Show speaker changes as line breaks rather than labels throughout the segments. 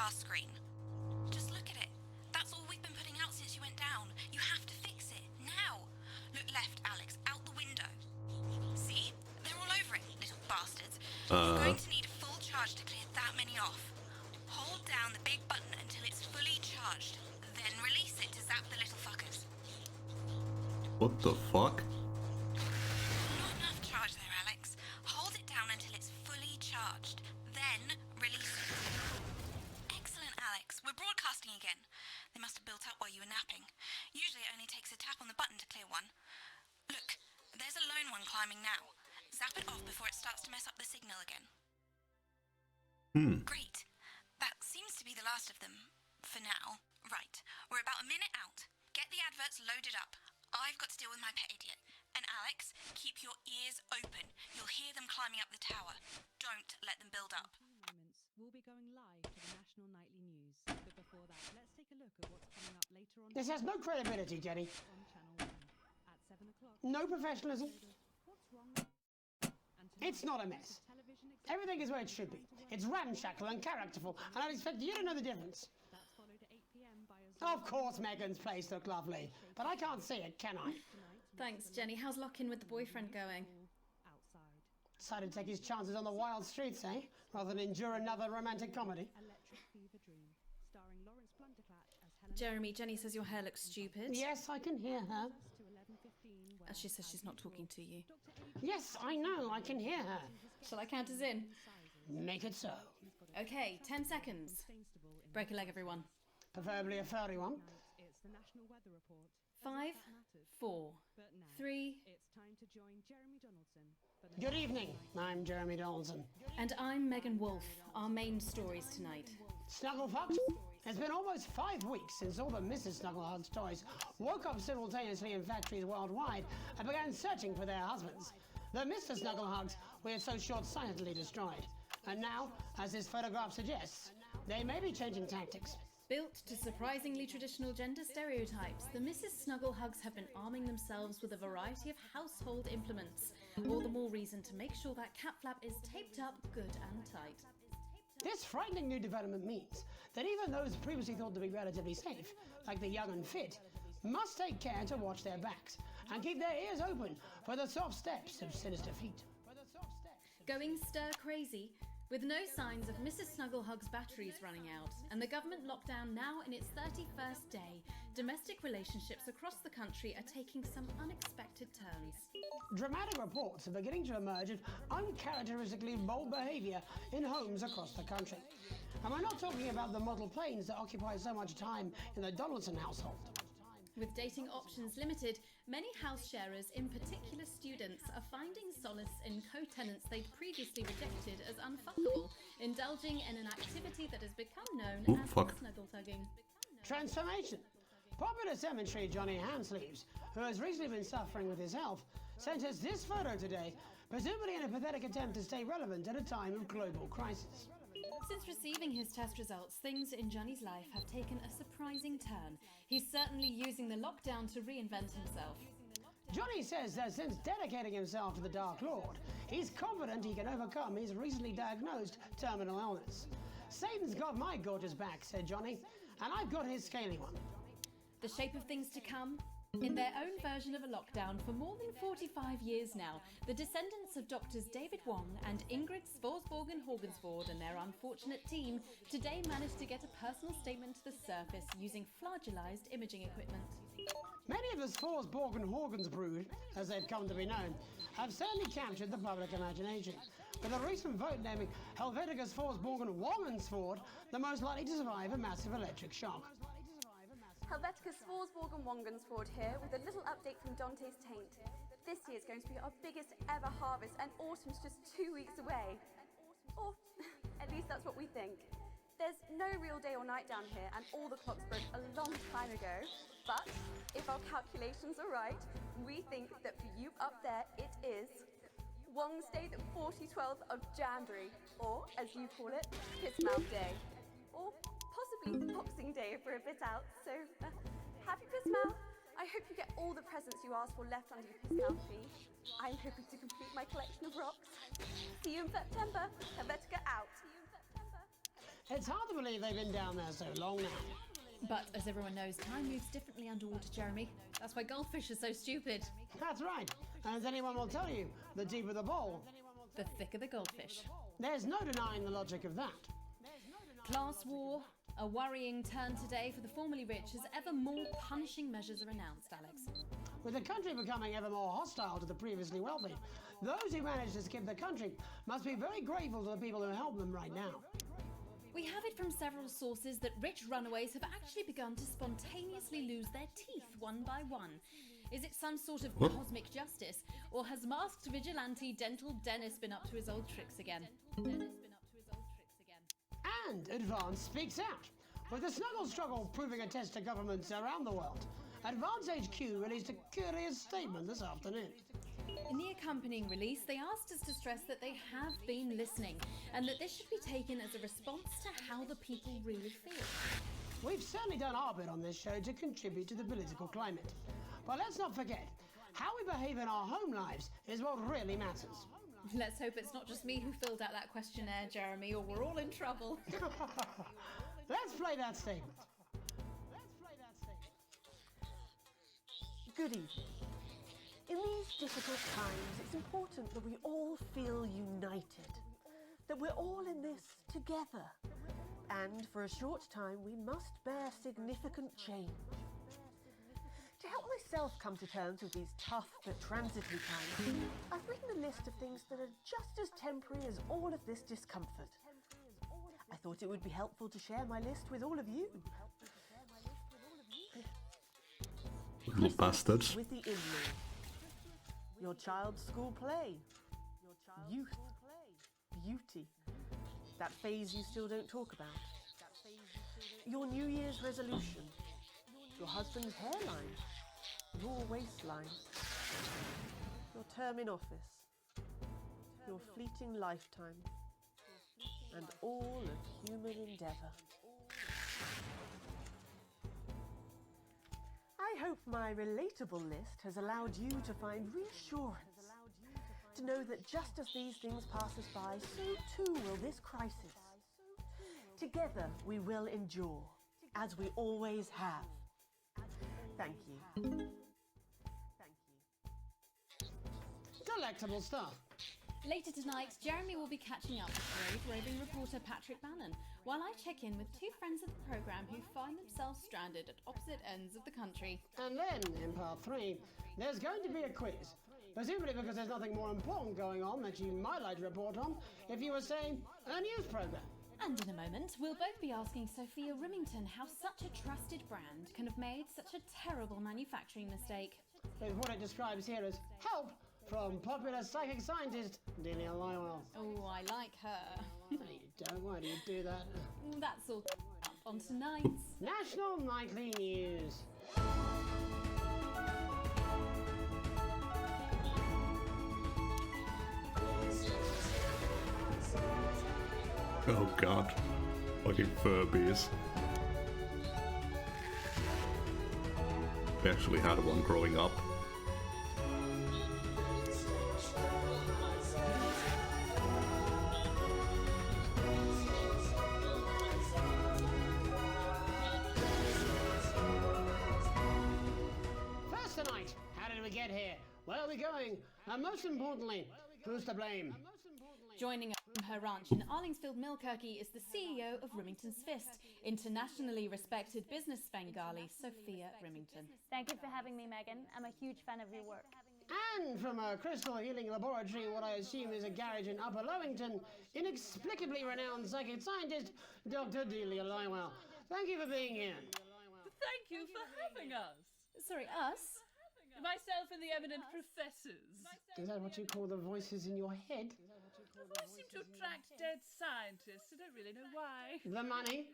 broadcast screen. Just look at it. That's all we've been putting out since you went down. You have to fix it, now. Look left, Alex, out the window. See? They're all over it, little bastards. You're going to need a full charge to clear that many off. Hold down the big button until it's fully charged. Then release it to zap the little fuckers.
What the fuck?
Not enough charge there, Alex. Hold it down until it's fully charged. Then release it. Excellent, Alex. We're broadcasting again. They must have built up while you were napping. Usually it only takes a tap on the button to clear one. Look, there's a lone one climbing now. Zap it off before it starts to mess up the signal again. Great. That seems to be the last of them. For now. Right. We're about a minute out. Get the adverts loaded up. I've got to deal with my pet idiot. And Alex, keep your ears open. You'll hear them climbing up the tower. Don't let them build up.
We'll be going live to the National Nightly News. But before that, let's take a look at what's coming up later on.
This has no credibility, Jenny.
On Channel 1 at 7 o'clock.
No professionalism.
What's wrong?
It's not a mess. Everything is where it should be. It's ramshackle and characterful, and I'd expect you to know the difference.
That's followed at 8 p.m. by a
Of course Megan's place looked lovely, but I can't see it, can I?
Thanks, Jenny. How's lock-in with the boyfriend going?
outside.
Decided to take his chances on the wild streets, eh? Rather than endure another romantic comedy.
Electric Fever Dream, starring Lawrence Blunderclatch as Helen.
Jeremy, Jenny says your hair looks stupid.
Yes, I can hear her.
To 11:15.
As she says she's not talking to you.
Yes, I know, I can hear her.
Shall I count us in?
Make it so.
Okay, 10 seconds. Break a leg, everyone.
Preferably a furry one.
It's the National Weather Report.
5, 4,
But now
3,
it's time to join Jeremy Donaldson. For the
Good evening, I'm Jeremy Donaldson.
and I'm Megan Wolfe. Our main stories tonight.
Snugglefucked? It's been almost 5 weeks since all the Mrs. Snugglehugs toys woke up simultaneously in factories worldwide and began searching for their husbands. The Mr. Snugglehugs were so short-sightedly destroyed. And now, as this photograph suggests, they may be changing tactics.
Built to surprisingly traditional gender stereotypes, the Mrs. Snugglehugs have been arming themselves with a variety of household implements. All the more reason to make sure that cat flap is taped up good and tight.
This frightening new development means that even those previously thought to be relatively safe, like the young and fit, must take care to watch their backs and keep their ears open for the soft steps of sinister feet.
Going stir crazy, with no signs of Mrs. Snugglehug's batteries running out, and the government lockdown now in its 31st day, domestic relationships across the country are taking some unexpected turns.
Dramatic reports are beginning to emerge of uncharacteristically bold behaviour in homes across the country. And we're not talking about the model planes that occupy so much time in the Donaldson household.
With dating options limited, many house sharers, in particular students, are finding solace in co-tenants they'd previously rejected as unfuckable, indulging in an activity that has become known as snuggle tugging.
Transformation. Popular cemetery Johnny Handsleeves, who has recently been suffering with his health, sent us this photo today, presumably in a pathetic attempt to stay relevant at a time of global crisis.
Since receiving his test results, things in Johnny's life have taken a surprising turn. He's certainly using the lockdown to reinvent himself.
Johnny says that since dedicating himself to the Dark Lord, he's confident he can overcome his recently diagnosed terminal illness. Satan's got my gorgeous back, said Johnny, and I've got his scaly one.
The shape of things to come? In their own version of a lockdown for more than 45 years now, the descendants of Doctors David Wong and Ingrid Svorsborgen Horgensvoord and their unfortunate team today managed to get a personal statement to the surface using flagellized imaging equipment.
Many of the Svorsborgen Horgensbrood, as they've come to be known, have certainly captured the public imagination, with a recent vote naming Helvetica Svorsborgen Wongensvoord the most likely to survive a massive electric shock.
Helvetica Svorsborgen Wongensvoord here with a little update from Dante's Taint. This year's going to be our biggest ever harvest and autumn's just 2 weeks away. Or at least that's what we think. There's no real day or night down here and all the clocks broke a long time ago. But if our calculations are right, we think that for you up there it is Wong's Day the 4012th of January, or as you call it, Pissmouth Day. Or possibly Boxing Day if we're a bit out, so happy Pissmouth! I hope you get all the presents you asked for left under your Pissmouth tree. I'm hoping to complete my collection of rocks. See you in September. Helvetica out.
It's hard to believe they've been down there so long now.
But as everyone knows, time moves differently underwater, Jeremy. That's why goldfish are so stupid.
That's right. And as anyone will tell you, the deeper the bowl,
The thicker the goldfish.
there's no denying the logic of that.
Class war, a worrying turn today for the formerly rich as ever more punishing measures are announced, Alex.
With the country becoming ever more hostile to the previously wealthy, those who managed to skip the country must be very grateful to the people who help them right now.
We have it from several sources that rich runaways have actually begun to spontaneously lose their teeth one by one. Is it some sort of cosmic justice, or has masked vigilante Dental Dennis been up to his old tricks again?
And Advance speaks out. With the snuggle struggle proving a test to governments around the world, Advance HQ released a curious statement this afternoon.
In the accompanying release, they asked us to stress that they have been listening, and that this should be taken as a response to how the people really feel.
We've certainly done our bit on this show to contribute to the political climate. But let's not forget, how we behave in our home lives is what really matters.
Let's hope it's not just me who filled out that questionnaire, Jeremy, or we're all in trouble.
Let's play that statement.
Good evening. In these difficult times, it's important that we all feel united, that we're all in this together. And for a short time, we must bear significant change. To help myself come to terms with these tough but transitory times, I've written a list of things that are just as temporary as all of this discomfort. I thought it would be helpful to share my list with all of you.
Little bastards.
With the in-laws. Your child's school play. Youth. Beauty. That phase you still don't talk about. Your New Year's resolution. Your husband's hairline. Your waistline. Your term in office. Your fleeting lifetime. And all of human endeavour. I hope my relatable list has allowed you to find reassurance, to know that just as these things pass us by, so too will this crisis. Together we will endure, as we always have. Thank you. Thank you.
Delectable stuff.
Later tonight, Jeremy will be catching up with brave roving reporter Patrick Bannon, while I check in with two friends of the programme who find themselves stranded at opposite ends of the country.
And then, in part 3, there's going to be a quiz. Presumably because there's nothing more important going on that you might like to report on if you were, say, a news programme.
And in a moment, we'll both be asking Sophia Rimington how such a trusted brand can have made such a terrible manufacturing mistake.
With what it describes here as help from popular psychic scientist Delia Lywell.
Oh, I like her.
No, you don't. Why do you do that?
That's all up on tonight's
National Nightly News.
Oh god. Fucking Furbies. We actually had one growing up.
First tonight, how did we get here? Where are we going? And most importantly, who's to blame?
Joining us from her ranch in Arlingsfield, Milkirky is the CEO of Rimington's Fist, internationally respected business Svengali, Sophia Rimington.
Thank you for having me, Megan. I'm a huge fan of your work.
And from a crystal healing laboratory in what I assume is a garage in Upper Lowington, inexplicably renowned psychic scientist, Dr. Delia Lywell. Thank you for being here.
Thank you for having us.
Sorry, us?
Myself and the eminent professors.
Is that what you call the voices in your head?
I seem to attract dead scientists. I don't really know why.
The money?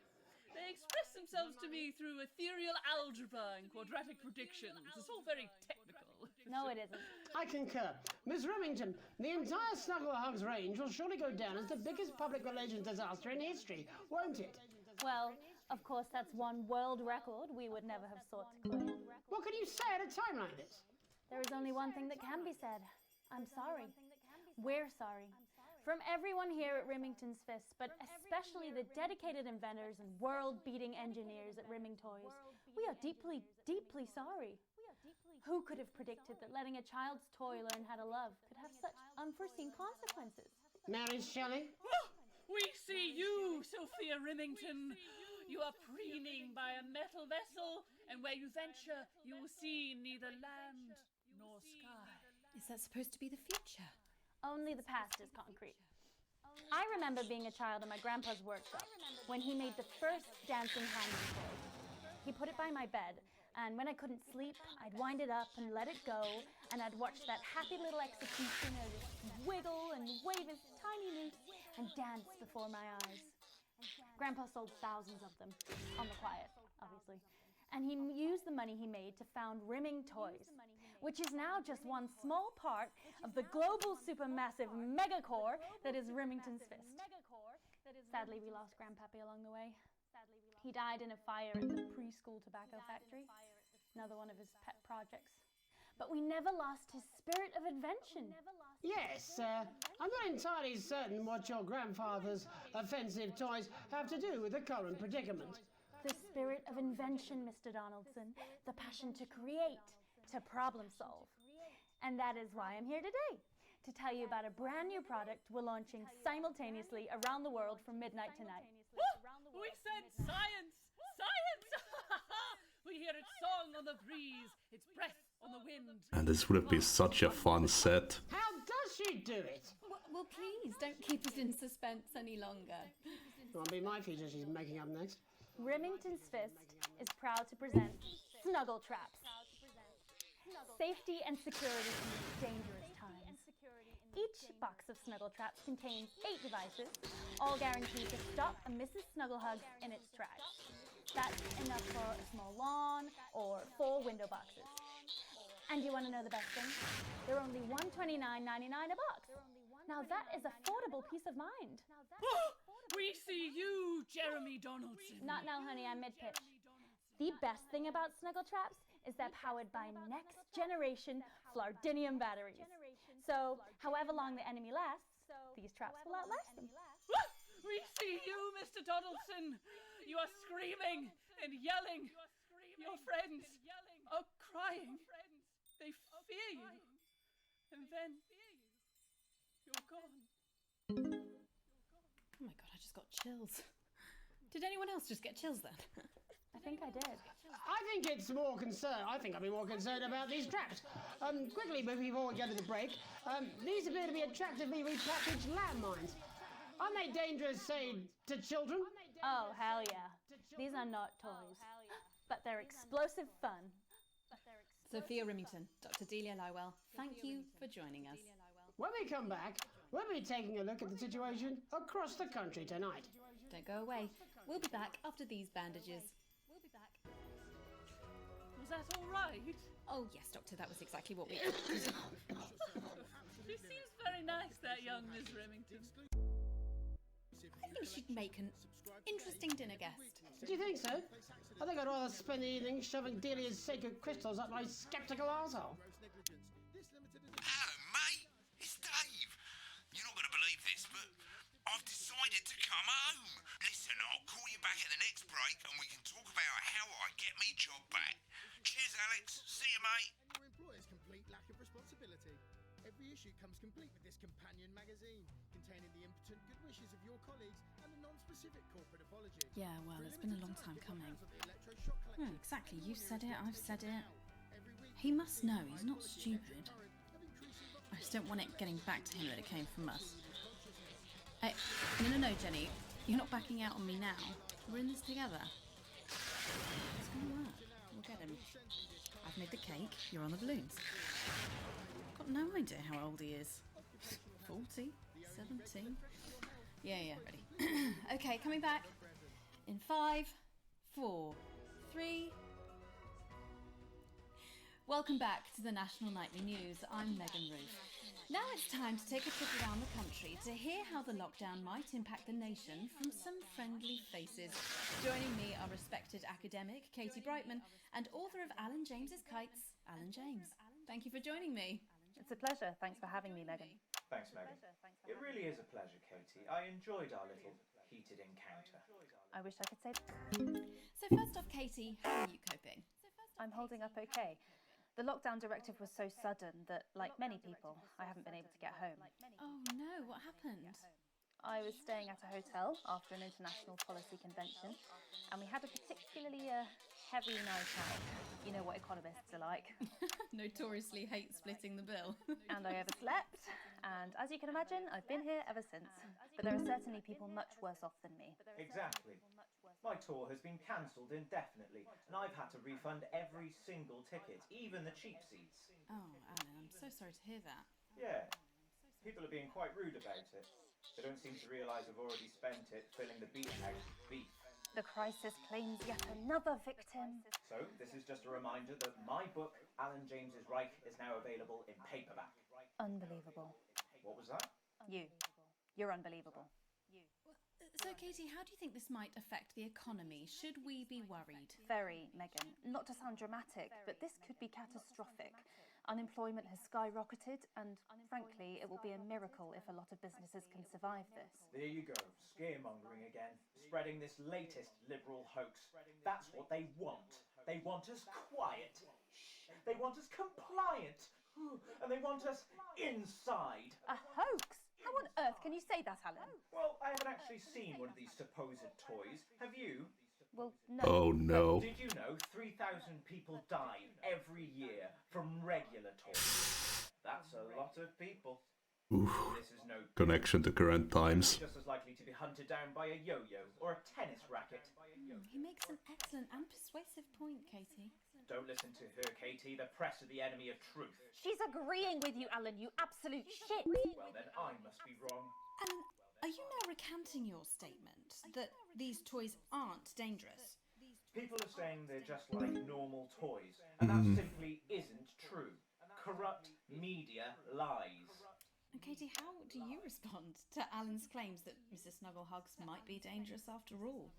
They express themselves to me through ethereal algebra and quadratic predictions. It's all very technical.
No, it isn't.
I concur. Miss Remington, the entire Snugglehugs range will surely go down as the biggest public relations disaster in history, won't it?
Well, of course, that's one world record we would never have sought to claim.
What can you say at a time like this?
There is only one thing that can be said. I'm sorry. We're sorry. From everyone here at Remington's Fist, but especially the dedicated inventors and world-beating engineers at Rimming Toys, we are deeply, deeply sorry. Who could have predicted that letting a child's toy learn how to love could have such unforeseen consequences?
Mary Shelley?
We see you, Sophia Remington. You are preening by a metal vessel, and where you venture, you will see neither land nor sky.
Is that supposed to be the future?
Only the past is concrete. I remember being a child in my grandpa's workshop when he made the first dancing hanging toy. He put it by my bed, and when I couldn't sleep, I'd wind it up and let it go, and I'd watch that happy little executioner just wiggle and wave his tiny noose and dance before my eyes. Grandpa sold thousands of them, on the quiet, obviously. And he used the money he made to found Rimming Toys, which is now just one small part of the global supermassive megacore that is Remington's Fist. Sadly, we lost Grandpappy along the way. He died in a fire at the preschool tobacco factory, another one of his pet projects. But we never lost his spirit of invention.
Yes, I'm not entirely certain what your grandfather's offensive toys have to do with the current predicament.
The spirit of invention, Mr. Donaldson. The passion to create, to problem solve. And that is why I'm here today, to tell you about a brand new product we're launching simultaneously around the world from midnight tonight.
We said science! Science! We hear its song on the breeze, its breath on the wind.
And this would have been such a fun set.
How does she do it?
Well, please, don't keep us in suspense any longer.
That'll be my feature she's making up next.
Remington's Fist is proud to present Snuggle Traps. Safety and security in these dangerous times. Each box of Snuggle Traps contains 8 devices, all guaranteed to stop a Mrs. Snugglehug in its tracks. That's enough for a small lawn or 4 window boxes. And you want to know the best thing? They're only $129.99 a box. Now that is affordable peace of mind.
We see you, Jeremy Donaldson.
Not now, honey, I'm mid-pitch. The best thing about Snuggle Traps is they're powered by next-generation Flardinium batteries. So, however long the enemy lasts, these traps will outlast them.
We see you, Mr. Donaldson. You are screaming and yelling. Your friends are crying. They fear you. And then you're gone.
Oh my god, I just got chills. Did anyone else just get chills then?
I think I did.
I think it's more concerned. I think I'd be more concerned about these traps. Quickly, before we get to the break, these appear to be attractively repackaged landmines. Are they dangerous, say, to children?
Oh, hell yeah. These are not toys, but they're explosive fun.
Sophia Remington, Dr. Delia Lywell, thank you for joining us.
When we come back, we'll be taking a look at the situation across the country tonight.
Don't go away. We'll be back after these bandages.
Was that all right?
Oh yes, Doctor, that was exactly what we...
She seems very nice, that young Miss Remington.
I think she'd make an interesting dinner guest.
Do you think so? I think I'd rather spend the evening shoving Delia's sacred crystals up my skeptical arsehole.
Hello, mate. It's Dave. You're not going to believe this, but I've decided to come home. Listen, I'll call you back at the next break and we can talk about how I get me job back. Cheers, Alex. See you, mate.
Your employer's complete lack of responsibility. Every issue comes complete with this companion magazine, containing the impotent good wishes of your colleagues and a non-specific corporate apology.
Yeah, well, it's been a long time coming. Oh, exactly. You said it, I've said it. He must know, he's not stupid. I just don't want it getting back to him that it came from us. Hey, no, Jenny. You're not backing out on me now. We're in this together. It's gonna work. We'll get him. I've made the cake, you're on the balloons. I've got no idea how old he is. 40? 17? Yeah, ready. Okay, coming back. In 5, 4, 3... Welcome back to the National Nightly News. I'm Megan Roof. Now it's time to take a trip around the country to hear how the lockdown might impact the nation from some friendly faces. Joining me are respected academic Katie Brightman and author of Alan James's Kites, Alan James. Thank you for joining me.
It's a pleasure. Thanks for having me, Megan.
Thanks, Megan. It really is a pleasure, Katie. I enjoyed our little heated encounter.
I wish I could say.
So first off, Katie, how are you coping?
I'm holding up okay. The lockdown directive was so sudden that, like many people, I haven't been able to get home.
Oh no, what happened?
I was staying at a hotel after an international policy convention, and we had a particularly heavy night out. You know what economists are like.
Notoriously hate splitting the bill.
And I overslept, and as you can imagine, I've been here ever since. But there are certainly people much worse off than me.
Exactly. My tour has been cancelled indefinitely, and I've had to refund every single ticket, even the cheap seats.
Oh, Alan, I'm so sorry to hear that.
Yeah. People are being quite rude about it. They don't seem to realise I've already spent it filling the beach house with beef.
The crisis claims yet another victim.
So, this is just a reminder that my book, Alan James's Reich, is now available in paperback.
Unbelievable.
What was that?
You're unbelievable.
So, Katie, how do you think this might affect the economy? Should we be worried?
Very, Megan. Not to sound dramatic, but this could be catastrophic. Unemployment has skyrocketed, and frankly, it will be a miracle if a lot of businesses can survive this.
There you go, scaremongering again, spreading this latest liberal hoax. That's what they want. They want us quiet. Shh. They want us compliant. And they want us inside.
A hoax? How on earth can you say that, Alan?
Well, I haven't actually seen one of these supposed toys. Have you?
Well, no.
Oh no.
Did you know 3,000 people die every year from regular toys? That's a lot of people.
Oof.
This is no
Connection to current times.
just as likely to be hunted down by a yo-yo or a tennis racket.
He makes an excellent and persuasive point, Katie.
Don't listen to her, Katie. The press are the enemy of truth.
She's agreeing with you, Alan, you absolute shit.
Well, then I must be wrong.
Alan, are you now recanting your statement that these toys aren't dangerous?
People are saying they're just like normal toys, and that simply isn't true. Corrupt media lies.
And Katie, how do you respond to Alan's claims that Mrs. Snugglehugs might be dangerous after all?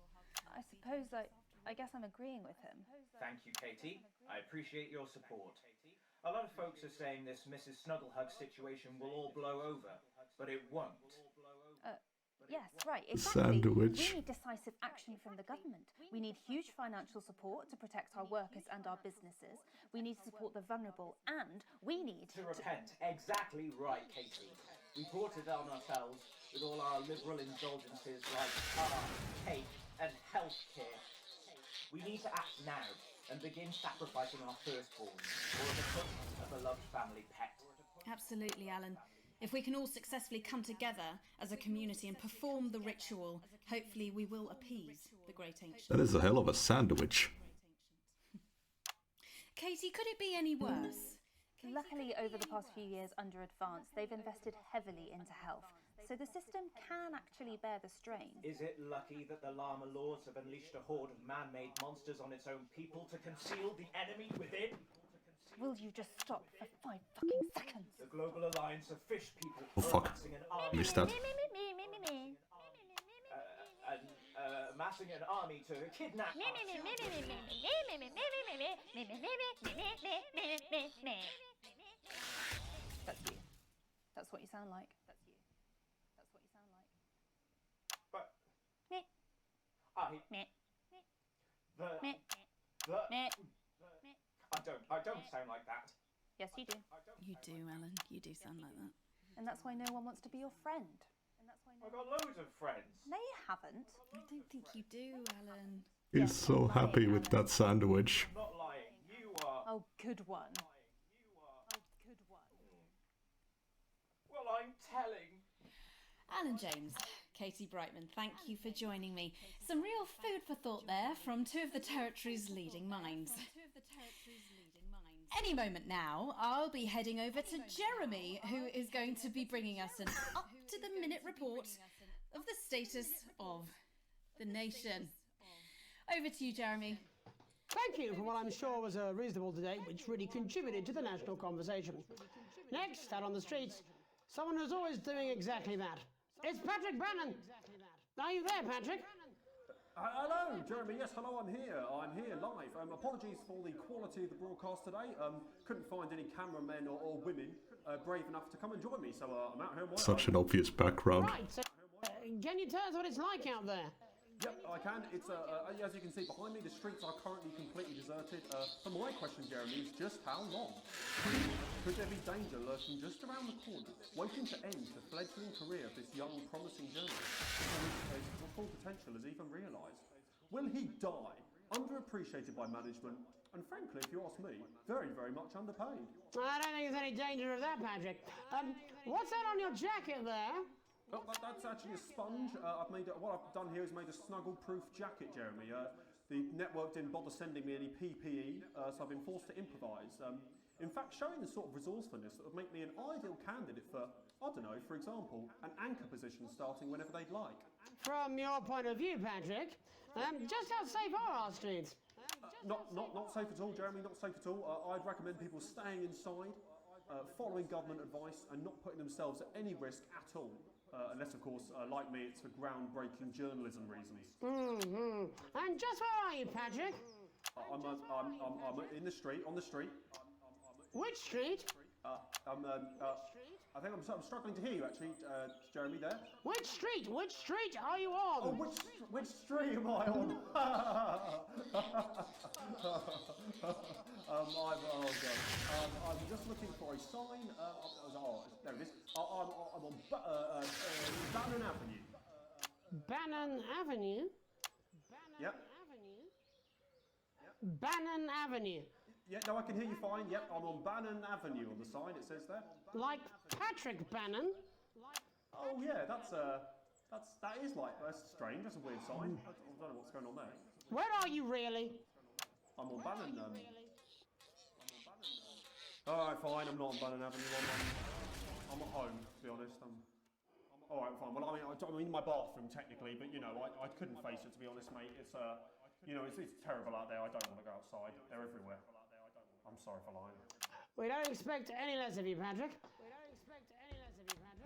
I suppose I guess I'm agreeing with him.
Thank you, Katie. I appreciate your support. A lot of folks are saying this Mrs. Snugglehug situation will all blow over, but it won't.
Yes, right, exactly.
Sandwich.
We need decisive action from the government. We need huge financial support to protect our workers and our businesses. We need to support the vulnerable, and we need
To repent. Exactly right, Katie. We brought it on ourselves with all our liberal indulgences like art, cake, and healthcare. We need to act now and begin sacrificing our firstborn or become a beloved family pet.
Absolutely, Alan. If we can all successfully come together as a community and perform the ritual, hopefully we will appease the great ancients.
That is a hell of a sandwich.
Katie, could it be any worse?
Luckily, over the past few years under Advance, they've invested heavily into health, so the system can actually bear the strain.
Is it lucky that the Llama Lords have unleashed a horde of man-made monsters on its own people to conceal the enemy within?
Will you just stop for 5 fucking seconds?
The Global Alliance of Fish People
Oh fuck.
amassing an army.
Missed that.
Amassing an army to kidnap us.
That's you. That's what you sound like. That's you. That's what you sound like.
But
Meh.
I
Meh.
the
Meh.
the
Meh.
I don't sound like that.
Yes, you do.
You do, Alan. You do sound like that.
And that's why no one wants to be your friend.
I've got loads of friends.
No, you haven't.
I don't think you do, Alan.
He's so happy with that sandwich.
I'm not lying. You are.
Oh, good one.
Well, I'm telling.
Alan James, Katie Brightman, thank you for joining me. Some real food for thought there from two of the territory's leading minds. Any moment now, I'll be heading over to Jeremy, who is going to be bringing us an up-to-the-minute report of the status of the nation. Over to you, Jeremy.
Thank you for what I'm sure was a reasonable debate which really contributed to the national conversation. Next, out on the streets, someone who's always doing exactly that. It's Patrick Brannan. Are you there, Patrick?
Hello, Jeremy. Yes, hello. I'm here. I'm here live. Apologies for the quality of the broadcast today. Couldn't find any cameramen or women brave enough to come and join me, so I'm out here on my
Such
own.
an obvious background.
Right, so can you tell us what it's like out there?
Yep, I can. It's as you can see behind me, the streets are currently completely deserted. So my question, Jeremy, is just how long? Could there be danger lurking just around the corner, waiting to end the fledgling career of this young, promising journalist, whose full potential is even realised? Will he die, underappreciated by management, and frankly, if you ask me, very, very much underpaid?
I don't think there's any danger of that, Patrick. What's that on your jacket there?
Oh, that's actually a sponge. What I've done here is made a snuggle-proof jacket, Jeremy. The network didn't bother sending me any PPE, so I've been forced to improvise. In fact, showing the sort of resourcefulness that would make me an ideal candidate for, I don't know, for example, an anchor position starting whenever they'd like.
From your point of view, Patrick, just how safe are our streets?
Not safe at all, Jeremy, not safe at all. I'd recommend people staying inside, following government advice, and not putting themselves at any risk at all. Unless, of course, like me, it's for groundbreaking journalism reasons.
Mm-hmm. And just where are you, Patrick?
I'm in the street, on the street.
Which street?
I think I'm struggling to hear you, actually, Jeremy, there.
Which street? Which street are you on?
Oh, which street am I on? I'm just looking for a sign. There it is. I'm on Bannon Avenue.
Bannon Avenue?
Yep.
Bannon Avenue.
Yeah, no, I can hear you fine. Yep, I'm on Bannon Avenue on the sign, it says there.
Like Patrick Bannon?
Oh yeah, that's strange. That's a weird sign. I don't know what's going on there.
Where are you really?
I'm on Bannon. Alright, fine. I'm not on Bannon Avenue. I'm at home, to be honest. Alright, fine. Well, I'm in my bathroom technically, but you know, I couldn't face it, to be honest, mate. It's it's terrible out there. I don't want to go outside. They're everywhere. I'm sorry for lying.
We don't expect any less of you, Patrick.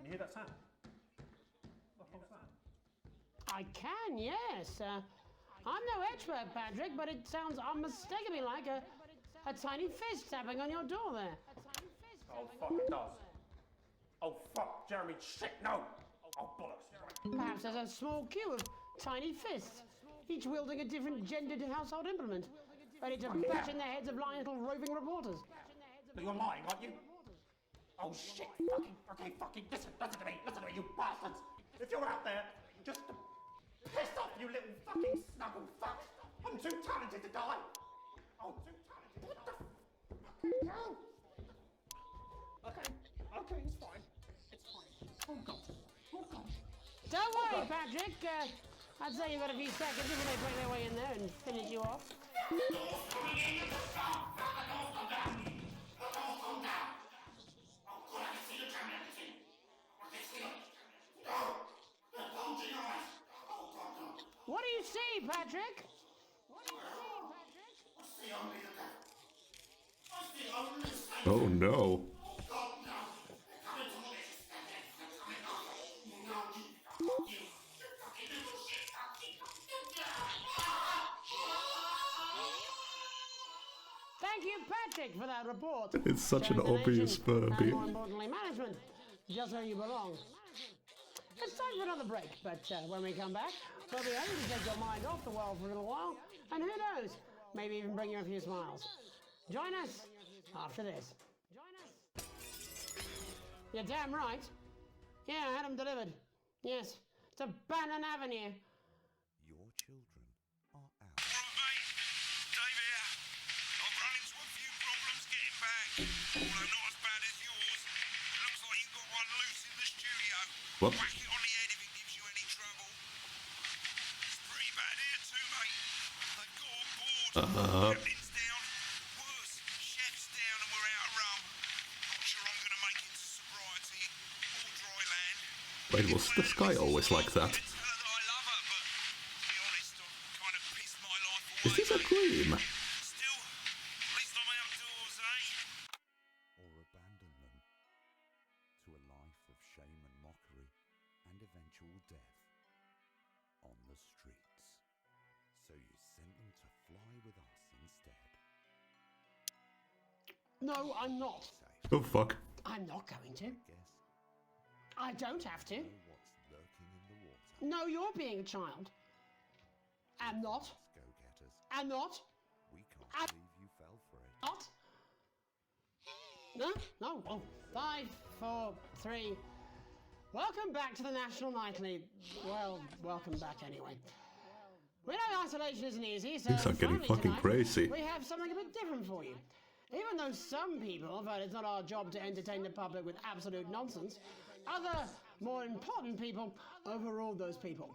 Can you hear that sound? What the hell's that?
I can, yes. I'm no expert, Patrick, but it sounds unmistakably like a tiny fist tapping on your door there.
Oh, fuck, it does. Oh, fuck, Jeremy, shit, no! Oh, bollocks.
Perhaps there's a small queue of tiny fists, each wielding a different gendered household implement, ready to bash in the heads of lying little roving reporters.
You're lying, aren't you? Oh, shit, fucking, listen to me, you bastards! If you're out there, just piss off, you little fucking snuggle fuck! I'm too talented to die! Oh, too talented, what the fucking hell? Okay, it's fine. Oh, God.
Don't worry, Patrick. I'd say you've got a few seconds before they break their way in there and finish you off. What do you see, Patrick?
Oh no.
Thank you, Patrick, for that report.
It's such an
Showing the
obvious
nation, and
Furby.
more importantly, management, just where you belong. It's time for another break, but when we come back, we'll be able to take your mind off the world for a little while, and who knows, maybe even bring you a few smiles. Join us after this. You're damn right. Yeah, I had them delivered. Yes, to Bannon Avenue.
Your children are out.
Dave here. I've run into a few problems getting back, although not as bad as yours. It looks like you've got one loose in the studio.
What?
Whack it on the head if it gives you any trouble. It's pretty bad here too, mate. They've got on board. Captain's down. Worse, chef's down and we're out of rum. Not sure I'm going to make it to sobriety or dry land.
Wait, was this guy always like that? Is this a dream?
Still, at least I'm outdoors, eh?
Or abandon them to a life of shame and mockery and eventual death on the streets. with us instead.
No, I'm not.
Oh fuck.
I'm not going to. I don't have to.
Know what's lurking in the water.
No, you're being a child. I'm not.
Go-getters.
I'm not.
We can't believe you fell for it.
Not. No, no. Oh, 5, 4, 3. Welcome back to the National Nightly. Well, welcome back anyway. We know isolation isn't easy, so
Things are getting
finally
fucking
tonight,
crazy.
we have something a bit different for you. Even though some people felt it's not our job to entertain the public with absolute nonsense, other, more important people overruled those people.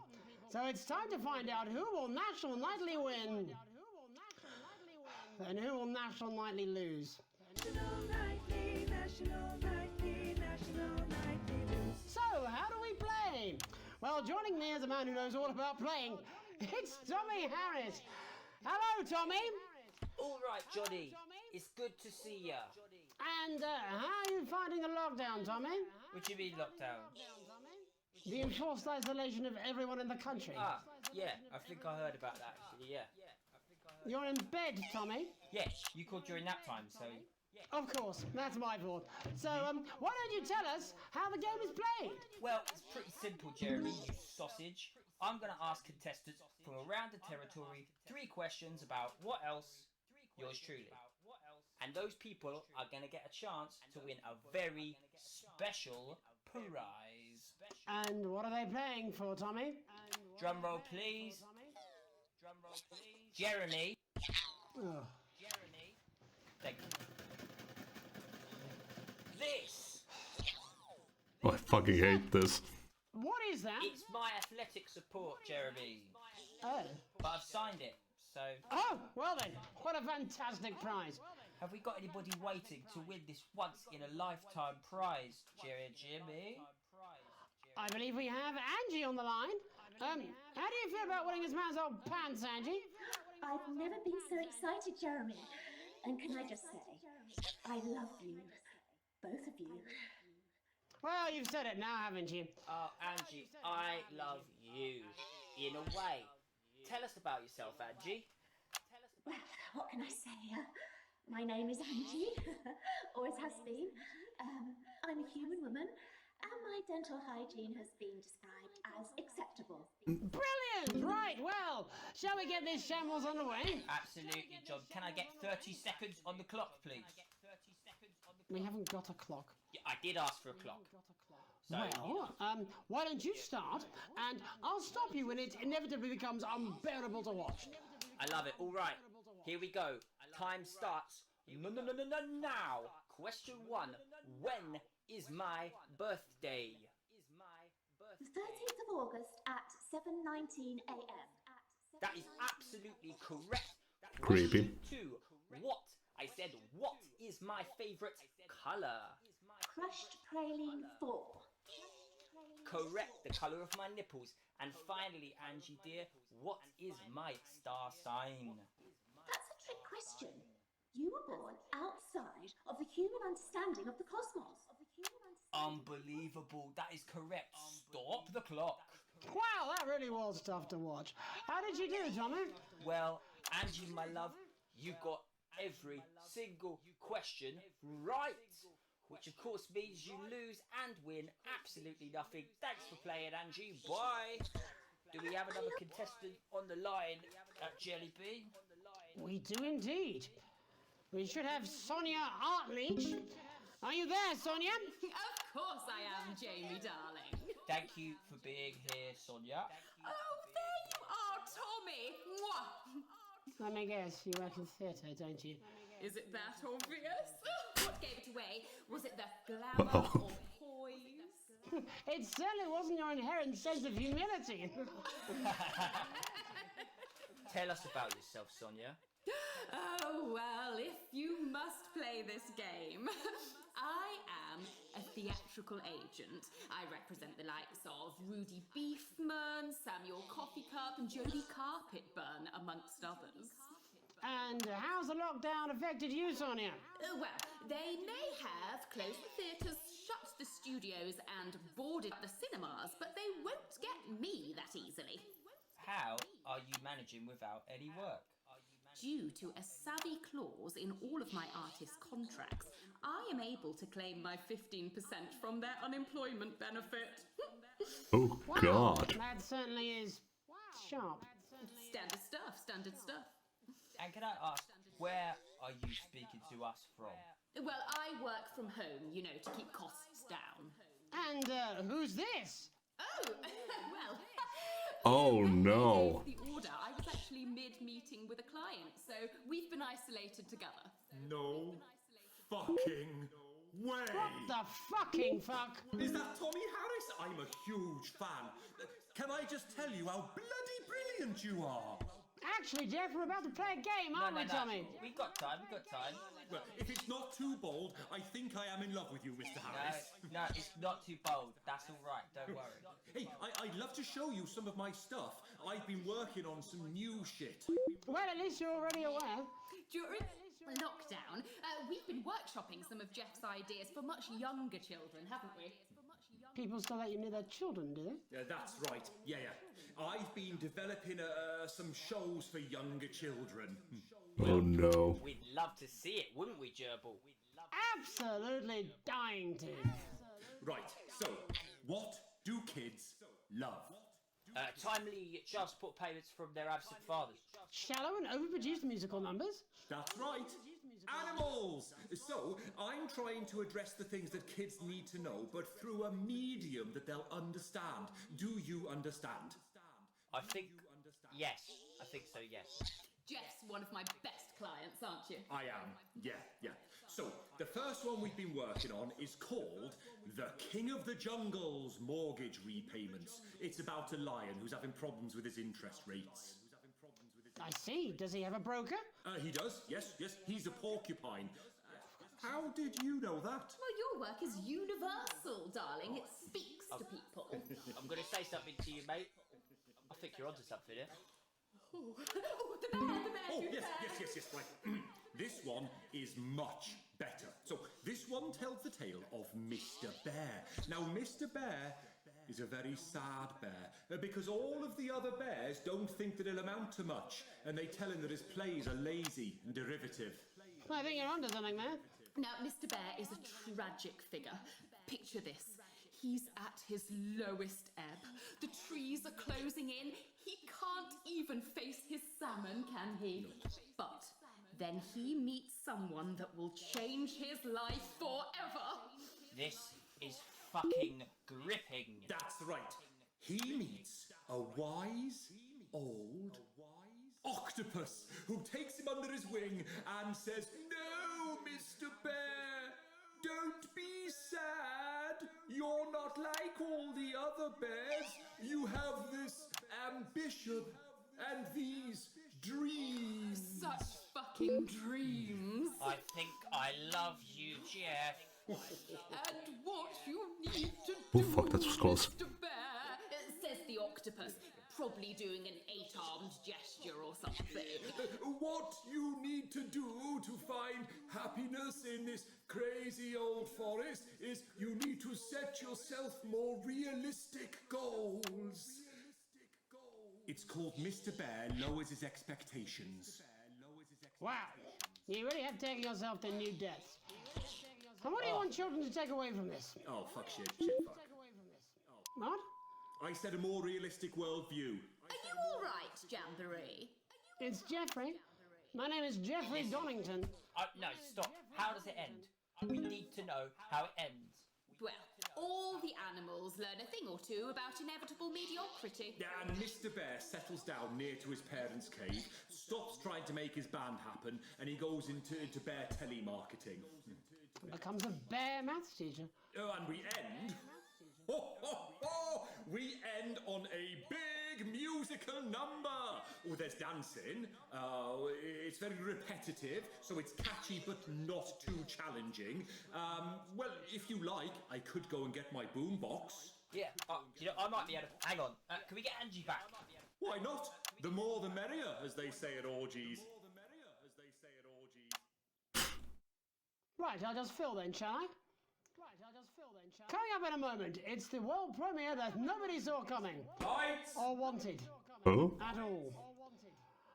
So it's time to find out who will National Nightly win and who will National Nightly lose. So, how do we play? Well, joining me is a man who knows all about playing. It's Tommy Harris. Hello, Tommy.
All right, Johnny. It's good to see ya.
And how are you finding the lockdown, Tommy?
What do you mean lockdown?
The enforced isolation of everyone in the country.
Ah, yeah. I think I heard about that, actually, yeah.
You're in bed, Tommy?
Yes, you called during nap time, so...
Of course, that's my fault. So, why don't you tell us how the game is played?
Well, it's pretty simple, Jeremy, you sausage. I'm going to ask contestants from around the territory 3 questions about what else, yours truly. And those people are going to get a chance to win a very special prize.
And what are they playing for, Tommy?
Drum roll, please. Drum roll, please. Jeremy.
Oh.
Jeremy. Thank you. This.
Oh, I fucking hate this.
What is that?
It's my athletic support, Jeremy.
Oh.
But I've signed it, so...
Oh, well then, what a fantastic prize.
Have we got anybody waiting to win this once-in-a-lifetime prize, Jimmy?
I believe we have Angie on the line. How do you feel about winning this man's old pants, Angie?
I've never been so excited, Jeremy. And can I just say, I love you. Both of you.
Well, you've said it now, haven't you?
Oh, Angie, I love you. In a way. Tell us about yourself, Angie.
Well, what can I say? My name is Angie. Always has been. I'm a human woman, and my dental hygiene has been described as acceptable.
Brilliant! Right, well, shall we get this shambles on the way?
Absolutely, John. Can I get 30 seconds on the clock, please?
We haven't got a clock.
Yeah, I did ask for a clock. So,
Well, why don't you start, and I'll stop you when it inevitably becomes unbearable to watch.
I love it. All right, here we go. Time starts. No, now. Question 1. When is my birthday?
The 13th of August at 7:19 a.m.
That is absolutely correct.
Creepy.
Question 2. What? I said, what is my favourite colour?
Crushed praline 4.
Correct, the colour of my nipples. And finally, Angie dear, what is my star sign?
That's a trick question. You were born outside of the human understanding of the cosmos.
Unbelievable, that is correct. Stop the clock.
Wow, that really was tough to watch. How did you do, Tommy?
Well, Angie, my love, you got every single question right. Which of course means you lose and win absolutely nothing. Thanks for playing, Angie. Bye. Do we have another contestant on the line at Jelly Bean?
We do indeed. We should have Sonia Artleach. Are you there, Sonia?
Of course I am, Jamie, darling.
Thank you for being here, Sonia.
Oh, there you are, Tommy. Mwah.
Let me guess, you work in theatre, don't you?
Is it that obvious? What gave it away? Was it the glamour or poise?
It certainly wasn't your inherent sense of humility.
Tell us about yourself, Sonia.
Oh, well, if you must play this game. I am a theatrical agent. I represent the likes of Rudy Beefman, Samuel Coffeecup, and Jodie Carpetburn, amongst others.
And how's the lockdown affected you, Sonia?
Well, they may have closed the theatres, shut the studios, and boarded the cinemas, but they won't get me that easily.
How are you managing without any work?
Due to a savvy clause in all of my artist contracts, I am able to claim my 15% from their unemployment benefit.
Oh,
Wow,
God.
that certainly is sharp.
Standard stuff, standard stuff.
And can I ask, where are you speaking to us from?
Well, I work from home, you know, to keep costs down.
And who's this?
Oh, well.
Oh, no.
The order. I was actually mid-meeting with a client, so we've been isolated together.
No fucking way!
What the fucking fuck?
Is that Tommy Harris? I'm a huge fan. Can I just tell you how bloody brilliant you are?
Actually, Jeff, we're about to play a game, aren't we, Tommy?
We've got time, we've got time.
Well, if it's not too bold, I think I am in love with you, Mr. Harris.
No, it's not too bold. That's all right, don't worry.
Hey, I'd love to show you some of my stuff. I've been working on some new shit.
Well, at least you're already aware.
During lockdown, we've been workshopping some of Jeff's ideas for much younger children, haven't we?
People still let you near their children, do they?
Yeah, that's right. Yeah. I've been developing some shows for younger children.
Oh, no.
We'd love to see it, wouldn't we, Gerbil?
Absolutely dying to.
Right, so, what do kids love?
Timely child support payments from their absent fathers.
Shallow and overproduced musical numbers?
That's right. Animals! So, I'm trying to address the things that kids need to know, but through a medium that they'll understand. Do you understand?
I think, yes. I think so, yes.
Jeff's one of my best clients, aren't you?
I am, yeah. So, the first one we've been working on is called The King of the Jungle's Mortgage Repayments. It's about a lion who's having problems with his interest rates.
I see. Does he have a broker?
He does, yes. He's a porcupine. How did you know that?
Well, your work is universal, darling. It speaks to people.
I'm going to say something to you, mate. I think you're onto something here.
Oh, the bear,
Oh, yes, right. This one is much better. So, this one tells the tale of Mr. Bear. Now, Mr. Bear is a very sad bear, because all of the other bears don't think that it'll amount to much, and they tell him that his plays are lazy and derivative.
I think you're onto something there.
Now, Mr. Bear is a tragic figure. Picture this. He's at his lowest ebb. The trees are closing in. He can't even face his salmon, can he? But then he meets someone that will change his life forever.
This is fucking gripping.
That's right. He meets a wise, old octopus who takes him under his wing and says, "No, Mr. Bear, don't be sad. You're not like all the other bears. You have this ambition and these dreams."
Such fucking dreams.
I think I love you, Jeff.
And what you need to
Oh, fuck, that was close.
Mr. Bear, says the octopus, probably doing an 8-armed gesture or something.
What you need to do to find happiness in this crazy old forest is you need to set yourself more realistic goals. It's called Mr. Bear Lowers His Expectations.
Wow. You really have taken yourself to new depths. And what do you want children to take away from this?
Oh, fuck shit, fuck.
What?
I said a more realistic worldview.
Are you all right, Jamboree?
It's Jeffrey. My name is Jeffrey Donington.
No, stop. How does it end? We need to know how it ends.
Well, all the animals learn a thing or two about inevitable mediocrity.
Yeah, and Mr. Bear settles down near to his parents' cave, stops trying to make his band happen, and he goes into bear telemarketing.
Becomes a bear maths teacher.
Oh, and we end... We end on a big musical number. Oh, there's dancing. It's very repetitive, so it's catchy but not too challenging. Well, if you like, I could go and get my boombox.
Yeah, I might be able to... Hang on. Can we get Angie back?
Why not? The more the merrier, as they say at orgies.
Right, I'll just fill then, shall I? Coming up in a moment, it's the world premiere that nobody saw coming.
Lights!
Or wanted.
Oh?
At all.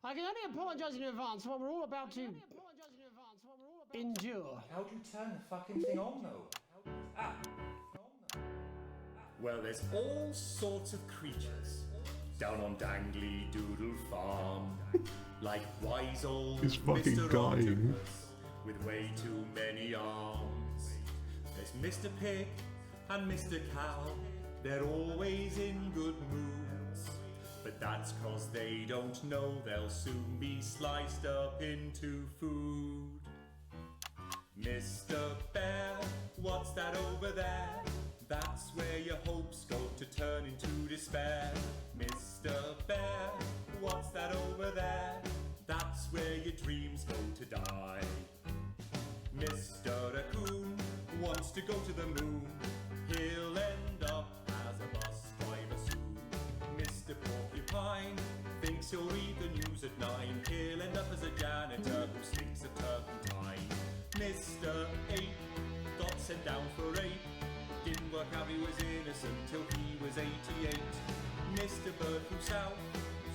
I can only apologize in advance for what we're all about to endure.
How do you turn the fucking thing on, though?
Well, there's all sorts of creatures down on Dangly Doodle Farm. Like wise old
He's fucking
Mr.
dying.
Octopus with way too many arms. There's Mr. Pig and Mr. Cow. They're always in good moods. But that's 'cause they don't know they'll soon be sliced up into food. Mr. Bear, what's that over there? That's where your hopes go to turn into despair. Mr. Bear, what's that over there? That's where your dreams go to die. Mr. Raccoon wants to go to the moon. He'll end up as a bus driver soon. Mr. Porcupine thinks he'll read the news at 9. He'll end up as a janitor who stinks of turpentine. Mr. Ape got sent down for rape. Didn't work out he was innocent till he was 88. Mr. Bird flew south,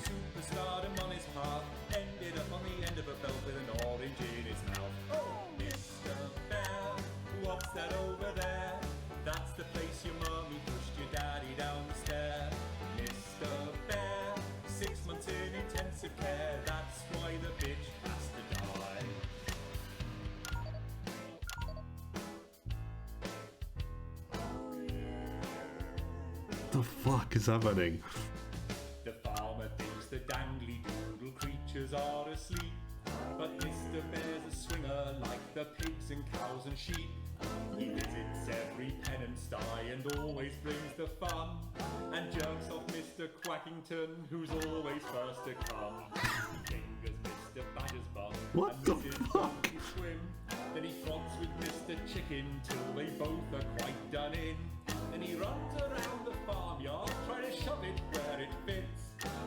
superstardom on his path. Ended up on the end of a belt with an orange in his mouth. Oh, Mr. Bear, what's that over there? That's the place your mummy pushed your daddy down the stair. Mr. Bear, 6 months in intensive care. That's why the bitch has to die.
The fuck is happening?
The farmer thinks the dangly doodle creatures are asleep. But Mr. Bear's a swinger like the pigs and cows and sheep. He visits every pen and sty and always brings the fun. And jerks off Mr. Quackington, who's always first to come. He fingers Mr. Badger's bum
What
and
the
Mrs.
fuck?
Monkey Swim. Then he frogs with Mr. Chicken till they both are quite done in. Then he runs around the farmyard trying to shove it where it fits.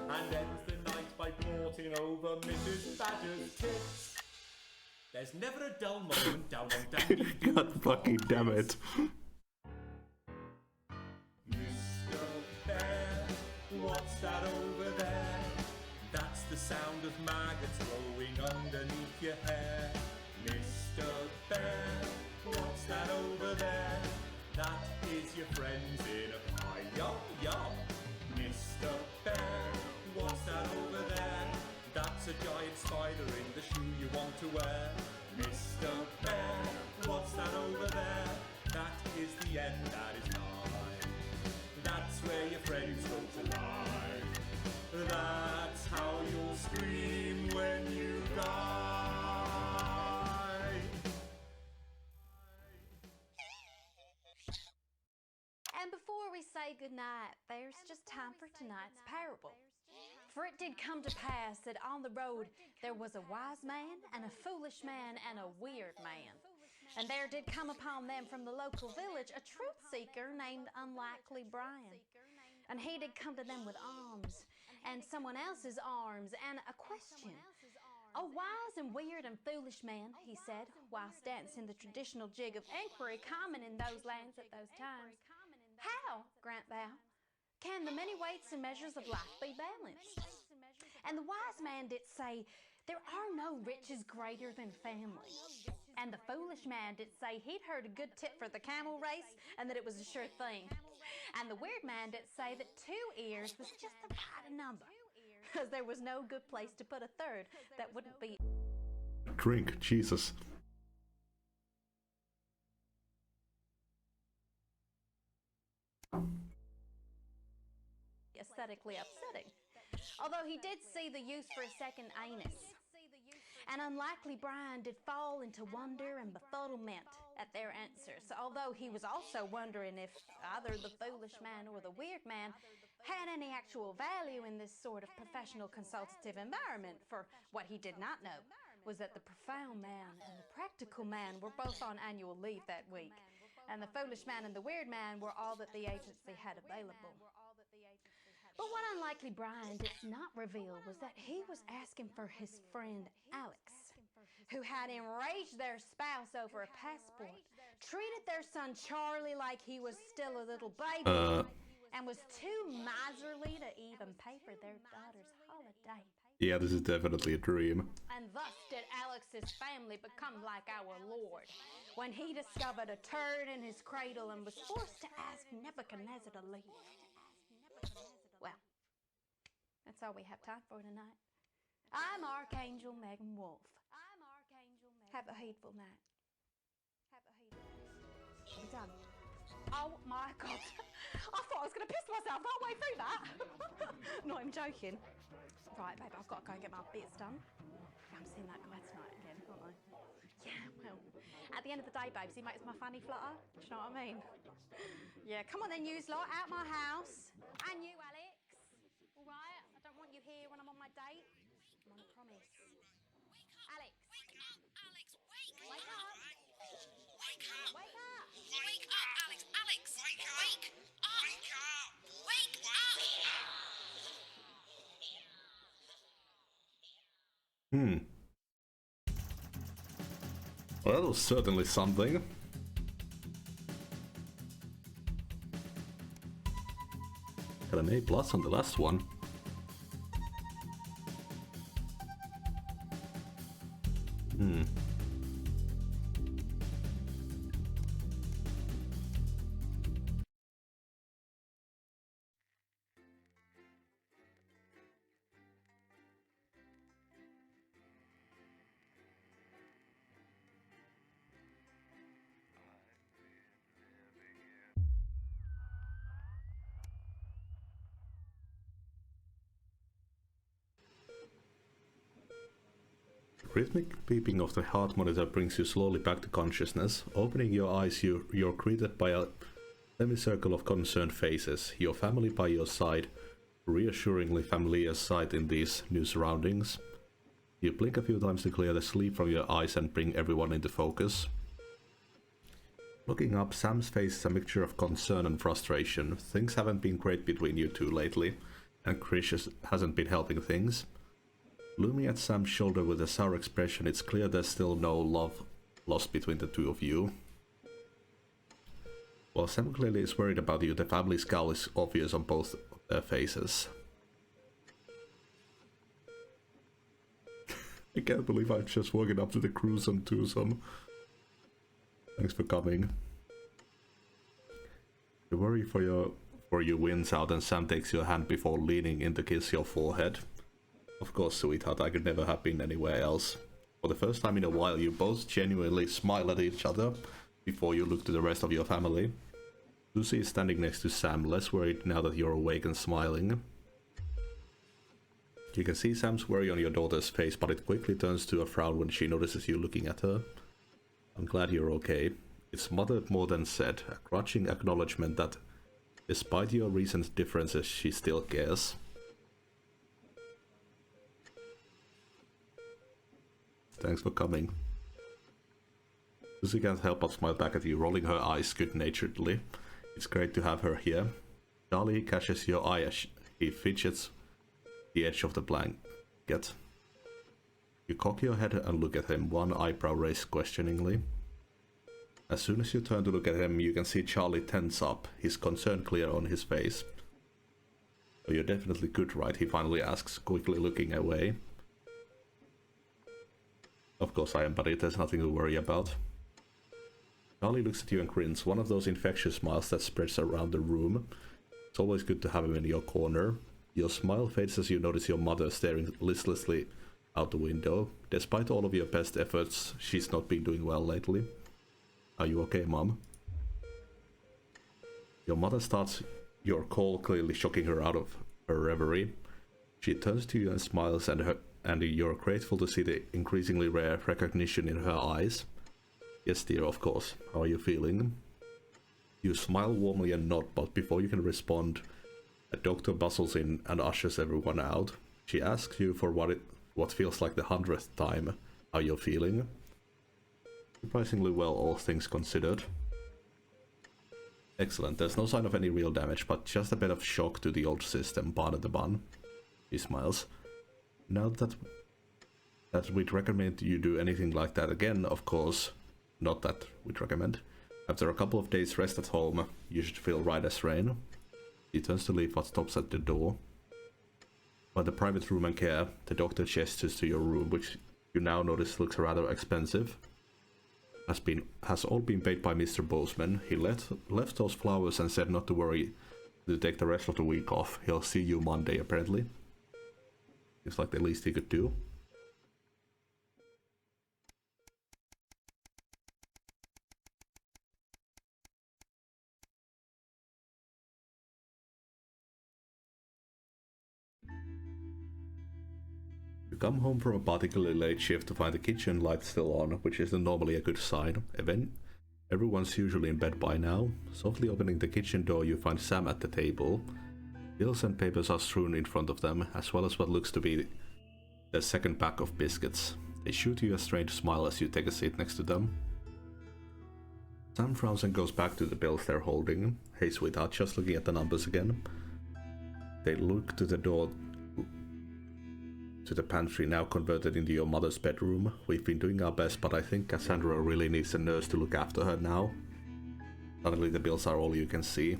And ends the night by porting over Mrs. Badger's tits. There's never a dull moment down on Dandy
God fucking damn it.
Mr. Bear, what's that over there? That's the sound of maggots growing underneath your hair. Mr. Bear, what's that over there? That is your friends in a pie. Yum, yum. Mr. Bear, what's that over there? That's a giant spider in the shoe you want to wear. Mr. Bear, what's that over there? That is the end that is nigh. That's where your friends go to lie. That's how you'll scream when you die.
And before we say goodnight, there's just time for tonight's parable. For it did come to pass that on the road there was a wise man and a foolish man and a weird man. And there did come upon them from the local village a truth seeker named Unlikely Brian. And he did come to them with alms and someone else's arms and a question. "O wise and weird and foolish man," he said, whilst dancing the traditional jig of inquiry common in those lands at those times, "how, grant thou, can the many weights and measures of life be balanced?" And the wise man did say, "There are no riches greater than family." And the foolish man did say he'd heard a good tip for the camel race and that it was a sure thing. And the weird man did say that 2 ears was just the right number, because there was no good place to put a third that wouldn't be
Drink, Jesus.
aesthetically upsetting. Although he did see the use for a second anus. And Unlikely Brian did fall into wonder and befuddlement at their answers, although he was also wondering if either the foolish man or the weird man had any actual value in this sort of professional consultative environment, for what he did not know was that the profound man and the practical man were both on annual leave that week, and the foolish man and the weird man were all that the agency had available. But what Unlikely Brian did not reveal was that he was asking for his friend Alex, who had enraged their spouse over a passport, treated their son Charlie like he was still a little baby, and was too miserly to even pay for their daughter's holiday.
Yeah, this is definitely a dream.
And thus did Alex's family become like our Lord, when he discovered a turd in his cradle and was forced to ask Nebuchadnezzar to leave. Well, that's all we have time for tonight. I'm Archangel Megan Wolf. Have a hateful night. I'm done. Oh my God. I thought I was going to piss myself halfway through that. Not even joking. Right, babe, I've got to go and get my bits done. I'm seeing that guy tonight again, aren't I? Yeah, well, at the end of the day, babes, he makes my fanny flutter. Do you know what I mean? Yeah, come on then, you lot, out my house. And you, Alex. All right? I don't want you here when I'm on my date. I'm on a promise. Alex. Wake up, Alex. Wake up. Wake up. Wake up.
Wake up, Alex. Alex. Wake up. Wake up. Wake up.
Well, that was certainly something. Got an A+ on the last one. Rhythmic beeping of the heart monitor brings you slowly back to consciousness. Opening your eyes, you're greeted by a semicircle of concerned faces. Your family by your side, reassuringly familiar sight in these new surroundings. You blink a few times to clear the sleep from your eyes and bring everyone into focus. Looking up, Sam's face is a mixture of concern and frustration. Things haven't been great between you two lately, and Chris hasn't been helping things. Looming at Sam's shoulder with a sour expression, it's clear there's still no love lost between the two of you. While Sam clearly is worried about you, the family scowl is obvious on both their faces. I can't believe I've just woken up to the gruesome twosome. Thanks for coming. The worry for you wins out and Sam takes your hand before leaning in to kiss your forehead. Of course, sweetheart, I could never have been anywhere else. For the first time in a while, you both genuinely smile at each other before you look to the rest of your family. Lucy is standing next to Sam, less worried now that you're awake and smiling. You can see Sam's worry on your daughter's face, but it quickly turns to a frown when she notices you looking at her. I'm glad you're okay. It's muttered more than said, a grudging acknowledgement that, despite your recent differences, she still cares. Thanks for coming. Lucy can't help but smile back at you, rolling her eyes good-naturedly. It's great to have her here. Charlie catches your eye as he fidgets the edge of the blanket. You cock your head and look at him, one eyebrow raised questioningly. As soon as you turn to look at him, you can see Charlie tense up, his concern clear on his face. "Oh, you're definitely good, right?" he finally asks, quickly looking away. "Of course I am, buddy, there's nothing to worry about." Charlie looks at you and grins, one of those infectious smiles that spreads around the room. It's always good to have him in your corner. Your smile fades as you notice your mother staring listlessly out the window. Despite all of your best efforts, she's not been doing well lately. "Are you okay, Mom?" Your mother starts your call, clearly shocking her out of her reverie. She turns to you and smiles, and you're grateful to see the increasingly rare recognition in her eyes. "Yes, dear, of course. How are you feeling?" You smile warmly and nod, but before you can respond, a doctor bustles in and ushers everyone out. She asks you for what feels like the 100th time how you're feeling. Surprisingly well, all things considered. Excellent, there's no sign of any real damage, but just a bit of shock to the old system, pardon the bun. He smiles. Now that we'd recommend you do anything like that again, of course, not that we'd recommend. After a couple of days rest at home, you should feel right as rain. He turns to leave but stops at the door. But the private room and care, the doctor gestures to your room, which you now notice looks rather expensive. Has all been paid by Mr. Boseman. He left those flowers and said not to worry to take the rest of the week off. He'll see you Monday, apparently. It's like the least he could do. You come home from a particularly late shift to find the kitchen light still on, which isn't normally a good sign. Everyone's usually in bed by now. Softly opening the kitchen door, you find Sam at the table. Bills and papers are strewn in front of them, as well as what looks to be the second pack of biscuits. They shoot you a strange smile as you take a seat next to them. Sam frowns and goes back to the bills they're holding. Hey sweetheart, just looking at the numbers again. They look to the door to the pantry, now converted into your mother's bedroom. We've been doing our best, but I think Cassandra really needs a nurse to look after her now. Suddenly the bills are all you can see.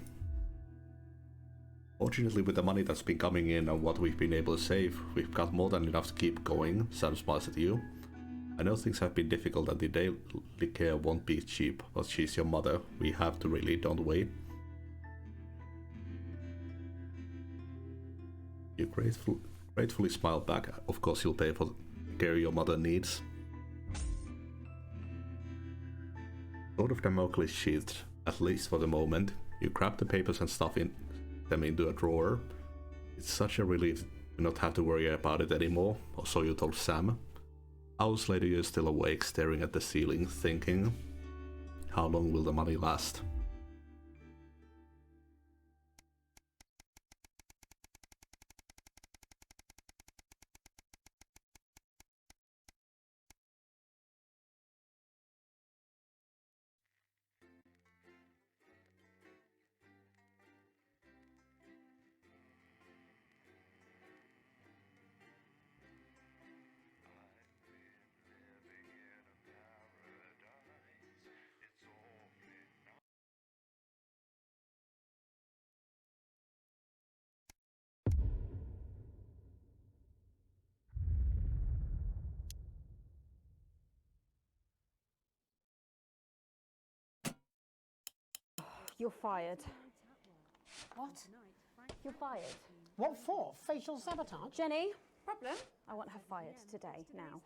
Fortunately, with the money that's been coming in and what we've been able to save, we've got more than enough to keep going. Sam smiles at you. I know things have been difficult and the daily care won't be cheap, but she's your mother. We have to really, don't wait. You gratefully smile back. Of course you'll pay for the care your mother needs. Sword of Damocles sheathed, at least for the moment. You grab the papers and stuff them into a drawer. It's such a relief to not have to worry about it anymore, or so you told Sam. Hours later you're still awake, staring at the ceiling, thinking, how long will the money last?
You're fired.
What?
You're fired.
What for? Facial sabotage?
Jenny, problem? I want her fired today, now.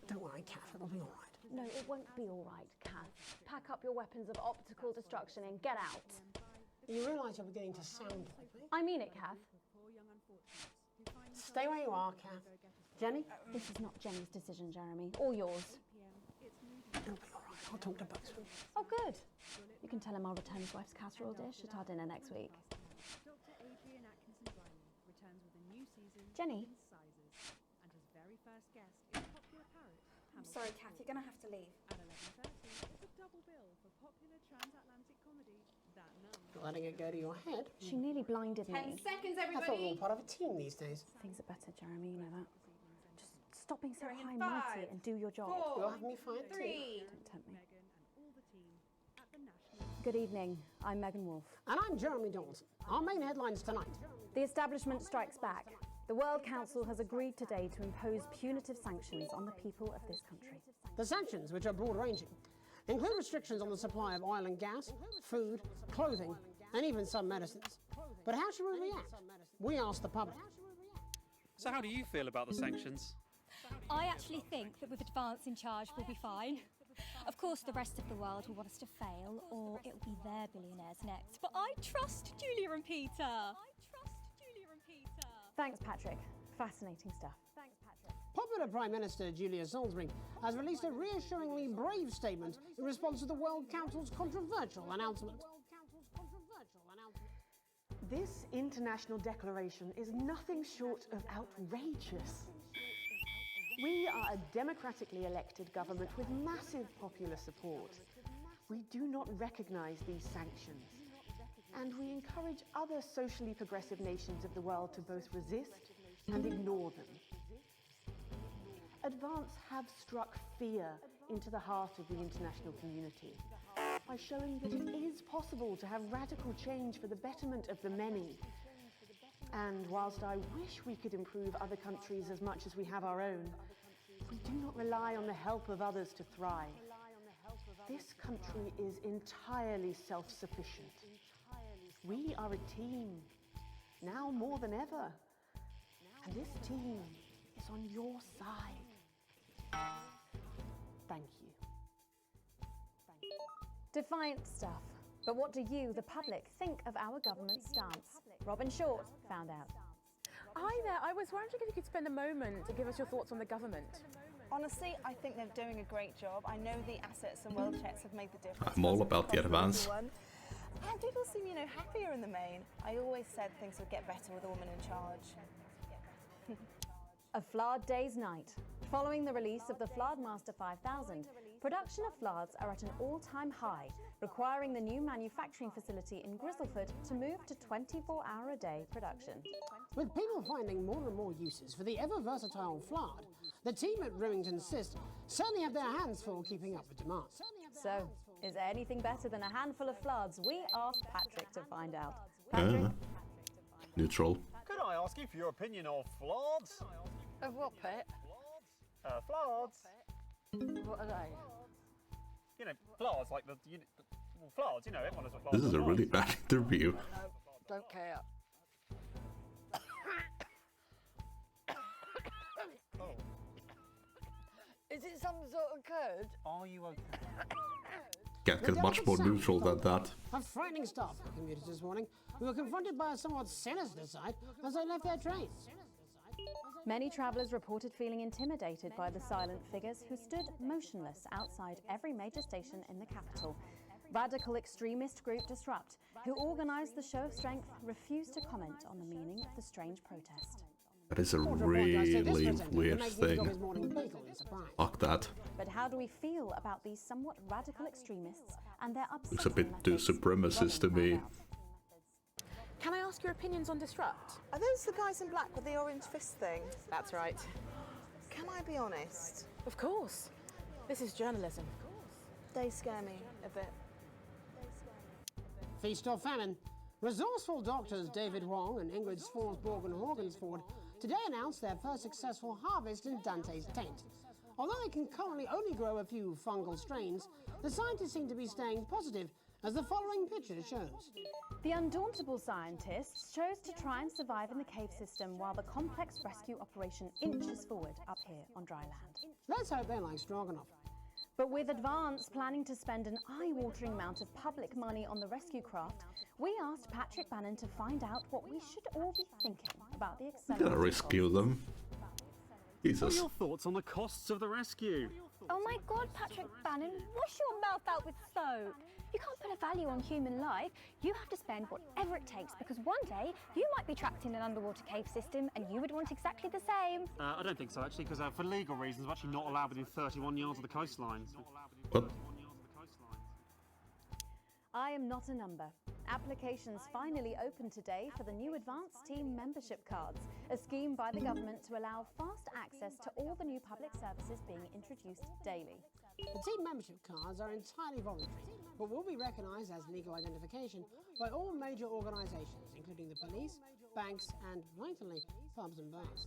Don't worry, Kath, it'll be all right.
No, it won't be all right, Kath. Pack up your weapons of optical destruction and get out.
You realise you're beginning to sound like me?
I mean it, Kath.
Stay where you are, Kath. Jenny?
This is not Jenny's decision, Jeremy, or yours.
It'll be all right. I'll talk to Buxton.
Oh, good. You can tell him I'll return his wife's casserole dish at our dinner next week. Jenny?
I'm sorry, Kath, you're gonna have to leave.
Letting it go to your head.
She nearly blinded me.
10 seconds,
I thought we were all part of a team these days.
Things are better, Jeremy, you know that. Just stop being so
Going in
high and mighty
5,
and do your job.
4,
You'll have me fired too.
3.
Don't tempt me. Good evening, I'm Megan Wolf.
And I'm Jeremy Donaldson. Our main headlines tonight.
The establishment strikes back. The World Council has agreed today to impose punitive sanctions on the people of this country.
The sanctions, which are broad-ranging, include restrictions on the supply of oil and gas, food, clothing, and even some medicines. But how should we react? We asked the public.
So how do you feel about the sanctions?
I actually think that with Advance in charge we'll be fine. Of course the rest of the world will want us to fail, or it'll be their billionaires next. But I trust Julia and Peter.
Thanks, Patrick. Fascinating stuff.
Popular Prime Minister Julia Salisbury has released a reassuringly brave statement in response to the World Council's controversial announcement.
This international declaration is nothing short of outrageous. We are a democratically elected government with massive popular support. We do not recognize these sanctions, and we encourage other socially progressive nations of the world to both resist and ignore them. Advance have struck fear into the heart of the international community by showing that it is possible to have radical change for the betterment of the many. And whilst I wish we could improve other countries as much as we have our own, we do not rely on the help of others to thrive. This country is entirely self-sufficient. We are a team, now more than ever. And this team is on your side. Thank you.
Defiant stuff. But what do you, the public, think of our government's stance? Robin Short found out.
Hi there, I was wondering if you could spend a moment to give us your thoughts on the government.
Honestly, I think they're doing a great job. I know the assets and world checks have made the difference.
I'm all about the advance.
And people seem, happier in the main. I always said things would get better with a woman in charge.
A Flard Day's night. Following the release of the Flardmaster 5000, production of Flards are at an all-time high, requiring the new manufacturing facility in Grizzleford to move to 24-hour-a-day production.
With people finding more and more uses for the ever-versatile Flard, the team at Remington Cyst certainly have their hands full keeping up with demand.
So, is there anything better than a handful of Flards? We asked Patrick to find out.
Neutral.
Could I ask you for your opinion of Flards?
Of what, Pet?
Flards.
What are they?
Flards, like Flards, everyone knows what Flards
This is a really bad interview.
No, don't care.
Oh.
Is it some sort of code?
Are you okay?
Can't get much more neutral than that.
A frightening start for commuters this morning, who were confronted by a somewhat sinister sight as they left their trains.
Many travellers reported feeling intimidated by the silent figures who stood motionless outside every major station in the capital. Radical extremist group Disrupt, who organised the show of strength, refused to comment on the meaning of the strange protest.
That is a really weird thing. Fuck that.
But how do we feel about these somewhat radical extremists and their upsetting
Looks a bit too supremacist to me.
Can I ask your opinions on Disrupt?
Are those the guys in black with the orange fist thing?
That's right.
Can I be honest?
Of course. This is journalism.
They scare me a bit.
Feast or famine. Resourceful doctors David Wong and Ingrid Sforsborg and Horgansford today announced their first successful harvest in Dante's Taint. Although they can currently only grow a few fungal strains, the scientists seem to be staying positive, as the following picture shows.
The undauntable scientists chose to try and survive in the cave system while the complex rescue operation inches forward up here on dry land.
Let's hope they're like Stroganoff.
But with Advance planning to spend an eye-watering amount of public money on the rescue craft, we asked Patrick Bannon to find out what we should all be thinking about the accelerated
Gotta rescue them.
What are
Jesus.
your thoughts on the costs of the rescue?
Oh my god, Patrick Bannon, wash your mouth out with soap. You can't put a value on human life. You have to spend whatever it takes, because one day you might be trapped in an underwater cave system and you would want exactly the same.
I don't think so, actually, because for legal reasons, we're actually not allowed within 31 yards of the coastline.
What?
I am not a number. Applications finally opened today for the new Advanced Team membership cards, a scheme by the government to allow fast access to all the new public services being introduced daily.
The team membership cards are entirely voluntary, but will be recognised as legal identification by all major organisations, including the police, banks and, vitally, pubs and bars.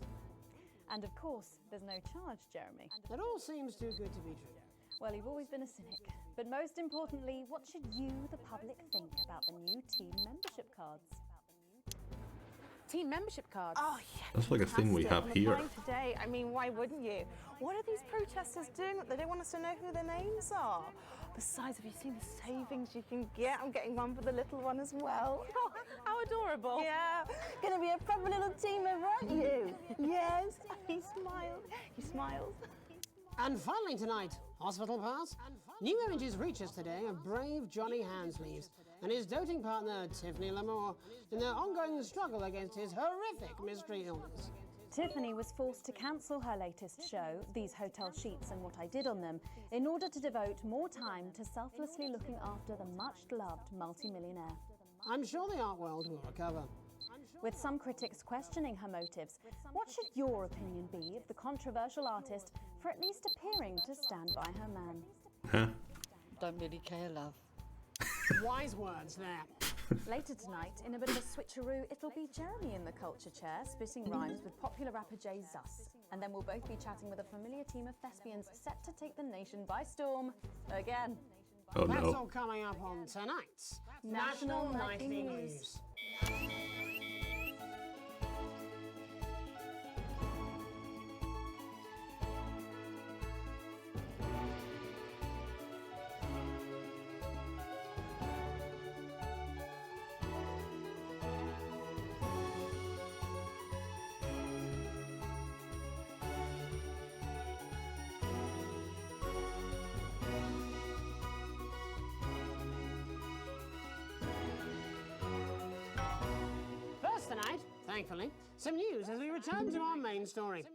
And of course, there's no charge, Jeremy.
It all seems too good to be true.
Well, you've always been a cynic. But most importantly, what should you, the public, think about the new team membership cards?
Team membership cards?
Oh, yeah.
That's like a thing we have here.
Today. I mean, why wouldn't you? What are these protesters doing? They don't want us to know who their names are. Besides, have you seen the savings you can get? I'm getting one for the little one as well.
Oh, how adorable.
Yeah. Gonna be a proper little team member, aren't you? Yes. He smiles. He smiles.
And finally tonight, Hospital Pass. New images reach us today of brave Johnny Handsleeves and his doting partner Tiffany Lamour in their ongoing struggle against his horrific mystery illness.
Tiffany was forced to cancel her latest show, These Hotel Sheets and What I Did on Them, in order to devote more time to selflessly looking after the much-loved multimillionaire.
I'm sure the art world will recover.
With some critics questioning her motives, what should your opinion be of the controversial artist for at least appearing to stand by her man?
Huh?
Don't really care, love.
Wise words there.
Later tonight, in a bit of a switcheroo, it'll be Jeremy in the culture chair, spitting rhymes with popular rapper Jay Zus. And then we'll both be chatting with a familiar team of thespians set to take the nation by storm again.
Oh
That's
no.
all coming up on tonight's
National Nightly News.
First tonight, thankfully, some news as we return to our main story.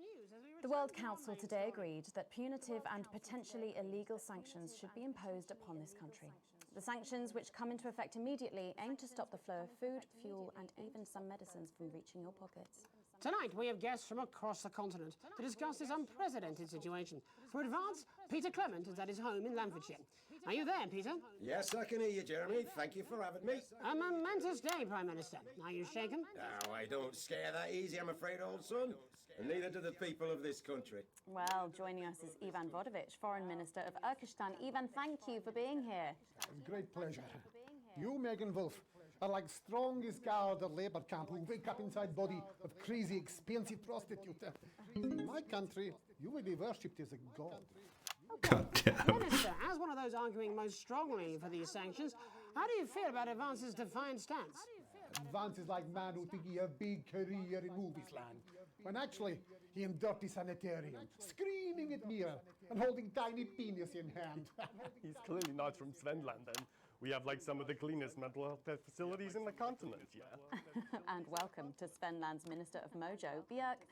The World Council today agreed that punitive and potentially illegal sanctions should be imposed upon this country. The sanctions, which come into effect immediately, aim to stop the flow of food, fuel, and even some medicines from reaching your pockets.
Tonight, we have guests from across the continent to discuss this unprecedented situation. For Advance, Peter Clement is at his home in Lamfordshire. Are you there, Peter?
Yes, I can hear you, Jeremy. Thank you for having me.
A momentous day, Prime Minister. Are you shaken?
No, I don't scare that easy, I'm afraid, old son. And neither do the people of this country.
Well, joining us is Ivan Vodovich, Foreign Minister of Urkistan. Ivan, thank you for being here.
Great pleasure. You, Megan Wolf, are like strongest guard at Labour camp who wake up inside body of crazy, expensive prostitute. In my country, you will be worshipped as a god.
Minister, as one of those arguing most strongly for these sanctions, how do you feel about Advance's defiant stance?
Advance is like man who think he have big career in movies land, when actually he in dirty sanitarium, screaming at mirror and holding tiny penis in hand.
He's clearly not from Svenland, then. We have like some of the cleanest mental health facilities in the continent, yeah.
And welcome to Svenland's Minister of Mojo, Björk.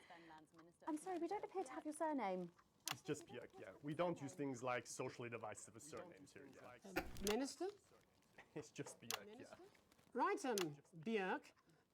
I'm sorry, we don't appear to have your surname.
It's just Björk, yeah. We don't use things like socially divisive surnames here, yeah.
Minister?
It's just Björk, yeah.
Right, Björk.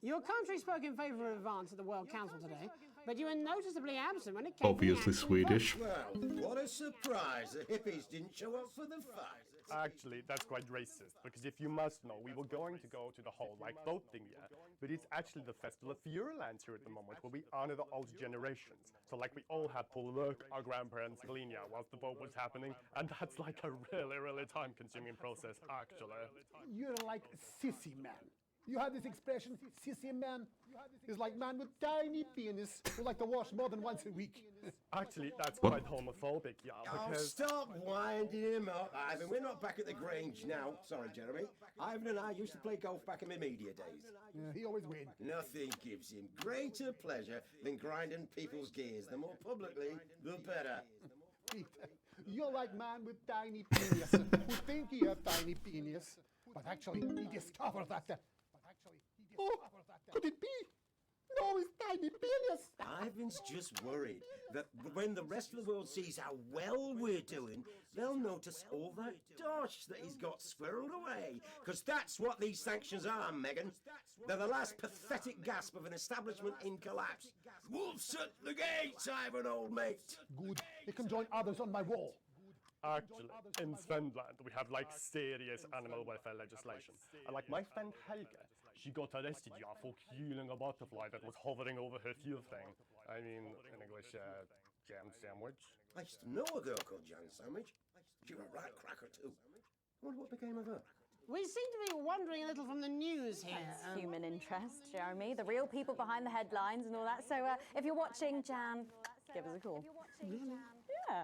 Your country spoke in favour of Advance at the World Council today, but you were noticeably absent when it came
Obviously
to the
Swedish.
Well, what a surprise. The hippies didn't show up for the fight.
Actually, that's quite racist, because if you must know, we were going to go to the whole, like, boat thing, yeah, but it's actually the Festival of Fureland here at the moment, where we honor the old generations. So, like, we all had to work our grandparents' Gleania whilst the boat was happening, and that's, like, a really, really time-consuming process, actually.
You're like sissy man. You have this expression, sissy man, is like man with tiny penis who like to wash more than once a week.
Actually, that's quite homophobic, yeah,
Oh,
because...
stop winding him up, Ivan. We're not back at the Grange now. Sorry, Jeremy. Ivan and I used to play golf back in my media days.
Yeah, he always wins.
Nothing gives him greater pleasure than grinding people's gears. The more publicly, the better.
Peter, you're like man with tiny penis who think he have tiny penis, but actually he discovered that. Oh, could it be? No, it's tiny penis.
Ivan's just worried that when the rest of the world sees how well we're doing, they'll notice all that dosh that he's got squirreled away. Because that's what these sanctions are, Megan. They're the last pathetic gasp of an establishment in collapse. Wolves at the gates, Ivan, old mate.
Good. You can join others on my wall.
Actually, in Svenland, we have, like, serious animal welfare legislation. And, like, my friend Helga, she got arrested, yeah, for killing a butterfly that was hovering over her fuel thing. I mean, in English, jam sandwich.
I used to know a girl called Jan Sandwich. She was a right cracker, too. I wonder what became of her.
We seem to be wandering a little from the news here.
That's human interest, Jeremy. The real people behind the headlines and all that. So if you're watching, Jan, give us a call.
Really?
Yeah.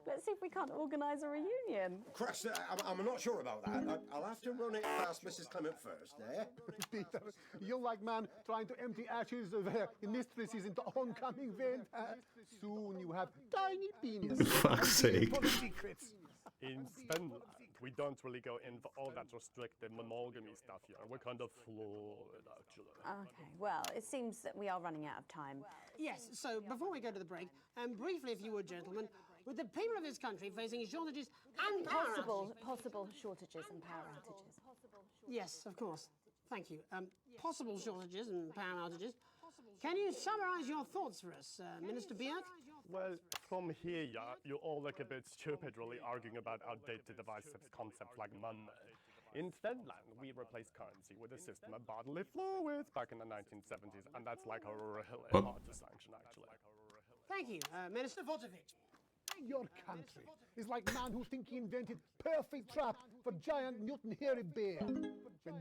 Let's see if we can't organise a reunion.
Crux, I'm not sure about that. I'll have to run it past Mrs. Clement first, eh?
Peter, you're like man trying to empty ashes of mistresses into oncoming vent. Soon you have tiny penis.
Fuck's sake.
Secrets.
In Svenland, we don't really go in for all that restricted monogamy stuff here. We're kind of flawed, actually.
Okay, well, it seems that we are running out of time.
Yes, so before we go to the break, briefly, if you would, gentlemen, with the people of this country facing shortages and power
Possible shortages and power outages.
Yes, of course. Thank you. Possible shortages and power outages. Can you summarise your thoughts for us, Minister Björk?
Well, from here, yeah, you all look a bit stupid really arguing about outdated divisive concepts like money. Instead, we replaced currency with a system of bodily fluids back in the 1970s, and that's like really hard to sanction, actually.
Thank you, Minister Vucevic.
Your country is like man who think he invented perfect trap for giant mutant hairy bear, when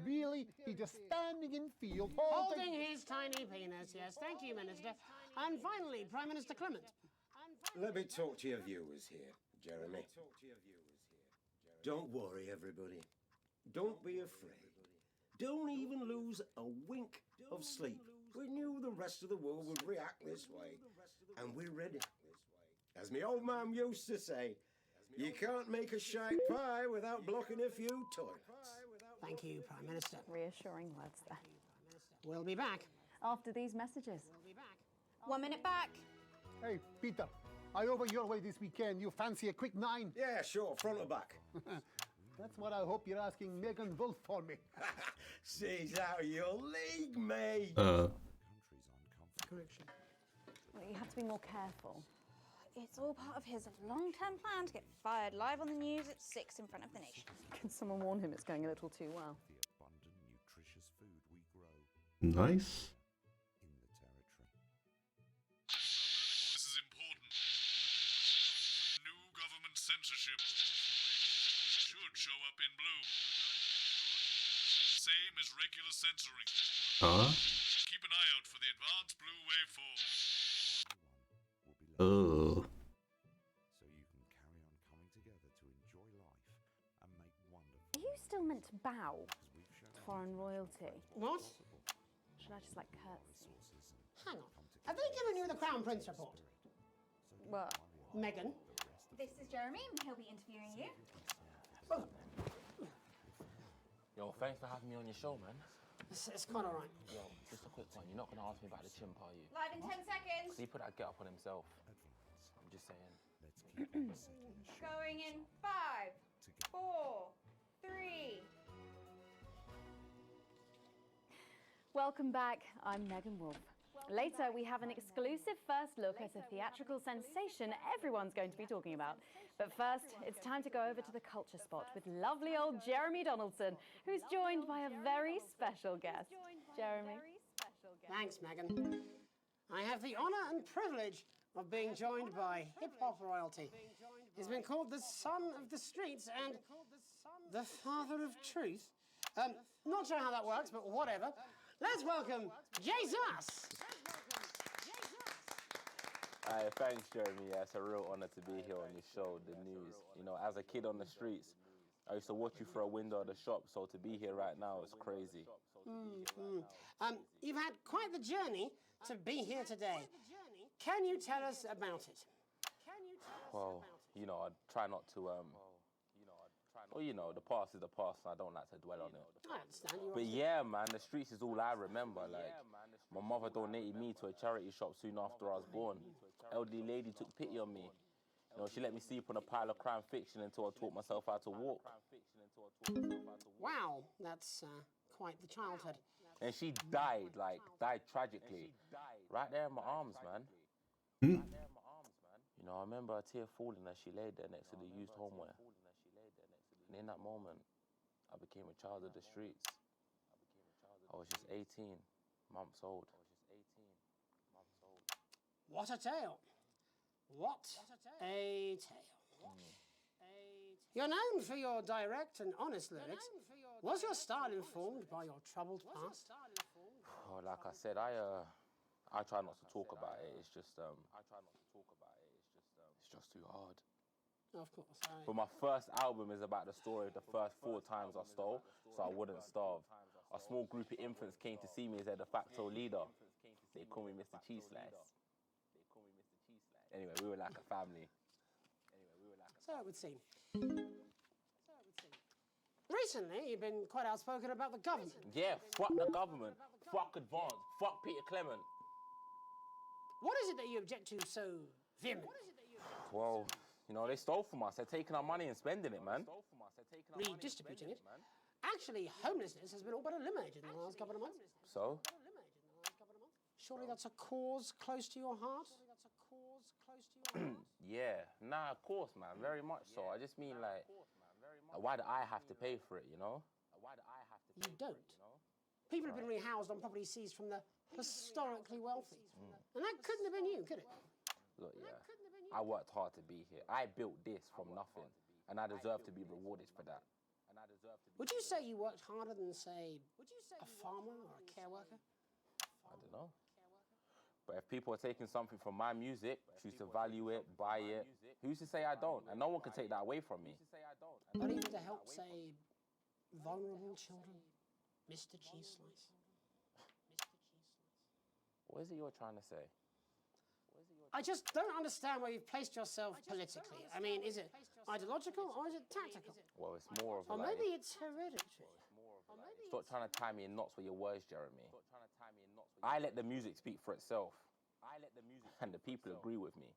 really he just standing in field
Holding his tiny penis, yes. Thank you, Minister. And finally, Prime Minister Clement.
Let me talk to your viewers here, Jeremy. Don't worry, everybody. Don't be afraid. Don't even lose a wink of sleep. We knew the rest of the world would react this way, and we're ready. As my old man used to say, you can't make a shite pie without blocking a few toilets.
Thank you, Prime Minister.
Reassuring words there.
We'll be back.
After these messages.
1 minute back.
Hey, Peter, I over your way this weekend. You fancy a quick 9?
Yeah, sure, front or back.
That's what I hope you're asking Megan Wolf for me.
She's out of your league, mate.
Correction.
Well, you have to be more careful.
It's all part of his long-term plan to get fired live on the news at 6 in front of the nation.
Can someone warn him it's going a little too well?
Nice.
This is important. New government censorship should show up in blue. Same as regular censoring. Keep an eye out for the advanced blue waveform.
Oh.
Are you still meant to bow to foreign royalty?
What?
Should I just like curtsy?
Hang on. Have they given you the Crown Prince report?
What?
Megan?
This is Jeremy, and he'll be interviewing you.
Yo, thanks for having me on your show, man.
It's quite all right.
Yo, just a quick one. You're not going to ask me about the chimp, are you?
Live in 10 seconds.
He put that get up on himself. I'm just saying.
Going in 5, 4, 3.
Welcome back. I'm Megan Wolf. Later, we have an exclusive first look at a theatrical sensation everyone's going to be talking about. But first, it's time to go over to the culture spot with lovely old Jeremy Donaldson, who's joined by a very special guest. Jeremy.
Thanks, Megan. I have the honour and privilege of being joined by hip-hop royalty. He's been called the son of the streets and the father of truth. Not sure how that works, but whatever. Let's welcome Jesus!
Thanks, Jeremy. Yeah, it's a real honor to be here on your show, The News. You know, as a kid on the streets, I used to watch you through a window of the shop, so to be here right now is crazy.
You've had quite the journey to be here today. Can you tell us about it?
Well, you know, I try not to, well, you know, the past is the past, and I don't like to dwell on it.
I understand.
But yeah, man, the streets is all I remember. Like, my mother donated me to a charity shop soon after I was born. Elderly lady took pity on me. You know, she let me sleep on a pile of crime fiction until I taught myself how to walk.
Wow, that's quite the childhood.
And she died tragically. Right there in my arms, man. You know, I remember a tear falling as she laid there next to the used homeware. And in that moment, I became a child of the streets. I was just 18 months old.
What a tale. What a tale. You're known for your direct and honest lyrics. Was your style informed by your troubled past?
Oh, like I said, I try not to talk about it. It's just it's just too hard.
Of course.
But my first album is about the story of the first 4 times I stole, so I wouldn't starve. A small group of infants came to see me as their de facto leader. They call me Mr. Cheese Slice. Anyway, we were like a family.
So it would seem. Recently, you've been quite outspoken about the government.
Yeah, fuck the government. Fuck Advance. Fuck Peter Clement.
What is it that you object to so vehemently?
Well, you know, they stole from us. They're taking our money and spending it, man.
Redistributing it. Actually, homelessness has been all but eliminated in the last couple of months.
So?
Surely that's a cause close to your heart?
Yeah, nah, of course, man. Very much so. I just mean, like, why do I have to pay for it, you know? why do I have to
You
pay for
don't.
it, you know?
People have been rehoused on properties seized from the historically wealthy. And that couldn't have been you, could it?
Look, yeah, I worked hard to be here. I built this from nothing, and I deserve to be rewarded for that.
Would you say you worked harder than, say, a farmer or a care worker?
I don't know. But if people are taking something from my music, choose to value it, buy it, who's to say I don't? And no one can take that away from me.
Not even to help, say, vulnerable children? Mr. Cheese Slice?
What is it you're trying to say?
I just don't understand where you've placed yourself politically. I mean, is it ideological or is it tactical?
Well, it's more of
Or
like...
maybe it's hereditary.
Stop trying to tie me in knots with your words, Jeremy. I let the music speak for itself. And the people agree with me.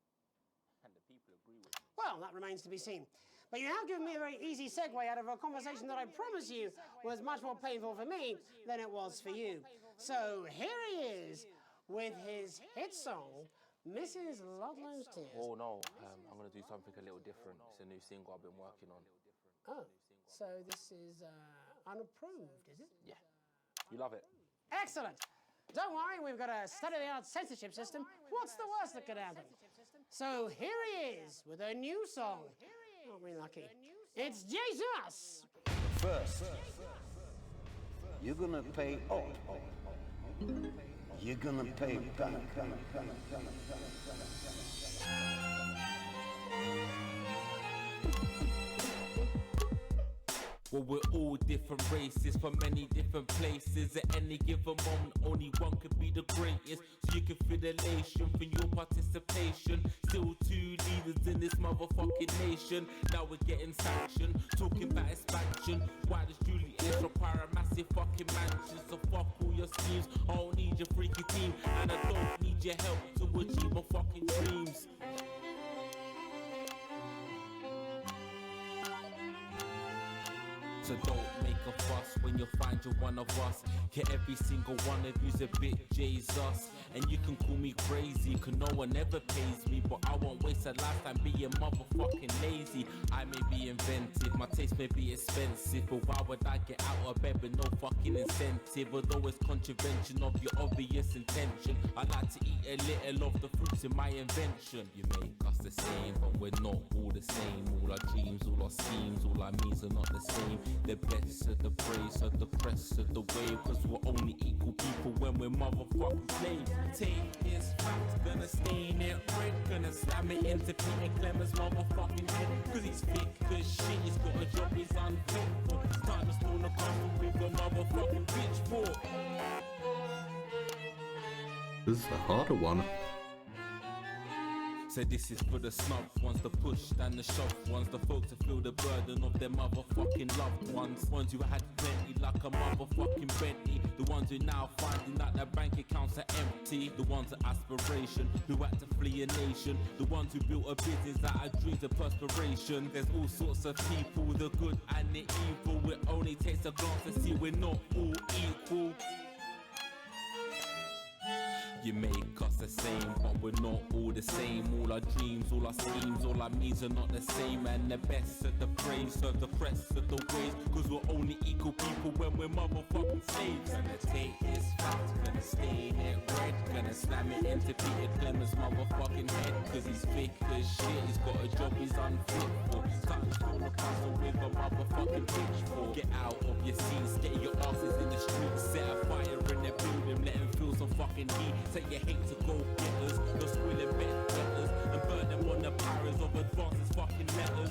Well, that remains to be seen. But you have given me a very easy segue out of a conversation that I promise you was much more painful for me than it was for you. So here he is with his hit song, Mrs. Ludlow's Tears.
Oh no, I'm going to do something a little different. It's a new single I've been working on.
Oh, so this is unapproved, is it?
Yeah. You love it?
Excellent. Don't worry, we've got a state-of-the-art censorship system. What's the worst that could happen? So here he is with a new song. Aren't we lucky? It's Jesus!
First, you're gonna pay up. You're gonna pay back.
Well, we're all different races from many different places. At any given moment, only one could be the greatest. So you can feel the elation from your participation. Still two leaders in this motherfucking nation. Now we're getting sanctioned, talking about expansion. Why does Julius require a massive fucking mansion? So fuck all your schemes, I don't need your freaky team. And I don't need your help to achieve my fucking dreams. So don't make a fuss when you find you're one of us. Yeah, every single one of you's a bit Jesus. And you can call me crazy, cause no one ever pays me. But I won't waste a lifetime being motherfucking lazy. I may be inventive, my taste may be expensive. But why would I get out of bed with no fucking incentive? Although it's contravention of your obvious intention. I like to eat a little of the fruits in my invention. You make us the same, but we're not all the same. All our dreams, all our schemes, all our means are not the same. The best of the praise of the press of the wave. Cause we're only equal people when we're motherfucking slaves. Take this fact, gonna stain it red. Gonna slam it into Peter Clemens' motherfucking head. Cause he's thick as shit, he's got a job he's unfit for. It's time to stone the castle with a motherfucking pitchfork.
This is a harder one.
So this is for the snub ones, the push and the shove ones, the folks who feel the burden of their motherfucking loved ones. Ones who had plenty like a motherfucking Bentley. The ones who now finding that their bank accounts are empty. The ones of aspiration who had to flee a nation. The ones who built a business out of dreams of perspiration. There's all sorts of people, the good and the evil. It only takes a glance to see we're not all equal. You make us the same, but we're not all the same. All our dreams, all our schemes, all our means are not the same. And the best of the praise serve the crest of the ways. Cause we're only equal people when we're motherfucking slaves. Gonna take this fact, gonna stain it red. Gonna slam it into Peter Clemens' motherfucking head. Cause he's thick as shit, he's got a job he's unfit for. Time to stone the castle with a motherfucking pitchfork. Get out of your seats, get your asses in the streets. Set a fire in their building, let them feel some fucking heat. Say you hate to go getters, you're squilling letters and burn them on the powers of advances fucking letters.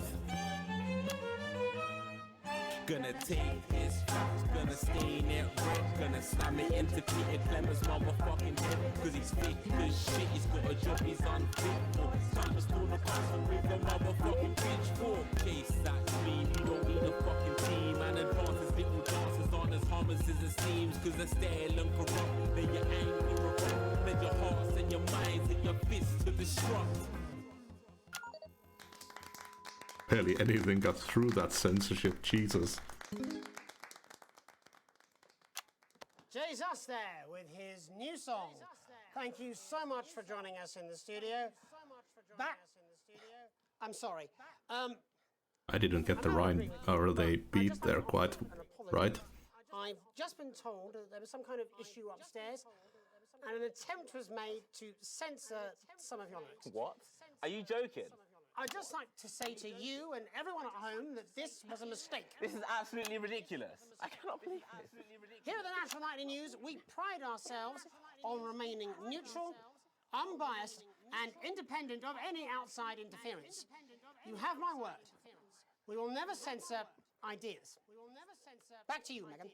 Gonna take this fact, gonna stain it red. Gonna slam it into Peter Clemens' motherfucking head. Cause he's thick as shit, he's got a job he's unfit for. Time to stone the castle with a motherfucking pitchfork. Chase that dream, you don't need a fucking team. And advances, little dances aren't as harmless as it seems. Cause they're stale and corrupt, then you're angry corrupt. Then your hearts and your minds and your fists to destruct.
Barely anything got through that censorship, Jesus.
Jesus there with his new song. Thank you so much for joining us in the studio. I'm sorry.
I didn't get the rhyme or the beat there quite Right?
I've just been told that there was some kind of issue upstairs, and an attempt was made to censor some of your notes.
What? Are you joking?
I'd just like to say to you and everyone at home that this was a mistake.
This is absolutely ridiculous. I cannot believe this.
Here at the National Nightly News, we pride ourselves on remaining neutral, unbiased, and independent of any outside interference. You have my word. We will never censor ideas. Back to you, Megan.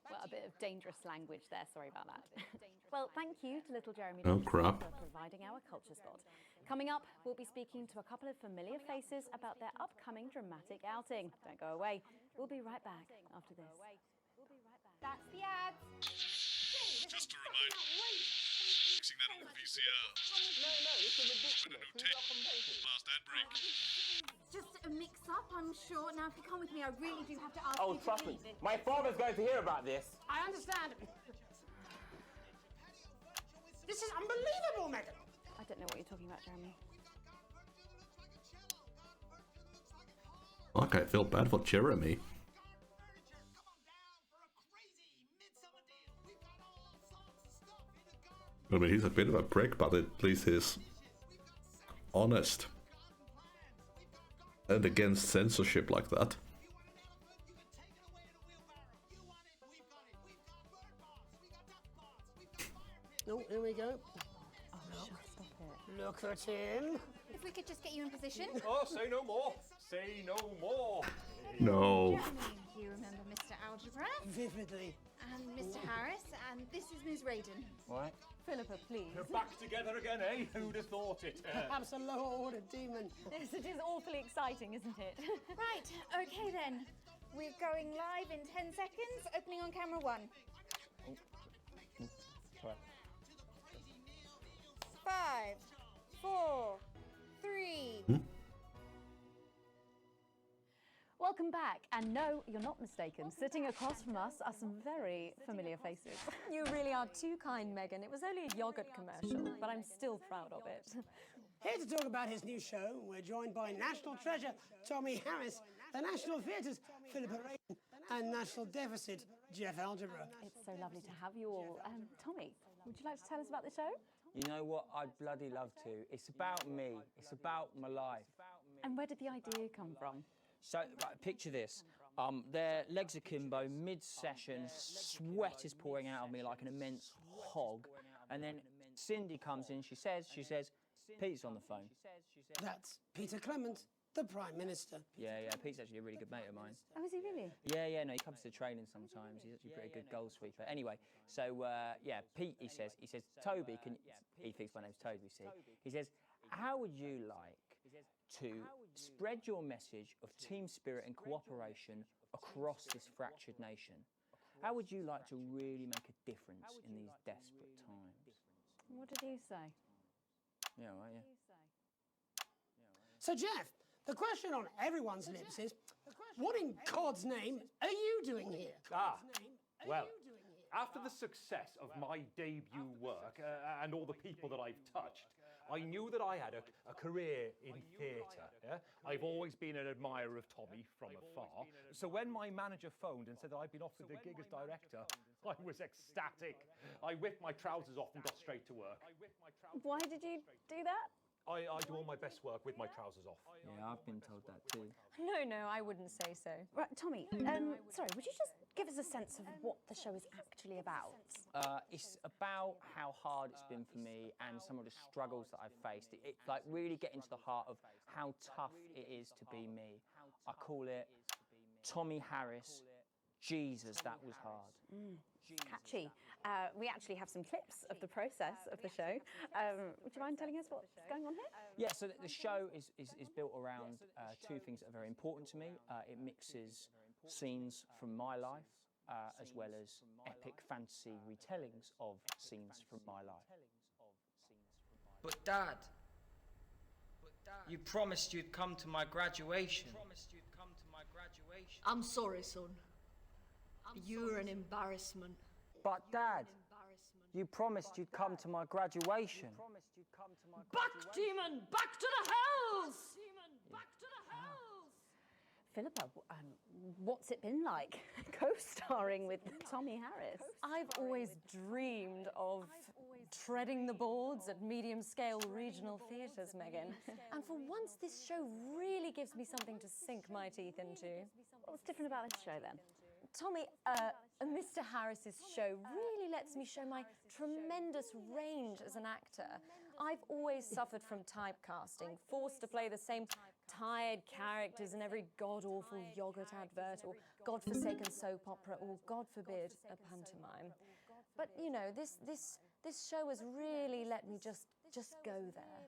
Well, a bit of dangerous language there, sorry about that. Well, thank you to little Jeremy
Oh,
Dodson
crap.
for providing our culture spot. Coming up, we'll be speaking to a couple of familiar faces about their upcoming dramatic outing. Don't go away. We'll be right back after this.
That's the ads.
Just a reminder. Fixing that on VCR.
No, this is ridiculous.
With a new tape. Last ad break.
Just a mix-up, I'm sure. Now, if you come with me, I really do have to ask
Oh,
you to
trust me.
leave.
My father's going to hear about this.
I understand. This is unbelievable, Megan.
I don't know what you're talking about, Jeremy.
Like, I feel bad for Jeremy. I mean, he's a bit of a prick, but at least he's honest. And against censorship like that.
Oh, here we go.
Oh, stop it.
Look at him.
If we could just get you in position.
Oh, say no more. Say no more.
No.
Jeremy, you remember Mr. Algebra?
Vividly.
And Mr. Harris, and this is Ms. Raiden.
What?
Philippa, please.
You're back together again, eh? Who'd have thought it?
Perhaps a lower order demon.
Yes, it is awfully exciting, isn't it?
Right, okay then. We're going live in 10 seconds, opening on camera 1.
Sorry.
5, 4, 3.
Welcome back, and no, you're not mistaken. Sitting across from us are some very familiar faces.
You really are too kind, Megan. It was only a yogurt commercial, but I'm still proud of it.
Here to talk about his new show, we're joined by National Treasure Tommy Harris, the National Theatre's Philippa Raiden, and National Deficit Jeff Algebra.
It's so lovely to have you all. Tommy, would you like to tell us about the show?
You know what? I'd bloody love to. It's about me. It's about my life.
And where did the idea come from?
So, right, picture this. Their legs akimbo, mid-session, sweat is pouring out of me like an immense hog. And then Cindy comes in, she says, Pete's on the phone.
That's Peter Clement, the Prime Minister.
Yeah, Pete's actually a really good mate of mine.
Oh, is he really?
Yeah, no, he comes to training sometimes. He's actually a pretty good goal sweeper. Anyway, so, Pete, he says, Toby, he thinks my name's Toby, see? He says, how would you like to spread your message of team spirit and cooperation across this fractured nation? How would you like to really make a difference in these desperate times?
What did he say?
Yeah, right, yeah.
So, Jeff, the question on everyone's lips is, what in God's name are you doing here?
Well, after the success of my debut work and all the people that I've touched, I knew that I had a career in theatre. Yeah? I've always been an admirer of Tommy from afar. So when my manager phoned and said that I'd been offered the gig as director, I was ecstatic. I whipped my trousers off and got straight to work.
Why did you do that?
I do all my best work with my trousers off.
Yeah, I've been told that too.
No, I wouldn't say so.
Right, Tommy, sorry, would you just give us a sense of what the show is actually about?
It's about how hard it's been for me and some of the struggles that I've faced. It like really getting to the heart of how tough it is to be me. I call it Tommy Harris. Jesus, that was hard.
Catchy. We actually have some clips of the process of the show. Would you mind telling us what's going on here?
Yeah, so the show is built around two things that are very important to me. It mixes scenes from my life as well as epic fantasy retellings of scenes from my life.
But Dad, you promised you'd come to my graduation.
I'm sorry, son. You're an embarrassment.
But Dad, you promised you'd come to my graduation.
Back, demon! Back to the hells! Back to the hells!
Philippa, what's it been like co-starring with Tommy Harris?
I've always dreamed of treading the boards at medium-scale regional theatres, Megan. And for once, this show really gives me something to sink my teeth into.
What's different about this show then?
Tommy, Mr. Harris's show really lets me show my tremendous range as an actor. I've always suffered from typecasting, forced to play the same tired characters in every god-awful yogurt advert or godforsaken soap opera or, God forbid, a pantomime. But, you know, this show has really let me just go there.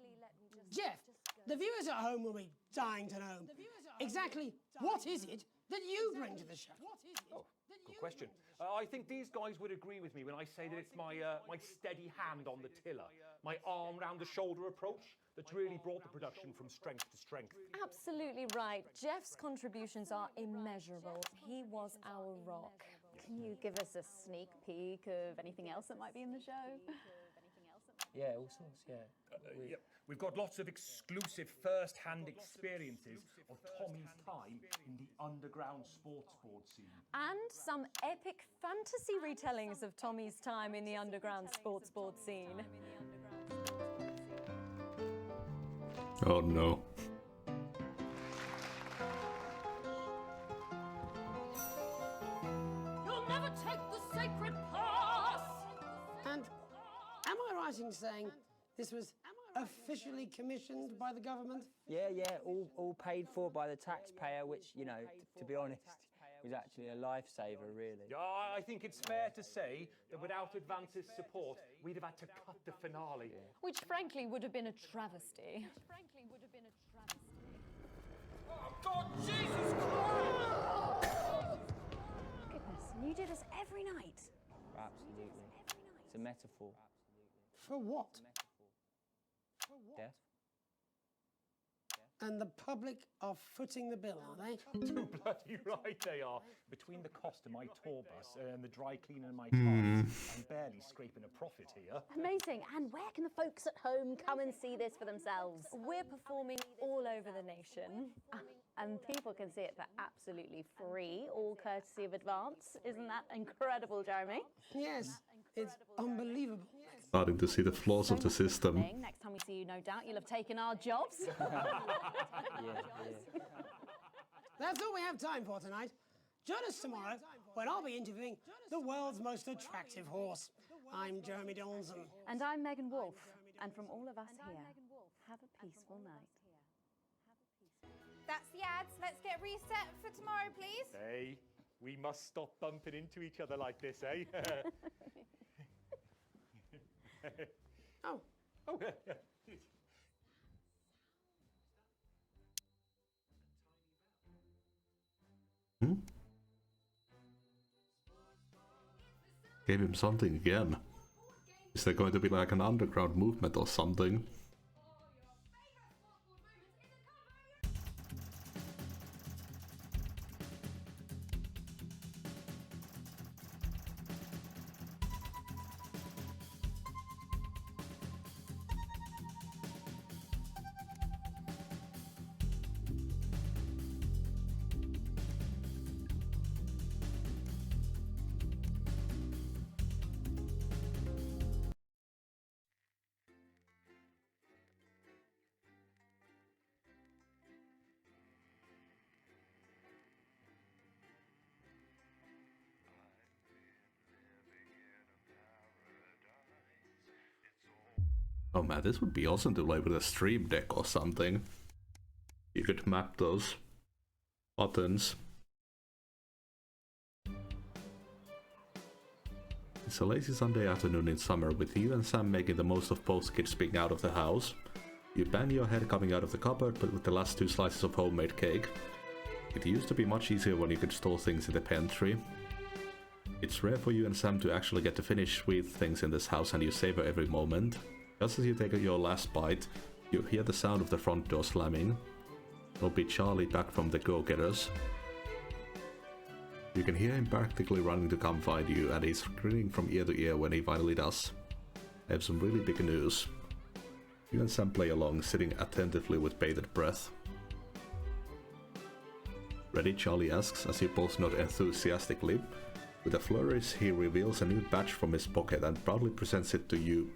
Jeff, the viewers at home will be dying to know exactly what is it that you bring to the show?
Oh, good question. I think these guys would agree with me when I say that it's my steady hand on the tiller, my arm round the shoulder approach that's really brought the production from strength to strength.
Absolutely right. Jeff's contributions are immeasurable. He was our rock.
Can you give us a sneak peek of anything else that might be in the show?
Yeah, all sorts, yeah.
Yeah. We've got lots of exclusive first-hand experiences of Tommy's time in the underground sports board scene.
And some epic fantasy retellings of Tommy's time in the underground sports board scene.
Oh no.
You'll never take the sacred path! And am I right in saying this was officially commissioned by the government?
Yeah, all paid for by the taxpayer, which, you know, to be honest, was actually a lifesaver, really.
Yeah, I think it's fair to say that without Advance's support, we'd have had to cut the finale. Yeah.
Which, frankly, would have been a travesty.
Oh, God, Jesus Christ!
Goodness, and you do this every night?
Absolutely. It's a metaphor.
For what?
Death.
And the public are footing the bill, are they?
Too bloody right they are. Between the cost of my tour bus and the dry cleaning of my cars, I'm barely scraping a profit here.
Amazing. And where can the folks at home come and see this for themselves?
We're performing all over the nation.
And people can see it for absolutely free, all courtesy of Advance. Isn't that incredible, Jeremy?
Yes, it's unbelievable.
Starting to see the flaws of the system.
Next time we see you, no doubt, you'll have taken our jobs.
That's all we have time for tonight. Join us tomorrow when I'll be interviewing the world's most attractive horse. I'm Jeremy Donaldson.
And I'm Megan Wolf. And from all of us here, have a peaceful night.
That's the ads. Let's get reset for tomorrow, please.
Hey, we must stop bumping into each other like this, eh?
Oh.
Gave him something again. Is there going to be like an underground movement or something? Oh man, this would be awesome to play with a stream deck or something. You could map those buttons. It's a lazy Sunday afternoon in summer with you and Sam making the most of both kids being out of the house. You bang your head coming out of the cupboard, but with the last 2 slices of homemade cake. It used to be much easier when you could store things in the pantry. It's rare for you and Sam to actually get to finish sweet things in this house, and you savor every moment. Just as you take your last bite, you hear the sound of the front door slamming. It'll be Charlie back from the Go-Getters. You can hear him practically running to come find you, and he's grinning from ear to ear when he finally does. I have some really big news. You and Sam play along, sitting attentively with bated breath. Ready? Charlie asks, as you both nod enthusiastically. With a flourish, he reveals a new badge from his pocket and proudly presents it to you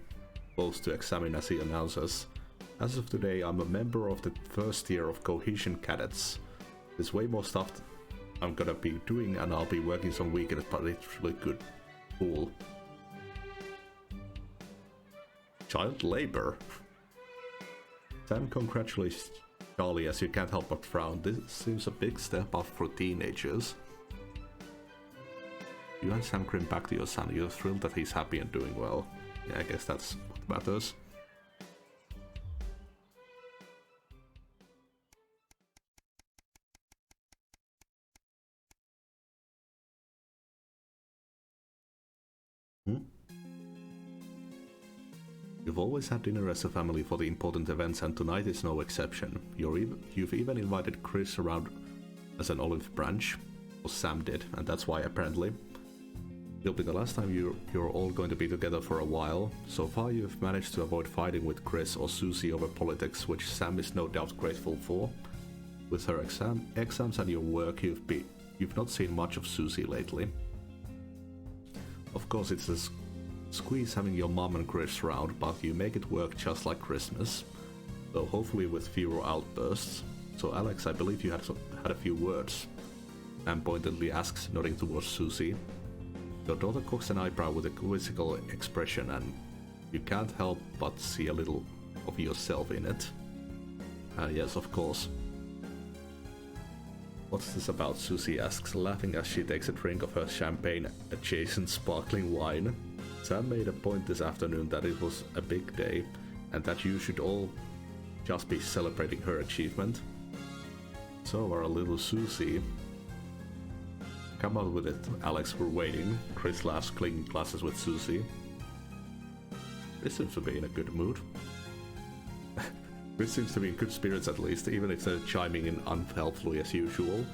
both to examine as he announces, "As of today, I'm a member of the first year of Cohesion Cadets. There's way more stuff I'm gonna be doing, and I'll be working some weekends, but it's really good. Cool." Child labor. Sam congratulates Charlie as you can't help but frown. This seems a big step up for teenagers. You and Sam grin back to your son. You're thrilled that he's happy and doing well. Yeah, I guess that's what matters. You've always had dinner as a family for the important events, and tonight is no exception. You've even invited Chris around as an olive branch, or Sam did, and that's why apparently. It'll be the last time you're all going to be together for a while. So far you've managed to avoid fighting with Chris or Susie over politics, which Sam is no doubt grateful for. With her exams and your work, you've not seen much of Susie lately. Of course, it's a squeeze having your mom and Chris round, but you make it work just like Christmas, though hopefully with fewer outbursts. So Alex, I believe you had a few words. Sam pointedly asks, nodding towards Susie. Your daughter cocks an eyebrow with a quizzical expression, and you can't help but see a little of yourself in it. Yes, of course. What's this about? Susie asks, laughing as she takes a drink of her champagne-adjacent sparkling wine. Sam made a point this afternoon that it was a big day, and that you should all just be celebrating her achievement. So our little Susie. Come out with it, Alex, we're waiting. Chris laughs, clinking glasses with Susie. Chris seems to be in a good mood. Chris seems to be in good spirits at least, even if they're chiming in unhelpfully as usual.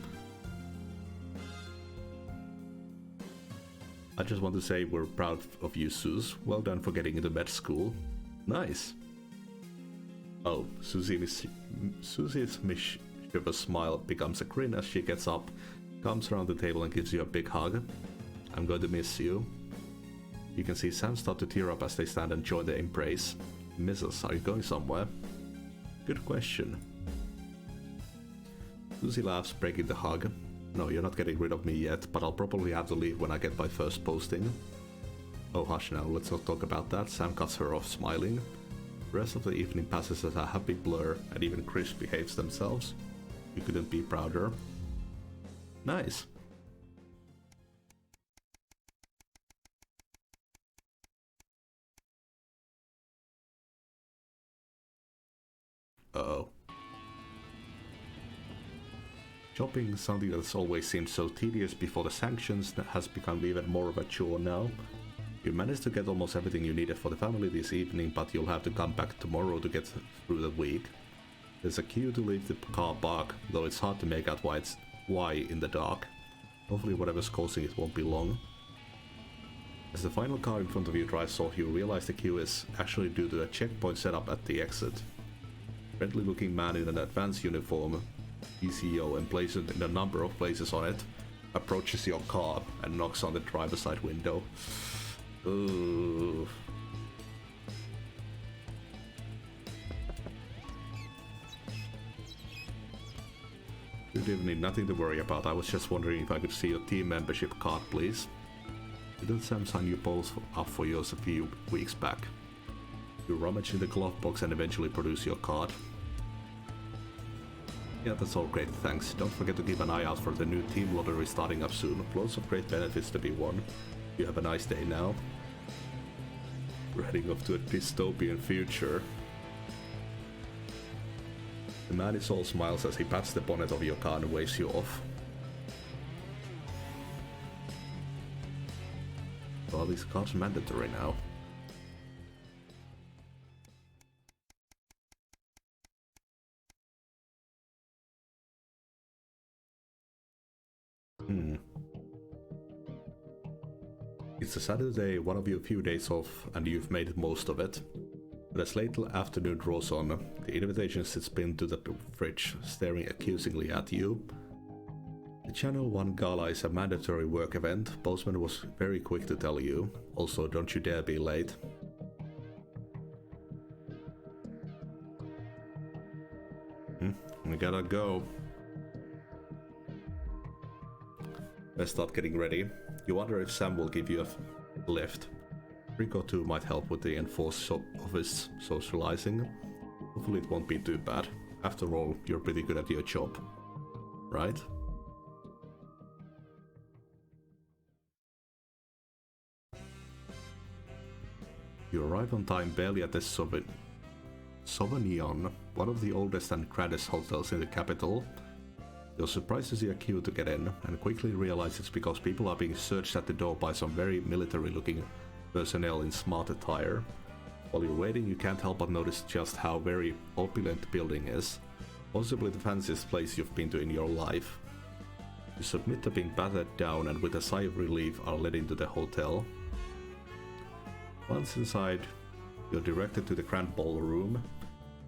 I just want to say we're proud of you, Suze. Well done for getting into med school. Nice. Oh, Susie's mischievous smile becomes a grin as she gets up, comes around the table and gives you a big hug. I'm going to miss you. You can see Sam start to tear up as they stand and join the embrace. Mrs., are you going somewhere? Good question. Susie laughs, breaking the hug. No, you're not getting rid of me yet, but I'll probably have to leave when I get my first posting. Oh, hush now, let's not talk about that. Sam cuts her off, smiling. The rest of the evening passes as a happy blur, and even Chris behaves themselves. You couldn't be prouder. Nice. Uh-oh. Shopping, something that's always seemed so tedious before the sanctions, has become even more of a chore now. You managed to get almost everything you needed for the family this evening, but you'll have to come back tomorrow to get through the week. There's a queue to leave the car park, though it's hard to make out why in the dark. Hopefully whatever's causing it won't be long. As the final car in front of you drives off, you realize the queue is actually due to a checkpoint set up at the exit. Friendly looking man in an advanced uniform, ECO emblazoned in a number of places on it, approaches your car and knocks on the driver's side window. Ooh. Good evening, nothing to worry about. I was just wondering if I could see your team membership card, please. Didn't Sam sign you both up for yours a few weeks back? You rummage in the glove box and eventually produce your card. Yeah, that's all great, thanks. Don't forget to keep an eye out for the new team lottery starting up soon. Lots of great benefits to be won. You have a nice day now. We're heading off to a dystopian future. The man is all smiles as he pats the bonnet of your car and waves you off. Well, these cards are mandatory now. It's a Saturday, one of your few days off, and you've made most of it. But as late afternoon draws on, the invitation sits pinned to the fridge, staring accusingly at you. The Channel 1 Gala is a mandatory work event. Bozeman was very quick to tell you. Also, don't you dare be late. We gotta go. Let's start getting ready. You wonder if Sam will give you a lift. Drink or two might help with the enforced office socializing. Hopefully it won't be too bad. After all, you're pretty good at your job, right? You arrive on time barely at the Sauvignon, one of the oldest and grandest hotels in the capital. You're surprised to see a queue to get in, and quickly realize it's because people are being searched at the door by some very military-looking personnel in smart attire. While you're waiting, you can't help but notice just how very opulent the building is, possibly the fanciest place you've been to in your life. You submit to being battered down and with a sigh of relief are led into the hotel. Once inside, you're directed to the grand ballroom.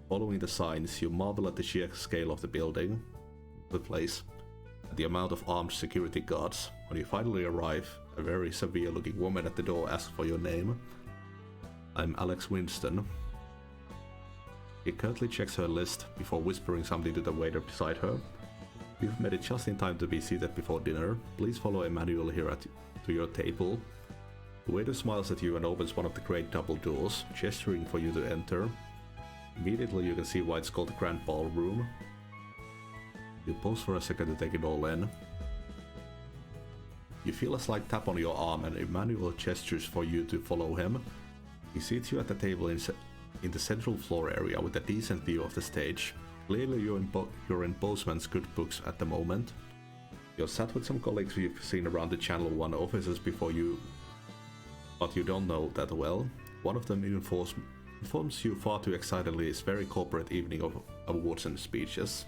Following the signs, you marvel at the sheer scale of the building, the place, and the amount of armed security guards. When you finally arrive, a very severe-looking woman at the door asks for your name. I'm Alex Winston. He curtly checks her list before whispering something to the waiter beside her. You've made it just in time to be seated before dinner. Please follow Emmanuel here to your table. The waiter smiles at you and opens one of the great double doors, gesturing for you to enter. Immediately you can see why it's called the Grand Ballroom. You pause for a second to take it all in. You feel a slight tap on your arm and Emmanuel gestures for you to follow him. He seats you at the table in the central floor area with a decent view of the stage. Clearly you're in Bozeman's good books at the moment. You're sat with some colleagues you've seen around the Channel 1 offices before you, but you don't know that well. One of them informs you far too excitedly it's very corporate evening of awards and speeches.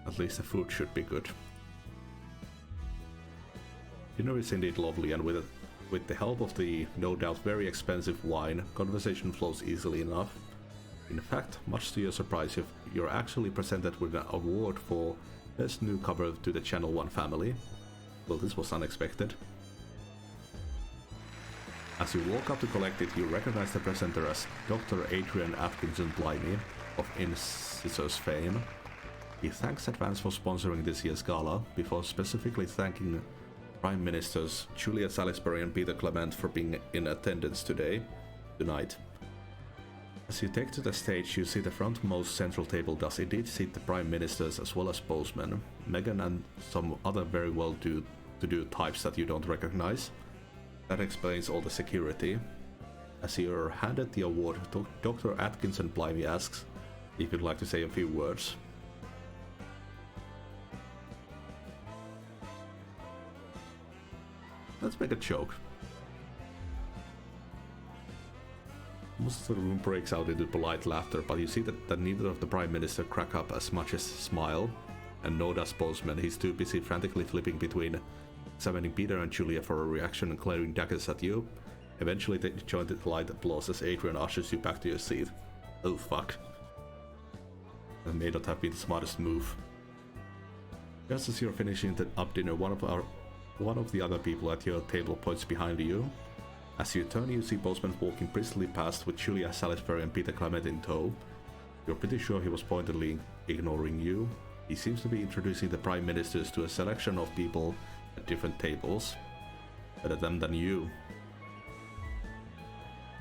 At least the food should be good. Dinner is indeed lovely, and with the help of the no doubt very expensive wine, conversation flows easily enough. In fact, much to your surprise, you're actually presented with an award for Best Newcomer to the Channel 1 family. Well, this was unexpected. As you walk up to collect it, you recognize the presenter as Dr. Adrian Atkinson Blimey of Incisors fame. He thanks Advance for sponsoring this year's gala, before specifically thanking Prime Ministers Julia Salisbury and Peter Clement for being in attendance tonight. As you take to the stage, you see the frontmost central table does indeed seat the Prime Ministers as well as Bozeman, Meghan and some other very well-to-do types that you don't recognize. That explains all the security. As you're handed the award, Dr. Atkinson Blimey asks if you'd like to say a few words. Let's make a joke. Most of the room breaks out into polite laughter, but you see that neither of the Prime Minister crack up as much as smile, and nor does Bozeman. He's too busy frantically flipping between summoning Peter and Julia for a reaction and glaring daggers at you. Eventually they join the light applause as Adrian ushers you back to your seat. Oh fuck. That may not have been the smartest move. Just as you're finishing up dinner, one of the other people at your table points behind you. As you turn, you see Bozeman walking briskly past with Julia Salisbury and Peter Clement in tow. You're pretty sure he was pointedly ignoring you. He seems to be introducing the Prime Ministers to a selection of people at different tables. Better them than you.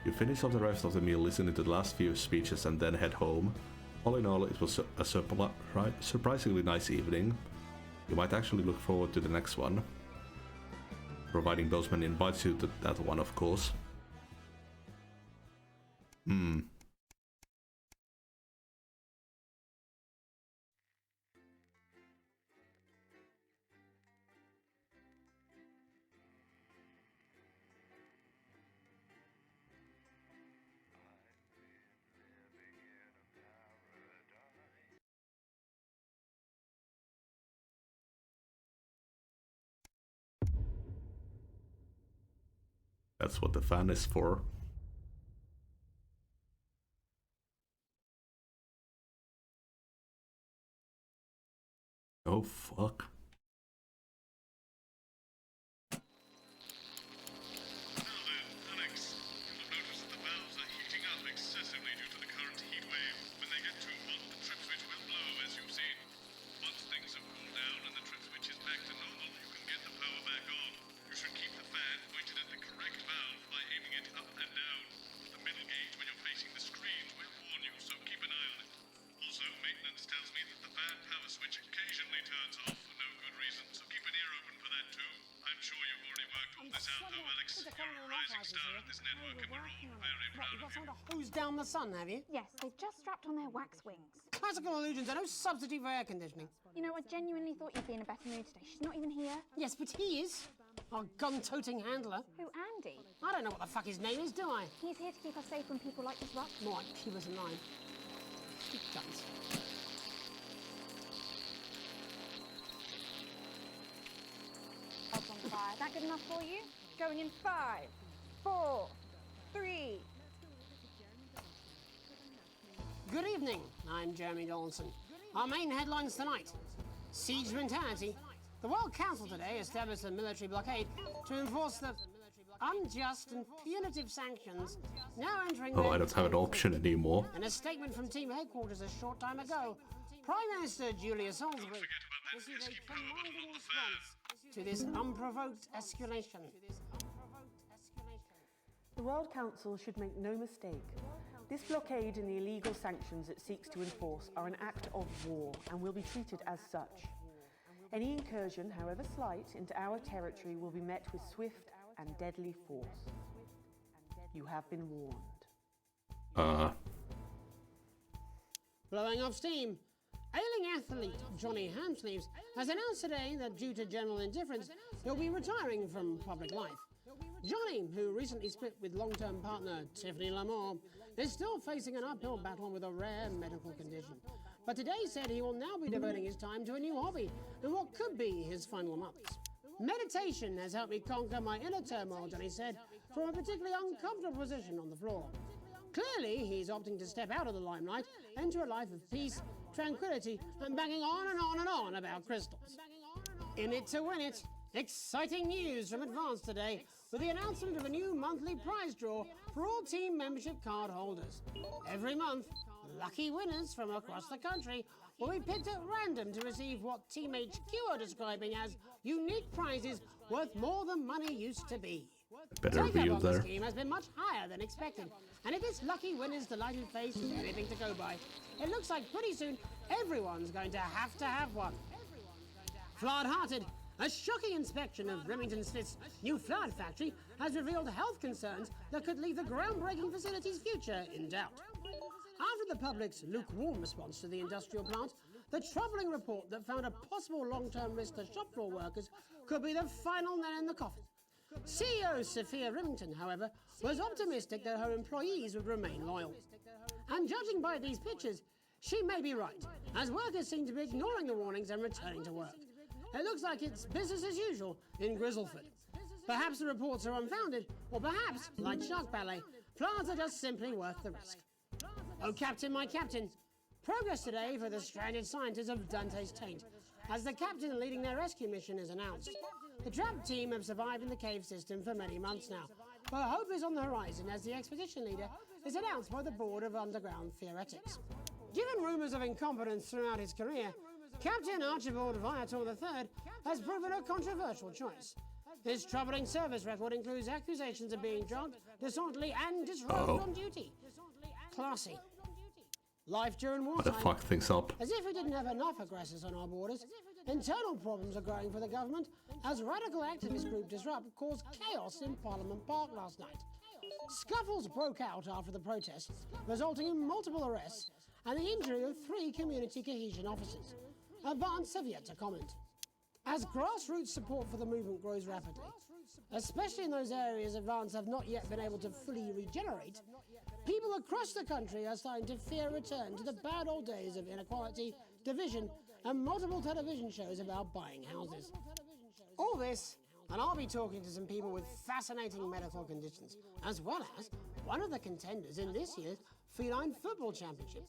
You finish off the rest of the meal listening to the last few speeches and then head home. All in all, it was a surprisingly nice evening. You might actually look forward to the next one. Providing Bozeman invites you to that one, of course. That's what the fan is for. Oh fuck.
that the fan power switch occasionally turns off for no good reason, so keep an ear open for that too. I'm sure you've already worked all this out though, Alex. You're a rising star of this network and we're all very proud of you.
Who's down the sun, have you?
Yes, they've just strapped on their wax wings.
Classical illusions are no substitute for air conditioning.
You know, I genuinely thought you'd be in a better mood today. She's not even here.
Yes, but he is. Our gun-toting handler.
Who, Andy?
I don't know what the fuck his name is, do I?
He's here to keep us safe when people like disrupt.
More like keep us in line. Keep guns.
Odds on fire. That good enough for you? Going in 5, 4, 3.
Good evening, I'm Jeremy Donaldson. Our main headlines tonight. Siege mentality. The World Council today established a military blockade to enforce the unjust and punitive sanctions now entering
Oh, I don't have an option anymore.
In a statement from team headquarters a short time ago, Prime Minister Julia Salisbury issued a commanding response to this unprovoked escalation.
The World Council should make no mistake. This blockade and the illegal sanctions it seeks to enforce are an act of war and will be treated as such. Any incursion, however slight, into our territory will be met with swift and deadly force. You have been warned.
Blowing off steam. Ailing athlete Johnny Hamsleeves has announced today that due to general indifference, he'll be retiring from public life. Johnny, who recently split with long-term partner Tiffany Lamore, is still facing an uphill battle with a rare medical condition. But today said he will now be devoting his time to a new hobby in what could be his final months. Meditation has helped me conquer my inner turmoil, Johnny said, from a particularly uncomfortable position on the floor. Clearly, he's opting to step out of the limelight into a life of peace, tranquility, and banging on and on and on about crystals. In it to win it, exciting news from Advance today with the announcement of a new monthly prize draw for all team membership card holders. Every month, lucky winners from across the country will be picked at random to receive what Team HQ are describing as unique prizes worth more than money used to be.
Better review
Take-up of the
there.
scheme has been much higher than expected, and if this lucky winner's delighted face is anything to go by, it looks like pretty soon everyone's going to have one. Flawed-hearted. A shocking inspection of Remington Smith's new Flood factory has revealed health concerns that could leave the groundbreaking facility's future in doubt. After the public's lukewarm response to the industrial plant, the troubling report that found a possible long-term risk to shop floor workers could be the final nail in the coffin. CEO Sophia Remington, however, was optimistic that her employees would remain loyal. And judging by these pictures, she may be right, as workers seem to be ignoring the warnings and returning to work. It looks like it's business as usual in Grizzleford. Perhaps the reports are unfounded, or perhaps, like Shark Ballet, plants are just simply worth the risk. Oh, Captain, my Captain. Progress today for the stranded scientists of Dante's Taint, as the captain leading their rescue mission is announced. The trapped team have survived in the cave system for many months now, but hope is on the horizon as the expedition leader is announced by the Board of Underground Theoretics. Given rumours of incompetence throughout his career, Captain Archibald Viator III has proven a controversial choice. His troubling service record includes accusations of being drunk, disorderly, and disrobed on duty. Classy. Life during wartime.
Gotta fuck things up.
As if we didn't have enough aggressors on our borders, internal problems are growing for the government as radical activist group Disrupt caused chaos in Parliament Park last night. Scuffles broke out after the protests, resulting in multiple arrests and the injury of 3 community cohesion officers. Advance have yet to comment. As grassroots support for the movement grows rapidly, especially in those areas Advance have not yet been able to fully regenerate, people across the country are starting to fear a return to the bad old days of inequality, division, and multiple television shows about buying houses. All this, and I'll be talking to some people with fascinating medical conditions, as well as one of the contenders in this year's Feline Football Championship,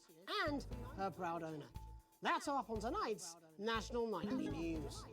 and her proud owner. That's all up on tonight's National Nightly News.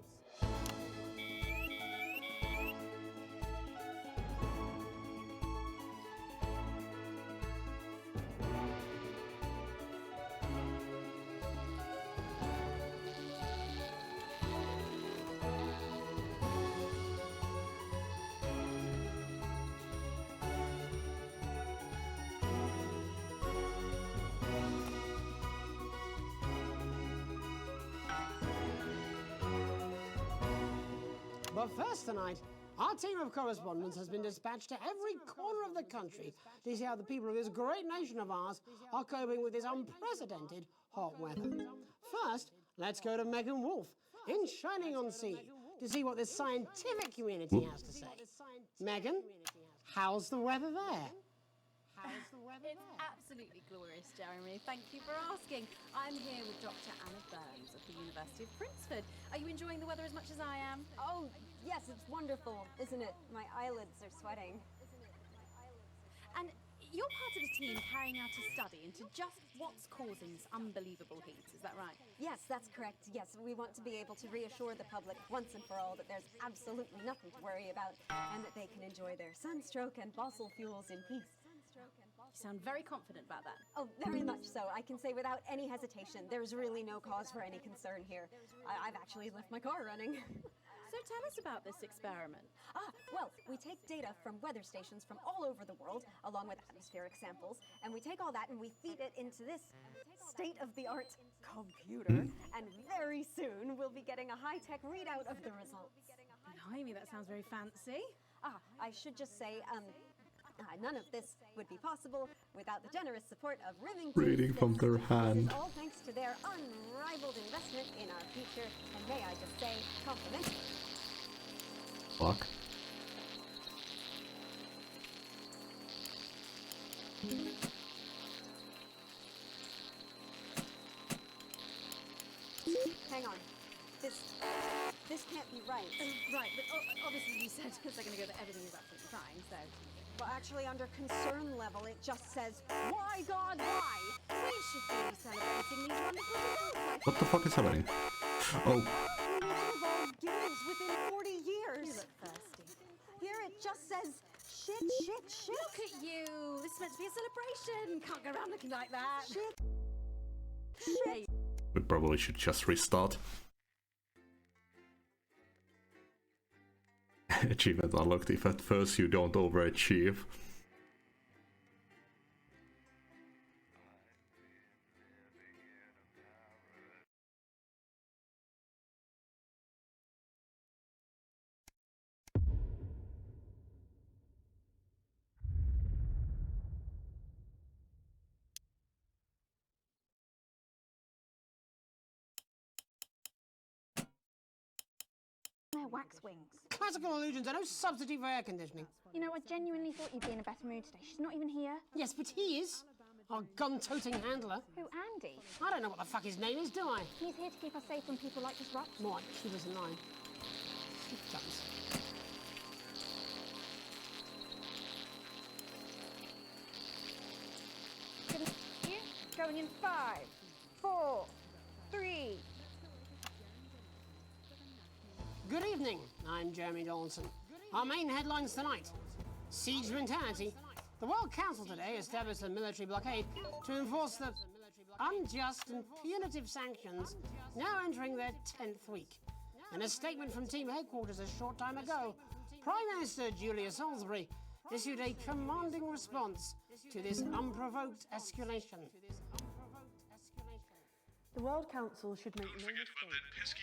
But first tonight, our team of correspondents has been dispatched to every corner of the country to see how the people of this great nation of ours are coping with this unprecedented hot weather. First, let's go to Megan Wolf in Shining-on-Sea to see what the scientific community has to say. Megan, how's the weather there?
It's absolutely glorious, Jeremy. Thank you for asking. I'm here with Dr. Anna Burns of the University of Princeton. Are you enjoying the weather as much as I am?
Oh, yes, it's wonderful, isn't it? My eyelids are sweating.
And you're part of a team carrying out a study into just what's causing this unbelievable heat, is that right?
Yes, that's correct. Yes, we want to be able to reassure the public once and for all that there's absolutely nothing to worry about and that they can enjoy their sunstroke and fossil fuels in peace.
You sound very confident about that.
Oh, very much so. I can say without any hesitation, there's really no cause for any concern here. I've actually left my car running.
So tell us about this experiment.
Well, we take data from weather stations from all over the world, along with atmospheric samples, and we take all that and we feed it into this state-of-the-art computer, and very soon we'll be getting a high-tech readout of the results.
Blimey, that sounds very fancy.
I should just say, none of this would be possible without the generous support of Rivington.
Reading from their hand.
This is all thanks to their unrivaled investment in our future, and may I just say, complimentary.
Fuck.
Hang on. This can't be right.
Right, but obviously you said a second ago that everything is absolutely fine, so...
Well, actually, under concern level, it just says, why, God, why?
We should be celebrating these wonderful results.
What the fuck is happening? Oh.
Games within 40 years.
You look thirsty.
Here it just says, shit.
Look at you. This is meant to be a celebration. Can't go around looking like that.
Shit.
We probably should just restart. Achievement unlocked if at first you don't overachieve.
They're wax wings.
Classical illusions are no substitute for air conditioning.
You know, I genuinely thought you'd be in a better mood today. She's not even here.
Yes, but he is. Our gun-toting handler.
Who, Andy?
I don't know what the fuck his name is, do I?
He's here to keep us safe when people like disrupt.
More like keep us in line. He does.
Going in 5, 4, 3.
Good evening, I'm Jeremy Dawson. Our main headlines tonight. Siege mentality. The World Council today established a military blockade to enforce the unjust and punitive sanctions now entering their 10th week. In a statement from team headquarters a short time ago, Prime Minister Julia Salisbury issued a commanding response to this unprovoked escalation.
The World Council should make no mistake. This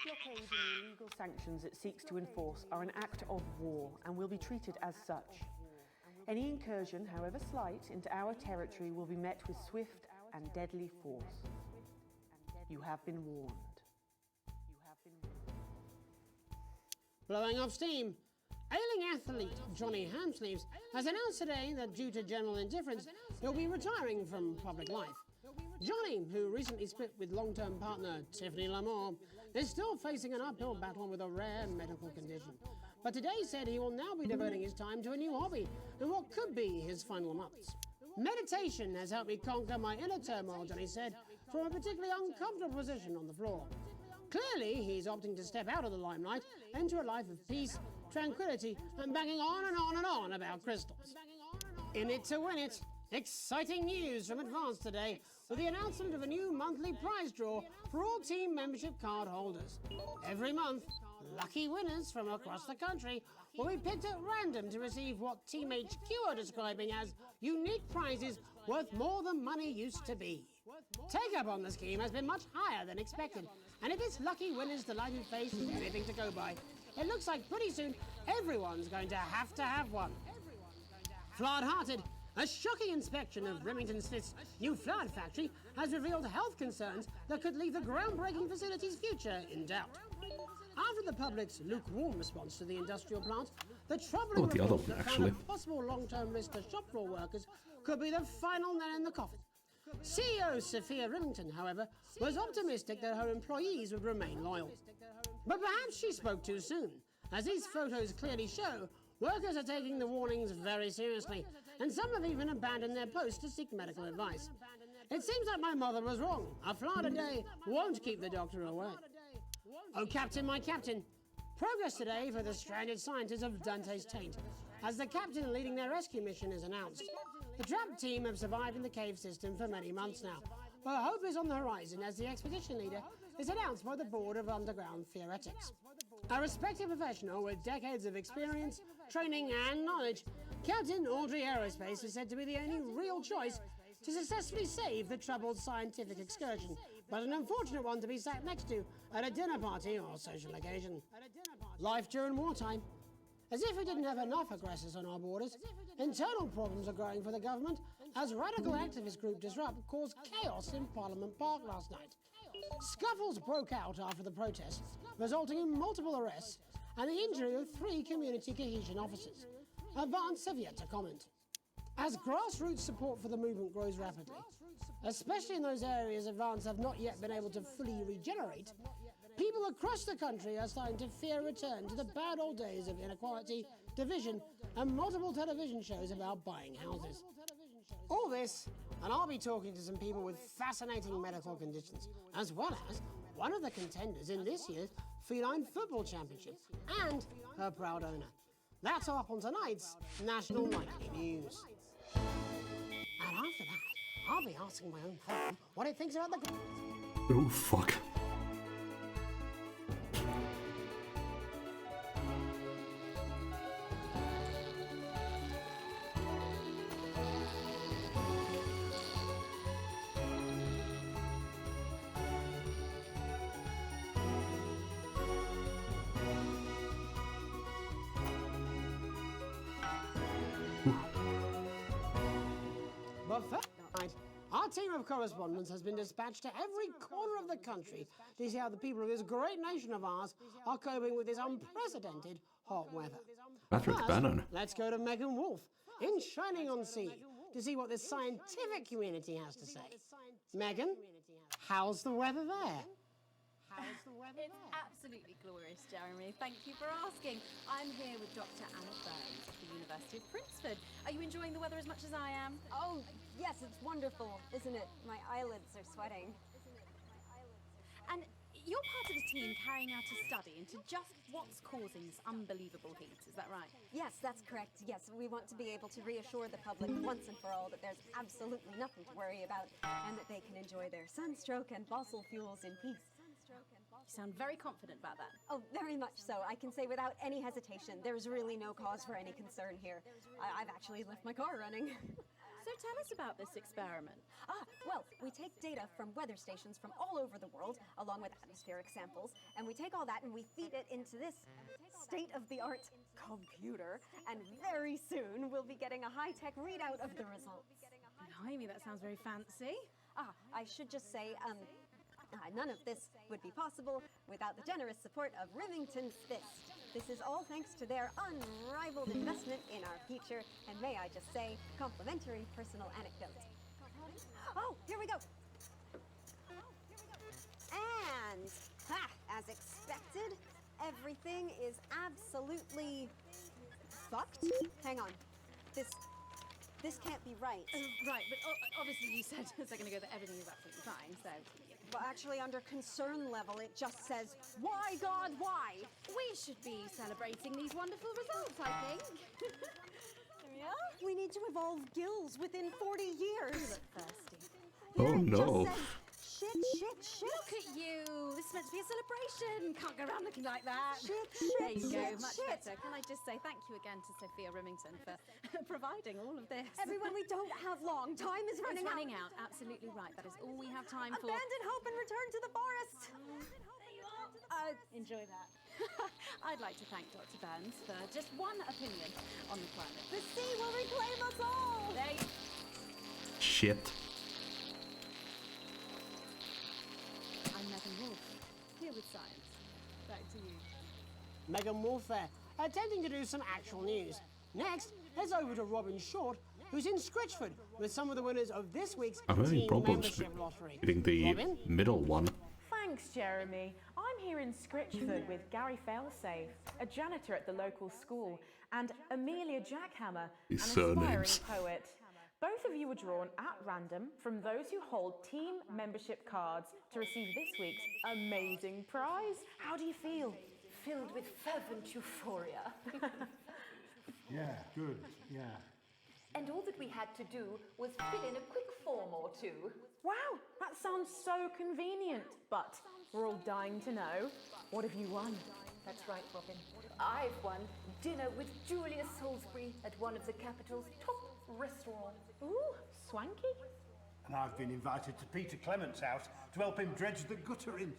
blockade and the illegal sanctions it seeks to enforce are an act of war and will be treated as such. Any incursion, however slight, into our territory will be met with swift and deadly force. You have been warned.
Blowing off steam. Ailing athlete Johnny Hamsleeves has announced today that due to general indifference, he'll be retiring from public life. Johnny, who recently split with long-term partner Tiffany Lamore, is still facing an uphill battle with a rare medical condition. But today said he will now be devoting his time to a new hobby in what could be his final months. Meditation has helped me conquer my inner turmoil, Johnny said, from a particularly uncomfortable position on the floor. Clearly, he's opting to step out of the limelight into a life of peace, tranquility, and banging on and on and on about crystals. In it to win it. Exciting news from Advance today with the announcement of a new monthly prize draw for all team membership card holders. Every month, lucky winners from across the country will be picked at random to receive what Team HQ are describing as unique prizes worth more than money used to be. Take-up on the scheme has been much higher than expected, and it is lucky winners' delighted face with anything to go by. it looks like pretty soon everyone's going to have one. Flawed-hearted, a shocking inspection of Remington Smith's new flood factory has revealed health concerns that could leave the groundbreaking facility's future in doubt. After the public's lukewarm response to the industrial plant, the troubling
the other
report
one,
that
actually.
found a possible long-term risk to shop floor workers could be the final nail in the coffin. CEO Sophia Remington, however, was optimistic that her employees would remain loyal. But perhaps she spoke too soon. As these photos clearly show, workers are taking the warnings very seriously, and some have even abandoned their posts to seek medical advice. It seems like my mother was wrong. A flood a day won't keep the doctor away. Oh, Captain, my Captain. Progress today for the stranded scientists of Dante's Taint, as the captain leading their rescue mission is announced. The trapped team have survived in the cave system for many months now, but hope is on the horizon as the expedition leader is announced by the Board of Underground Theoretics. A respected professional with decades of experience, training and knowledge, Captain Audrey Aerospace is said to be the only real choice to successfully save the troubled scientific excursion, but an unfortunate one to be sat next to at a dinner party or social occasion. Life during wartime. As if we didn't have enough aggressors on our borders, internal problems are growing for the government as radical activist group Disrupt caused chaos in Parliament Park last night. Scuffles broke out after the protests, resulting in multiple arrests and the injury of 3 community cohesion officers. Advance have yet to comment. As grassroots support for the movement grows rapidly, especially in those areas Advance have not yet been able to fully regenerate, people across the country are starting to fear a return to the bad old days of inequality, division, and multiple television shows about buying houses. All this, and I'll be talking to some people with fascinating medical conditions, as well as one of the contenders in this year's Feline Football Championship, and her proud owner. That's all up on tonight's National Nightly News. And after that, I'll be asking my own phone what it thinks about the...
Oh, fuck.
But first night, our team of correspondents has been dispatched to every corner of the country to see how the people of this great nation of ours are coping with this unprecedented hot weather.
Patrick
First,
Bannon.
let's go to Megan Wolf in Shining-on-Sea to see what the scientific community has to say. Megan, how's the weather there?
It's absolutely glorious, Jeremy. Thank you for asking. I'm here with Dr. Anna Burns at the University of Princeford. Are you enjoying the weather as much as I am?
Oh, yes, it's wonderful, isn't it? My eyelids are sweating.
And you're part of a team carrying out a study into just what's causing this unbelievable heat, is that right?
Yes, that's correct. Yes, we want to be able to reassure the public once and for all that there's absolutely nothing to worry about and that they can enjoy their sunstroke and fossil fuels in peace.
You sound very confident about that.
Oh, very much so. I can say without any hesitation, there's really no cause for any concern here. I've actually left my car running.
So tell us about this experiment.
Well, we take data from weather stations from all over the world, along with atmospheric samples, and we take all that and we feed it into this state-of-the-art computer, and very soon we'll be getting a high-tech readout of the results.
Blimey, that sounds very fancy.
I should just say, none of this would be possible without the generous support of Remington's Fist. This is all thanks to their unrivaled investment in our future, and may I just say, complimentary personal anecdote. Oh, here we go. And, as expected, everything is absolutely fucked. Hang on. This can't be right.
Right, but obviously you said a second ago that everything is absolutely fine, so...
But actually, under concern level, it just says, why, God, why?
We should be celebrating these wonderful results, I think.
Yeah? We need to evolve gills within 40 years.
You look thirsty.
Oh no.
Shit.
Look at you. This is meant to be a celebration. Can't go around looking like that.
Shit.
There you go. Much better. Can I just say thank you again to Sophia Remington for providing all of this.
Everyone, we don't have long. Time is running
out. Absolutely right. That is all we have time for.
Abandon hope and return to the forest.
Enjoy that.
I'd like to thank Dr. Burns for just one opinion on the climate. The sea will reclaim us all!
Shit.
I'm Megan Wolf, here with science. Back to you.
Megan Wolf there, attempting to do some actual news. Next, let's over to Robin Short, who's in Scritchford with some of the winners of this week's
I'm having
Team
problems
Membership Lottery.
getting the
Robin?
middle one.
Thanks, Jeremy. I'm here in Scritchford with Gary Failsafe, a janitor at the local school, and Amelia Jackhammer,
These
an aspiring
surnames.
poet. Both of you were drawn at random from those who hold team membership cards to receive this week's amazing prize. How do you feel?
Filled with fervent euphoria.
Yeah, good, yeah.
And all that we had to do was fill in a quick form or two.
Wow, that sounds so convenient. But we're all dying to know, what have you won?
That's right, Robin. I've won dinner with Julius Salisbury at one of the capital's top restaurants.
Ooh, swanky.
And I've been invited to Peter Clement's house to help him dredge the gutter in.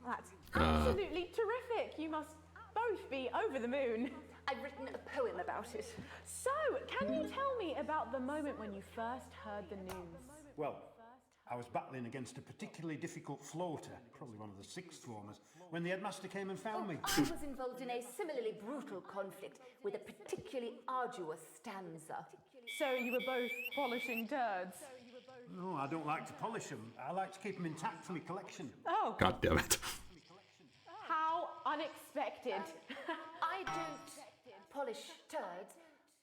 That's absolutely terrific. You must both be over the moon.
I've written a poem about it.
So, can you tell me about the moment when you first heard the news?
Well, I was battling against a particularly difficult floater, probably one of the sixth formers, when the headmaster came and found me.
I was involved in a similarly brutal conflict with a particularly arduous stanza.
So you were both polishing turds?
No, I don't like to polish them. I like to keep them intact for my collection.
Oh.
God damn it.
How unexpected.
I don't polish turds.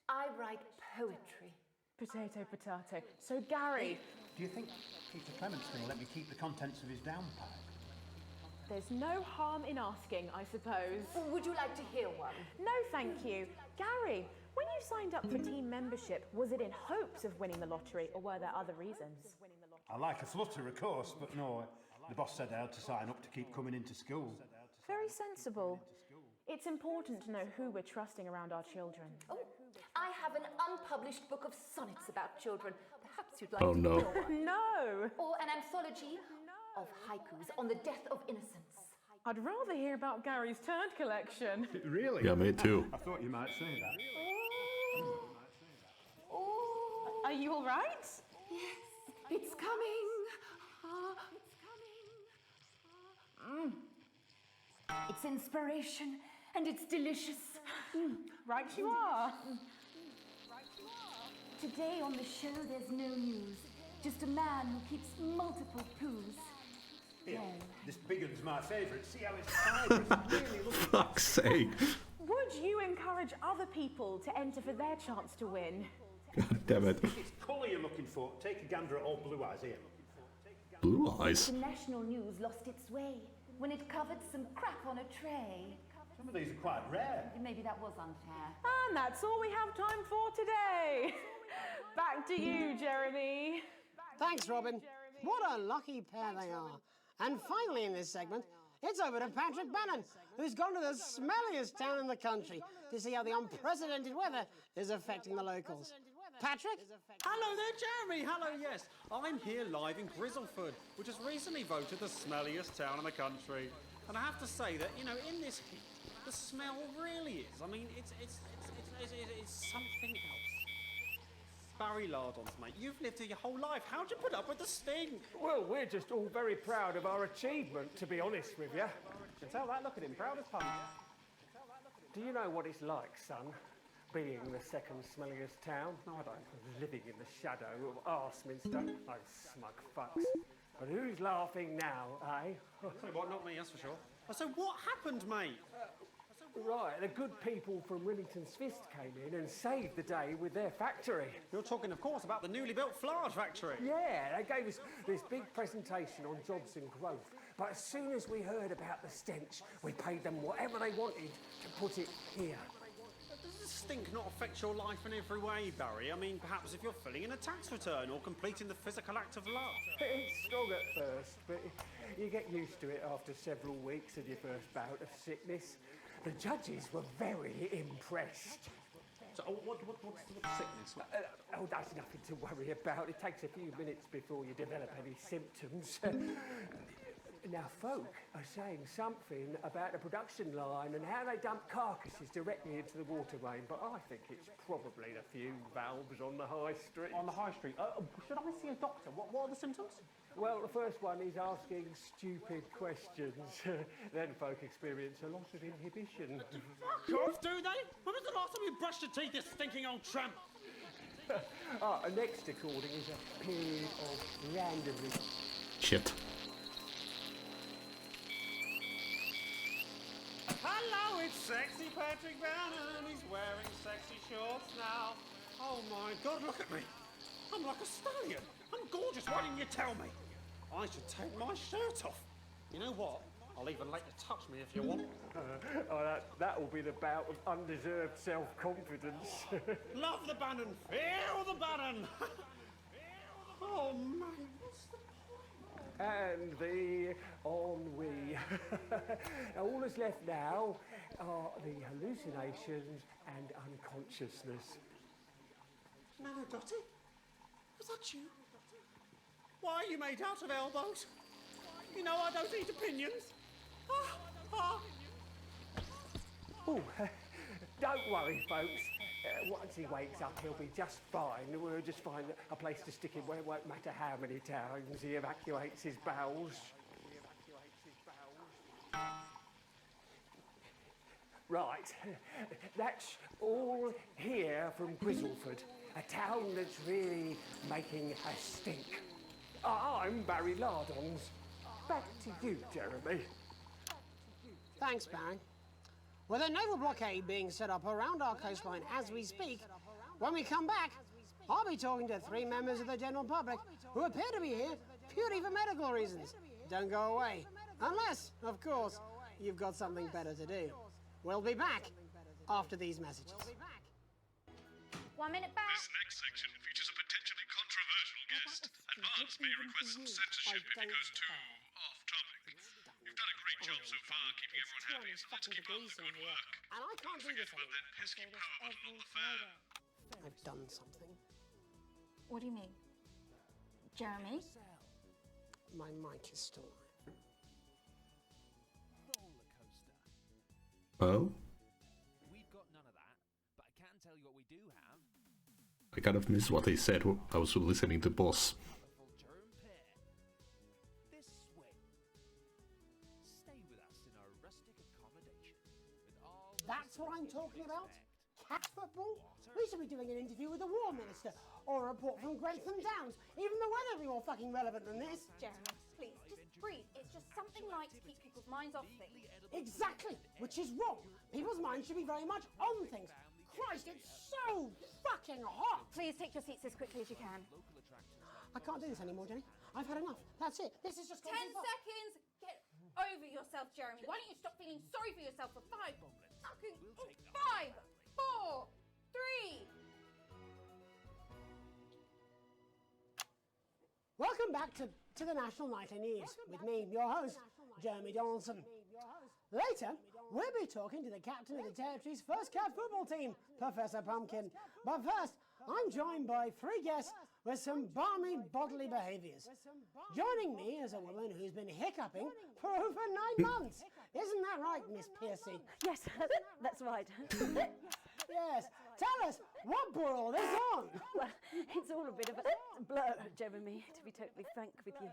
I write poetry.
Potato, potato. So, Gary...
Do you think Peter Clement's going to let me keep the contents of his downpipe?
There's no harm in asking, I suppose.
Would you like to hear one?
No, thank you. Gary, when you signed up for team membership, was it in hopes of winning the lottery, or were there other reasons?
I like a flutter, of course, but no, the boss said I had to sign up to keep coming into school.
Very sensible. It's important to know who we're trusting around our children.
Oh, I have an unpublished book of sonnets about children. Perhaps you'd like
Oh,
to
no.
hear one.
No!
Or an anthology of haikus on the death of innocence.
I'd rather hear about Gary's turd collection.
Really?
Yeah, me too.
I thought you might say that.
Oh.
Are you all right?
Yes, it's coming. It's inspiration and it's delicious.
Right you are.
Today on the show there's no news. Just a man who keeps multiple poos.
Here, this big one's my favourite. See how it's fibrous? Really looks
Fuck's sake.
Would you encourage other people to enter for their chance to win?
God damn it.
If it's colour you're looking for, take a gander at old Blue Eyes here.
Blue Eyes?
The national news lost its way when it covered some crap on a tray.
Some of these are quite rare.
Maybe that was unfair.
And that's all we have time for today. Back to you, Jeremy.
Thanks, Robin. What a lucky pair they are. And finally in this segment, it's over to Patrick Bannon, who's gone to the smelliest town in the country to see how the unprecedented weather is affecting the locals. Patrick?
Hello there, Jeremy. Hello, yes. I'm here live in Grizzleford, which has recently voted the smelliest town in the country. And I have to say that, you know, in this heat, the smell really is. I mean, it's something else. Barry Lardons, mate, you've lived here your whole life. How'd you put up with the stink?
Well, we're just all very proud of our achievement, to be honest with you. You can tell that, look at him, proud as punch. Do you know what it's like, son, being the second smelliest town? No, I don't. Living in the shadow of Arseminster. Those smug fucks. But who's laughing now, eh?
What, not me, that's for sure. So what happened, mate?
Right, the good people from Remington's Fist came in and saved the day with their factory.
You're talking, of course, about the newly built Flage factory.
Yeah, they gave us this big presentation on jobs and growth. But as soon as we heard about the stench, we paid them whatever they wanted to put it here.
Does the stink not affect your life in every way, Barry? I mean, perhaps if you're filling in a tax return or completing the physical act of love.
It's strong at first, but you get used to it after several weeks of your first bout of sickness. The judges were very impressed.
So, what's the sickness?
Oh, that's nothing to worry about. It takes a few minutes before you develop any symptoms. Now, folk are saying something about the production line and how they dump carcasses directly into the water main, but I think it's probably the fume valves on the high street.
On the high street? Should I see a doctor? What are the symptoms?
Well, the first one is asking stupid questions. Then folk experience a loss of inhibition.
Fuck off, do they? When was the last time you brushed your teeth, you stinking old tramp?
Next recording is a period of randomness.
Shit.
Hello, it's sexy Patrick Bannon. He's wearing sexy shorts now. Oh my God, look at me. I'm like a stallion. I'm gorgeous. Why didn't you tell me? I should take my shirt off. You know what? I'll even let you touch me if you want.
That will be the bout of undeserved self-confidence.
Love the Bannon. Feel the Bannon. Oh, man. What's the point?
And the ennui. All that's left now are the hallucinations and unconsciousness.
Nana Dottie? Was that you? Why are you made out of elbows? You know I don't eat opinions.
Oh, don't worry, folks. Once he wakes up, he'll be just fine. We'll just find a place to stick him where it won't matter how many times he evacuates his bowels. Right, that's all here from Grizzleford, a town that's really making a stink. I'm Barry Lardons. Back to you, Jeremy.
Thanks, Barry. With a naval blockade being set up around our coastline as we speak, when we come back, I'll be talking to 3 members of the general public who appear to be here purely for medical reasons. Don't go away. Unless, of course, you've got something better to do. We'll be back after these messages.
1 minute back.
This next section features a potentially controversial guest. Advance may request some censorship if it goes too off-topic. You've done a great job so far keeping everyone happy, so let's keep up the good work.
And I can't do this
About that pesky power button on the fan.
I've done something.
What do you mean? Jeremy?
My mic is still live.
Well,
We've got none of that, but I can tell you what we do have.
I kind of missed what he said. I was listening to Boss.
This way. Stay with us in our rustic accommodation with all
That's what I'm talking about? Cat football? We should be doing an interview with the War Minister, or a report from Grantham Downs. Even the weather would be more fucking relevant than this.
Jeremy, please, just breathe. It's just something light to keep people's minds off things.
Exactly, which is wrong. People's minds should be very much on things. Christ, it's so fucking hot!
Please take your seats as quickly as you can.
I can't do this anymore, Jenny. I've had enough. That's it. This is just
10 seconds! Get over yourself, Jeremy. Why don't you stop feeling sorry for yourself for 5 fucking 5, 4, 3.
Welcome back to the National Nightly News with me, your host, Jeremy Donaldson. Later, we'll be talking to the captain of the Territory's first cat football team, Professor Pumpkin. But first, I'm joined by 3 guests with some balmy bodily behaviours. Joining me is a woman who's been hiccuping for over 9 months. Isn't that right, Miss Piercy?
Yes, that's right.
Yes. Tell us, what brought all this on?
Well, it's all a bit of a blur, Jeremy, to be totally frank with you.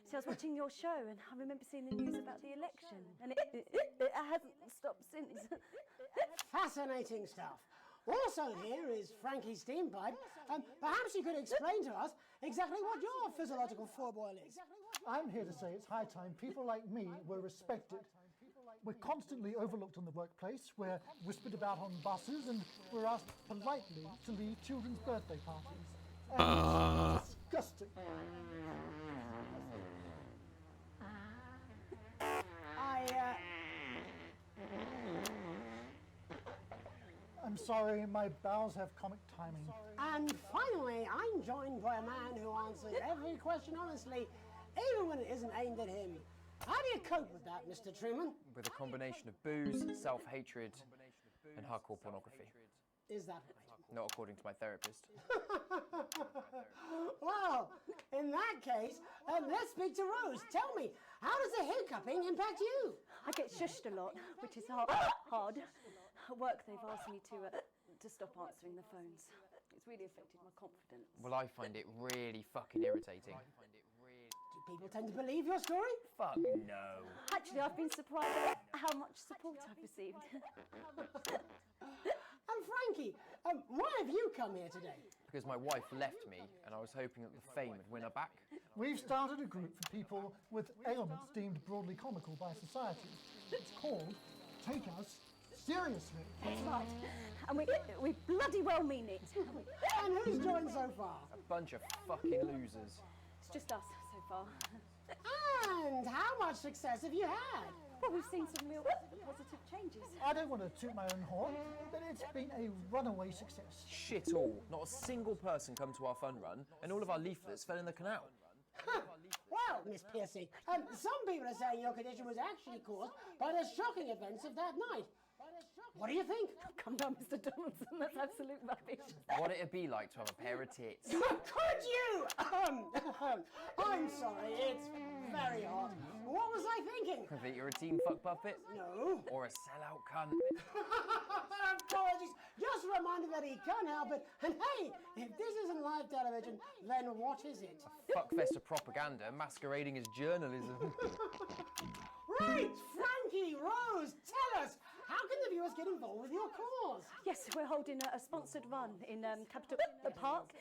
See, I was watching your show and I remember seeing the news about the election, and it hasn't stopped since.
Fascinating stuff. Also here is Frankie Steampipe. Perhaps you could explain to us exactly what your physiological foreboil is.
I'm here to say it's high time people like me were respected. We're constantly overlooked in the workplace, we're whispered about on buses, and we're asked politely to leave children's birthday parties. And it's disgusting. I'm sorry, my bowels have comic timing.
And finally, I'm joined by a man who answers every question honestly, even when it isn't aimed at him. How do you cope with that, Mr. Truman?
With a combination of booze, self-hatred, and hardcore pornography.
Is that right?
Not according to my therapist.
Well, in that case, let's speak to Rose. Tell me, how does the hiccuping impact you?
I get shushed a lot, which is hard. At work, they've asked me to stop answering the phones. It's really affected my confidence.
Well, I find it really fucking irritating.
Do people tend to believe your story?
Fuck no.
Actually, I've been surprised at how much support I've received.
And Frankie, why have you come here today?
Because my wife left me, and I was hoping that the fame would win her back.
We've started a group for people with ailments deemed broadly comical by society. It's called Take Us Seriously.
That's right. And we bloody well mean it.
And who's joined so far?
A bunch of fucking losers.
It's just us so far.
And how much success have you had?
Well, we've seen some real positive changes.
I don't want to toot my own horn, but it's been a runaway success.
Shit all. Not a single person come to our fun run, and all of our leaflets fell in the canal.
Well, Miss Piercy, some people are saying your condition was actually caused by the shocking events of that night. What do you think?
Come down, Mr. Donaldson, that's absolute rubbish.
What it'd be like to have a pair of tits.
Could you? I'm sorry, it's very hot. What was I thinking?
That you're a team fuck puppet?
No.
Or a sellout cunt?
Apologies. Just reminded that he can't help it. And hey, if this isn't live television, then what is it?
Fuckfest of propaganda masquerading as journalism.
Right, Frankie, Rose, tell us, how can the viewers get involved with your cause?
Yes, we're holding a sponsored run in Capitol Park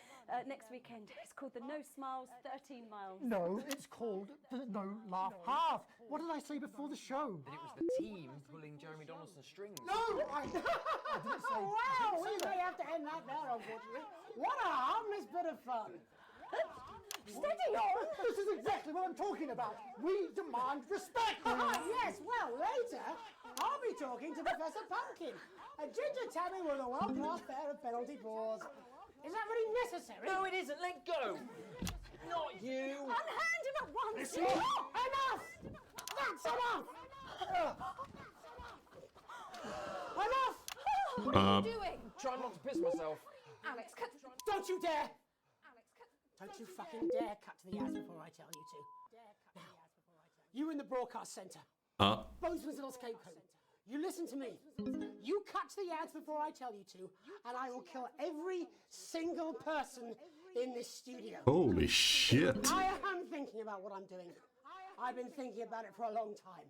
next weekend. It's called the No Smiles 13 Miles.
No, it's called the No Laugh Half. What did I say before the show?
That it was the team pulling Jeremy Donaldson's strings.
No, I didn't say. Wow, we may have to end that there, unfortunately. What a harmless bit of fun.
Steady on! This is exactly what I'm talking about. We demand respect.
Yes, well, later, I'll be talking to Professor Pumpkin, a ginger tabby with a world-class pair of penalty paws. Is that really necessary?
No, it isn't. Let go. Not you.
Unhand him at once.
Listen, enough! That's enough! Enough!
What are you doing?
Trying not to piss myself.
Alex, cut.
Don't you dare! Don't you fucking dare cut to the ads before I tell you to. Now, you in the broadcast centre. Bozeman's little scapegoat. You listen to me. You cut to the ads before I tell you to, and I will kill every single person in this studio.
Holy shit.
I am thinking about what I'm doing. I've been thinking about it for a long time.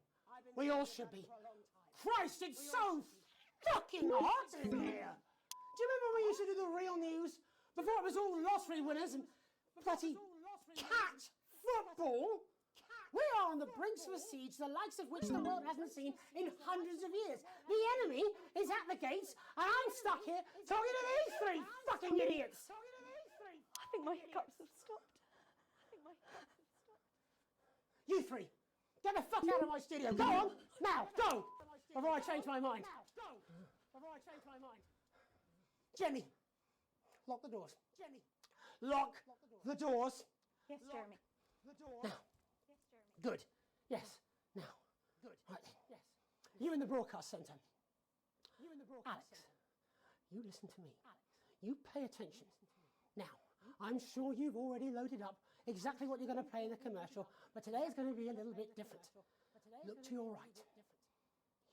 We all should be. Christ, it's so fucking hot in here. Do you remember when we used to do the real news? Before it was all lottery winners and bloody cat football? We are on the brinks of a siege the likes of which the world hasn't seen in hundreds of years. The enemy is at the gates, and I'm stuck here talking to these three fucking idiots.
I think my hiccups have stopped.
You three, get the fuck out of my studio. Go on, now, go, before I change my mind. Jenny, lock the doors. Lock the doors.
Yes, Jeremy.
Now. Good. Yes. Now. Good. Right. Yes. You in the broadcast centre. Alex, you listen to me. You pay attention. Now, I'm sure you've already loaded up exactly what you're going to play in the commercial, but today is going to be a little bit different. Look to your right.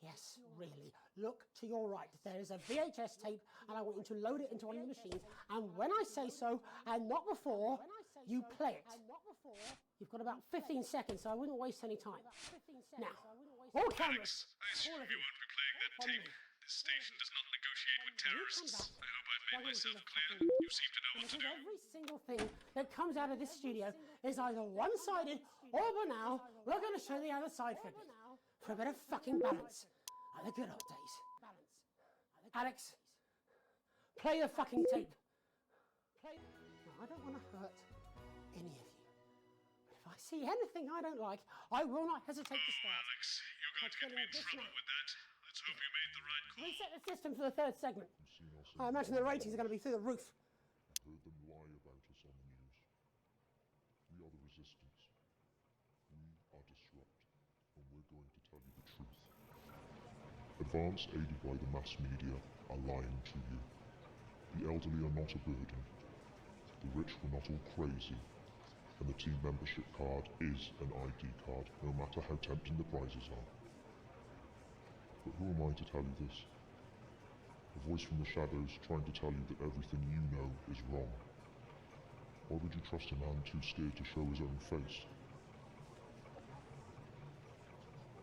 Yes, really. Look to your right. There is a VHS tape, and I want you to load it into one of the machines. And when I say so, and not before, you play it. You've got about 15 seconds, so I wouldn't waste any time. Now, all cameras.
I assume you won't be playing that tape. This station does not negotiate with terrorists. I hope I've made myself clear. You seem to know what to do.
Every single thing that comes out of this studio is either one-sided or banal. We're going to show the other side for a bit. For a bit of fucking balance. Like the good old days. Alex, play the fucking tape. Now, I don't want to hurt any of you. But if I see anything I don't like, I will not hesitate to start.
Alex, you're going to get me in trouble with that. Let's hope you made the right call.
Reset the system for the third segment. I imagine the ratings are going to be through the roof.
Heard them lie about us on the news. We are the resistance. We are disrupt, and we're going to tell you the truth. Advance, aided by the mass media, are lying to you. The elderly are not a burden. The rich were not all crazy. And the team membership card is an ID card, no matter how tempting the prizes are. But who am I to tell you this? A voice from the shadows trying to tell you that everything you know is wrong. Why would you trust a man too scared to show his own face?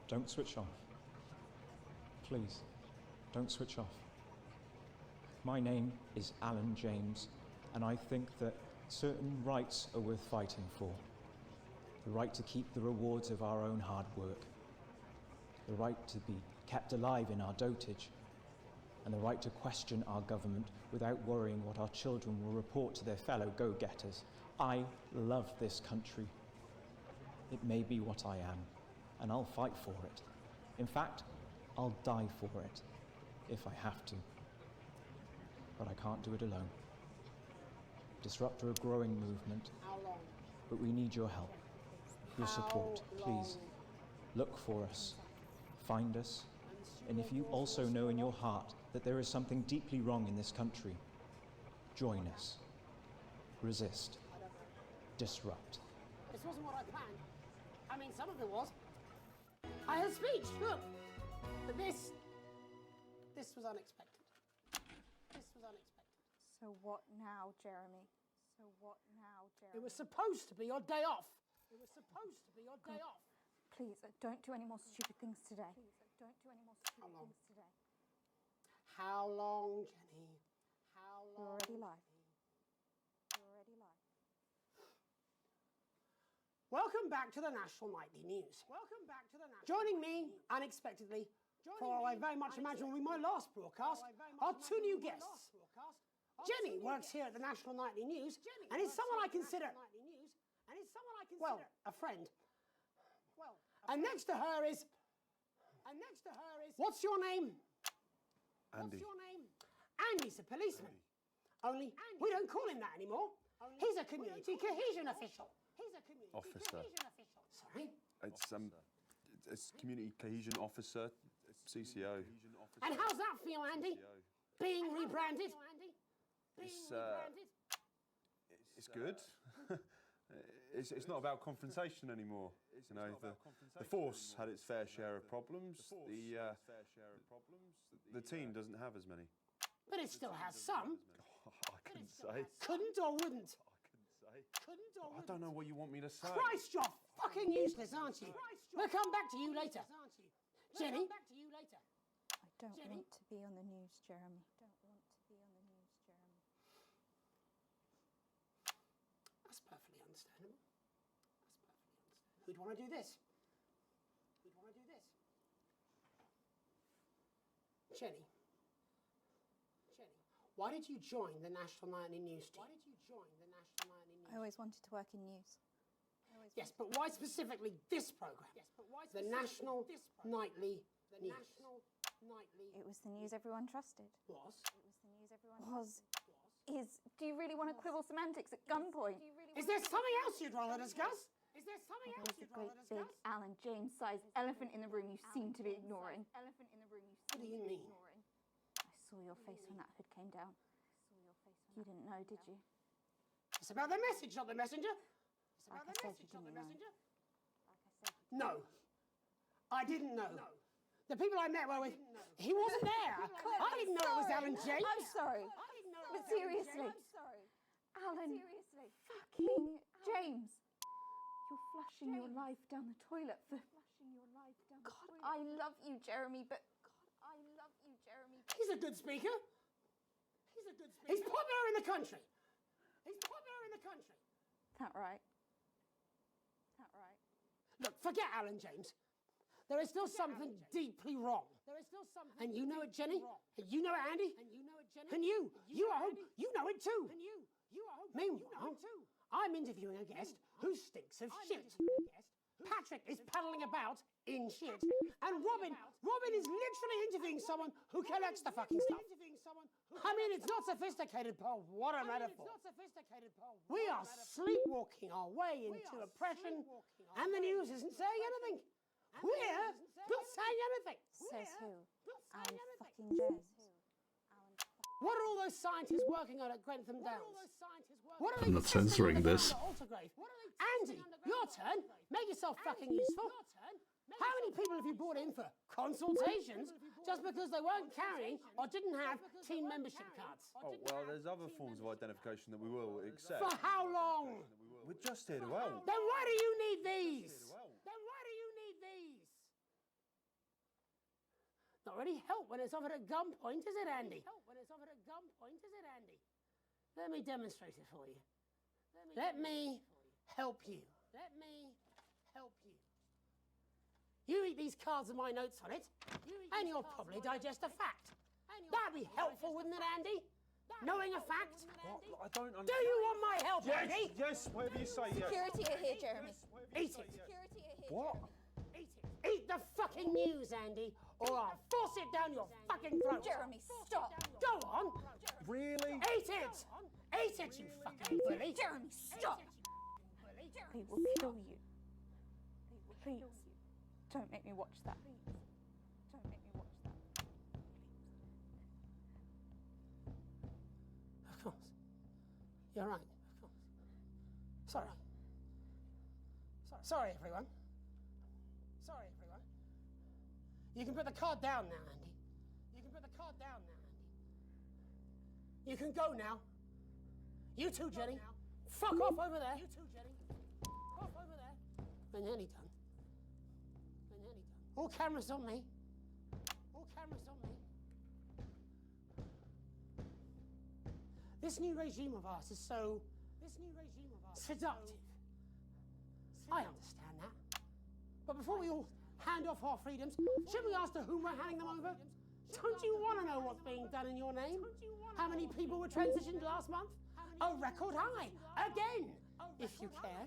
Don't switch off. Please, don't switch off. My name is Alan James, and I think that certain rights are worth fighting for. The right to keep the rewards of our own hard work. The right to be kept alive in our dotage. And the right to question our government without worrying what our children will report to their fellow go-getters. I love this country. It may be what I am, and I'll fight for it. In fact, I'll die for it, if I have to. But I can't do it alone. Disrupt are a growing movement, but we need your help, your support. Please, look for us, find us, and if you also know in your heart that there is something deeply wrong in this country, join us. Resist. Disrupt.
This wasn't what I planned. I mean, some of it was. I had a speech, look. But this was unexpected. This was unexpected.
So what now, Jeremy? So what now, Jeremy?
It was supposed to be your day off. It was supposed to be your day off.
Please, don't do any more stupid things today. Don't do any more stupid things today.
How long, Jenny? How long?
You're already live. You're already live.
Welcome back to the National Nightly News. Welcome back to the National Joining me, unexpectedly, for what I very much imagine will be my last broadcast, are two new guests. Jenny works here at the National Nightly News, and is someone I consider, well, a friend. And next to her is, what's your name?
Andy.
What's your name? Andy's a policeman. Only we don't call him that anymore. He's a community cohesion official.
Officer.
Sorry?
It's Community Cohesion Officer, CCO.
And how's that feel, Andy? Being rebranded?
It's good. It's not about confrontation anymore. You know, the force had its fair share of problems. The team doesn't have as many.
But it still has some.
I couldn't say.
Couldn't or wouldn't?
I don't know what you want me to say.
Christ, you're fucking useless, aren't you? We'll come back to you later. Jenny?
I don't want to be on the news, Jeremy. Don't want to be on the news, Jeremy.
That's perfectly understandable. Who'd want to do this? Who'd want to do this? Jenny, why did you join the National Nightly News team?
I always wanted to work in news.
Yes, but why specifically this programme? The National Nightly News.
It was the news everyone trusted.
Was?
It was the news everyone is. Do you really want to quibble semantics at gunpoint?
Is there something else you'd rather discuss? Is there something
There
else
was a
you'd
great
rather
big
discuss?
Alan James-sized elephant in the room you seem to be ignoring.
What do you mean?
I saw your face when that hood came down. You didn't know, did you?
It's about the message, not the messenger. It's about
Like
the
I said,
message,
you
not the
didn't know.
messenger. No. I didn't know. The people I met were with. He wasn't there. I didn't know it was Alan James.
I'm sorry. But seriously. Alan. Seriously. Fucking James. You're flushing your life down the toilet for. God, I love you, Jeremy, but.
He's a good speaker. He's popular in the country.
That right? That right?
Look, forget Alan James. There is still something deeply wrong. And you know it, Jenny. And you know it, Andy. And you at home, you know it too. Meanwhile, I'm interviewing a guest who stinks of shit. Patrick is paddling about in shit. And Robin is literally interviewing someone who collects the fucking stuff. I mean, it's not sophisticated, Paul. What a metaphor. We are sleepwalking our way into oppression, and the news isn't saying anything. We're not saying anything.
Says who? Alan fucking James. Alan fucking
What are all those scientists working on at Grantham Downs? What are
I'm not
testing
censoring
underground
this.
at Altergrave? Andy, your turn. Make yourself fucking useful. How many people have you brought in for consultations just because they weren't carrying or didn't have team membership cards?
Oh, well, there's other forms of identification that we will accept.
For how long?
We're just here to help.
Then why do you need these? Then why do you need these? Not really help when it's offered at gunpoint, is it, Andy? Let me demonstrate it for you. Let me help you. You read these cards with my notes on it, and you'll probably digest a fact. That'd be helpful, wouldn't it, Andy? Knowing a fact?
What? I don't understand.
Do you want my help,
Yes,
Andy?
yes, whatever you say, yes.
Security are here, Jeremy.
Eat it.
Security are here.
What?
Eat it. Eat the fucking news, Andy, or I'll force it down your fucking throat.
Jeremy, stop.
Go on.
Really?
Eat it. Eat it, you fucking bully.
Jeremy, stop.
They will kill you. Please, don't make me watch that. Don't make me watch that.
Of course. You're right, of course. Sorry. Sorry, everyone. You can put the card down now, Andy. You can go now. You too, Jenny. Fuck off over there. We're nearly done. All cameras on me. This new regime of ours is so seductive. I understand that. But before we all hand off our freedoms, should we ask to whom we're handing them over? Don't you want to know what's being done in your name? How many people were transitioned last month? A record high. Again, if you care.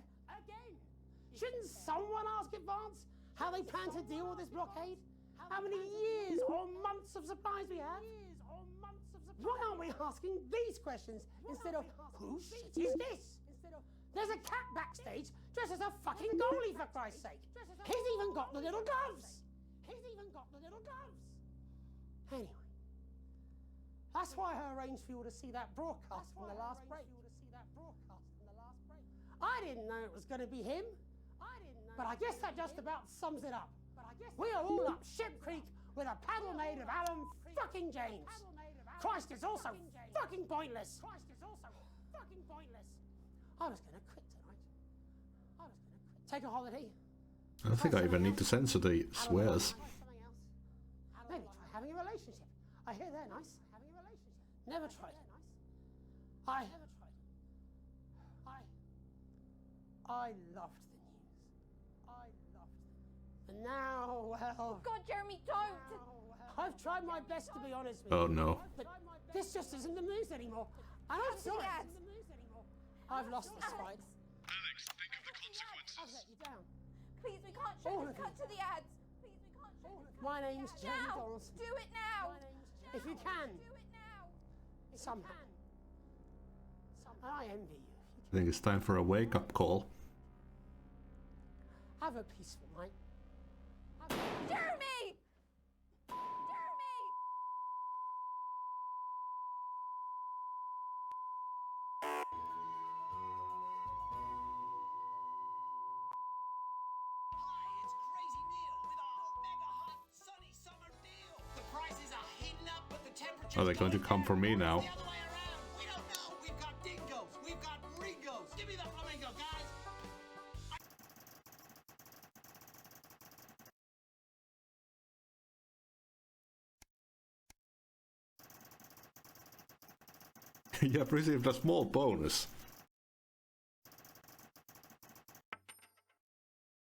Shouldn't someone ask Advance how they plan to deal with this blockade? How many years or months of supplies we have? Why aren't we asking these questions instead of whose shit is this? There's a cat backstage dressed as a fucking goalie, for Christ's sake. He's even got the little gloves. Anyway, that's why I arranged for you to see that broadcast from the last break. I didn't know it was going to be him, but I guess that just about sums it up. We are all up Ship Creek with a paddle made of Alan fucking James. Christ is also fucking pointless. I was going to quit tonight. Take a holiday.
I don't think I even need to censor the swears.
Maybe try having a relationship. I hear they're nice. Never tried. I loved the news. And now, well...
God, Jeremy, don't!
I've tried my best to be honest with
Oh
you.
no.
But this just isn't the news anymore. And I'm sorry. I've lost this fight.
Alex, think of the consequences.
I've let you down.
Please, we can't show
All
this.
of
Cut
you.
to the ads. Please, we can't show this.
My name's Jeremy
Now!
Donaldson.
Do it now!
If you can.
Do it now!
Somehow. And I envy you.
I think it's time for a wake-up call.
Have a peaceful night.
Jeremy!
Are they going to come for me now? You have received a small bonus.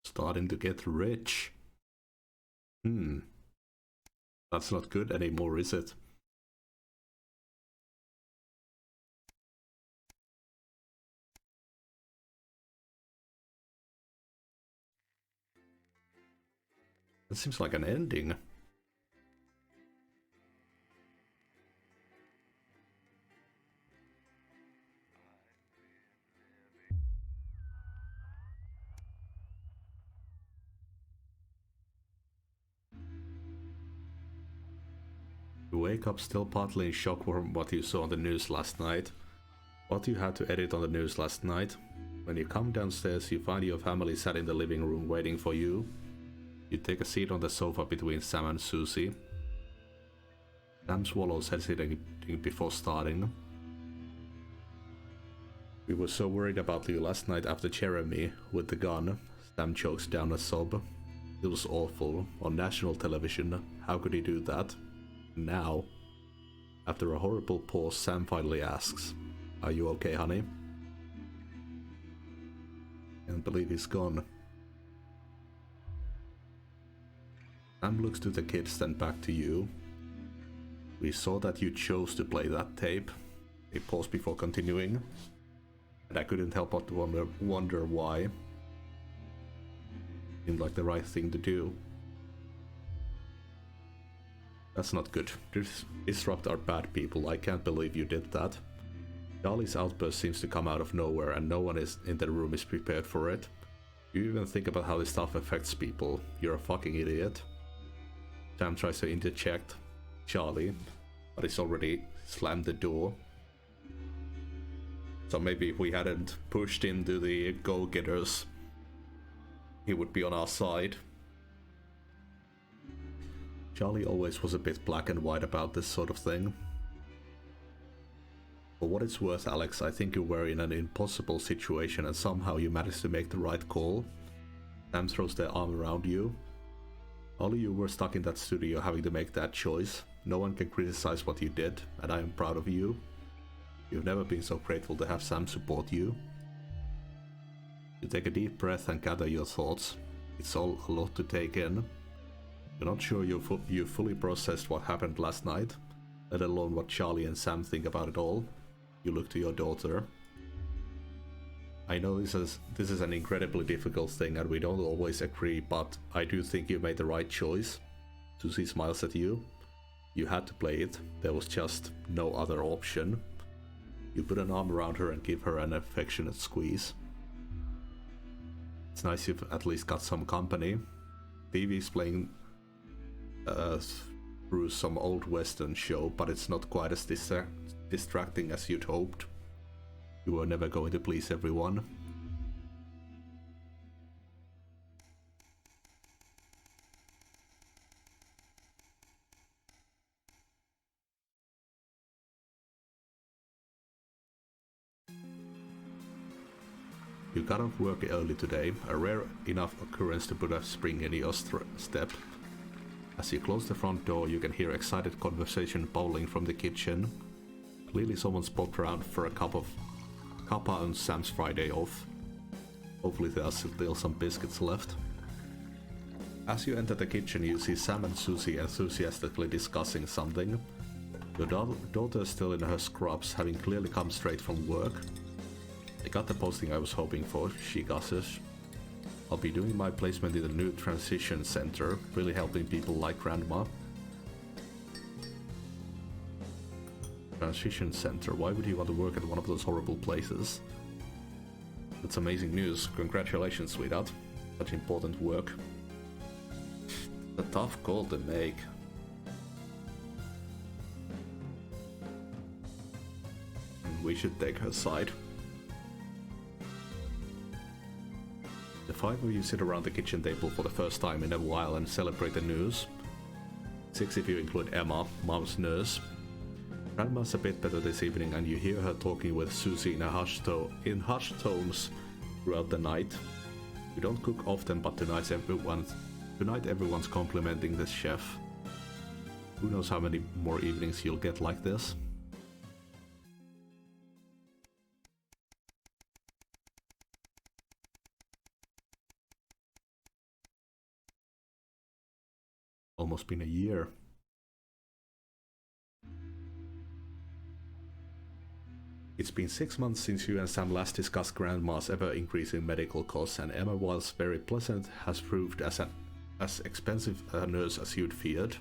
Starting to get rich. That's not good anymore, is it? It seems like an ending. wake up still partly in shock from what you saw on the news last night. What you had to edit on the news last night. When you come downstairs, you find your family sat in the living room waiting for you. You take a seat on the sofa between Sam and Susie. Sam swallows, hesitating before starting. We were so worried about you last night after Jeremy with the gun. Sam chokes down a sob. It was awful. On national television. How could he do that? Now, after a horrible pause, Sam finally asks, "Are you okay, honey?" Can't believe he's gone. Sam looks to the kids, then back to you. We saw that you chose to play that tape. They pause before continuing, and I couldn't help but wonder why. Seemed like the right thing to do. That's not good. Disrupt are bad people. I can't believe you did that. Charlie's outburst seems to come out of nowhere, and no one in the room is prepared for it. You even think about how this stuff affects people. You're a fucking idiot. Sam tries to interject Charlie, but he's already slammed the door. So maybe if we hadn't pushed into the go-getters, he would be on our side. Charlie always was a bit black and white about this sort of thing. For what it's worth, Alex, I think you were in an impossible situation and somehow you managed to make the right call. Sam throws their arm around you. Only you were stuck in that studio having to make that choice. No one can criticize what you did, and I am proud of you. You've never been so grateful to have Sam support you. You take a deep breath and gather your thoughts. It's all a lot to take in. You're not sure you fully processed what happened last night, let alone what Charlie and Sam think about it all. You look to your daughter. I know this is an incredibly difficult thing and we don't always agree, but I do think you made the right choice. Susie smiles at you. You had to play it. There was just no other option. You put an arm around her and give her an affectionate squeeze. It's nice you've at least got some company. TV's playing through some old western show, but it's not quite as distracting as you'd hoped. You were never going to please everyone. You got off work early today, a rare enough occurrence to put a spring in your step. As you close the front door, you can hear excited conversation bowling from the kitchen. Clearly someone's popped around for a cuppa on Sam's Friday off. Hopefully there's still some biscuits left. As you enter the kitchen, you see Sam and Susie enthusiastically discussing something. Your daughter is still in her scrubs, having clearly come straight from work. I got the posting I was hoping for, she gushes. I'll be doing my placement in the new transition center, really helping people like Grandma. Transition center, why would you want to work at one of those horrible places? That's amazing news, congratulations sweetheart. Such important work. A tough call to make. We should take her side. The five of you sit around the kitchen table for the first time in a while and celebrate the news. 6 if you include Emma, Mom's nurse. Grandma's a bit better this evening and you hear her talking with Susie in hushed tones throughout the night. You don't cook often, but tonight everyone's complimenting the chef. Who knows how many more evenings you'll get like this? Almost been a year. It's been 6 months since you and Sam last discussed Grandma's ever-increasing medical costs, and Emma, whilst very pleasant, has proved as expensive a nurse as you'd feared.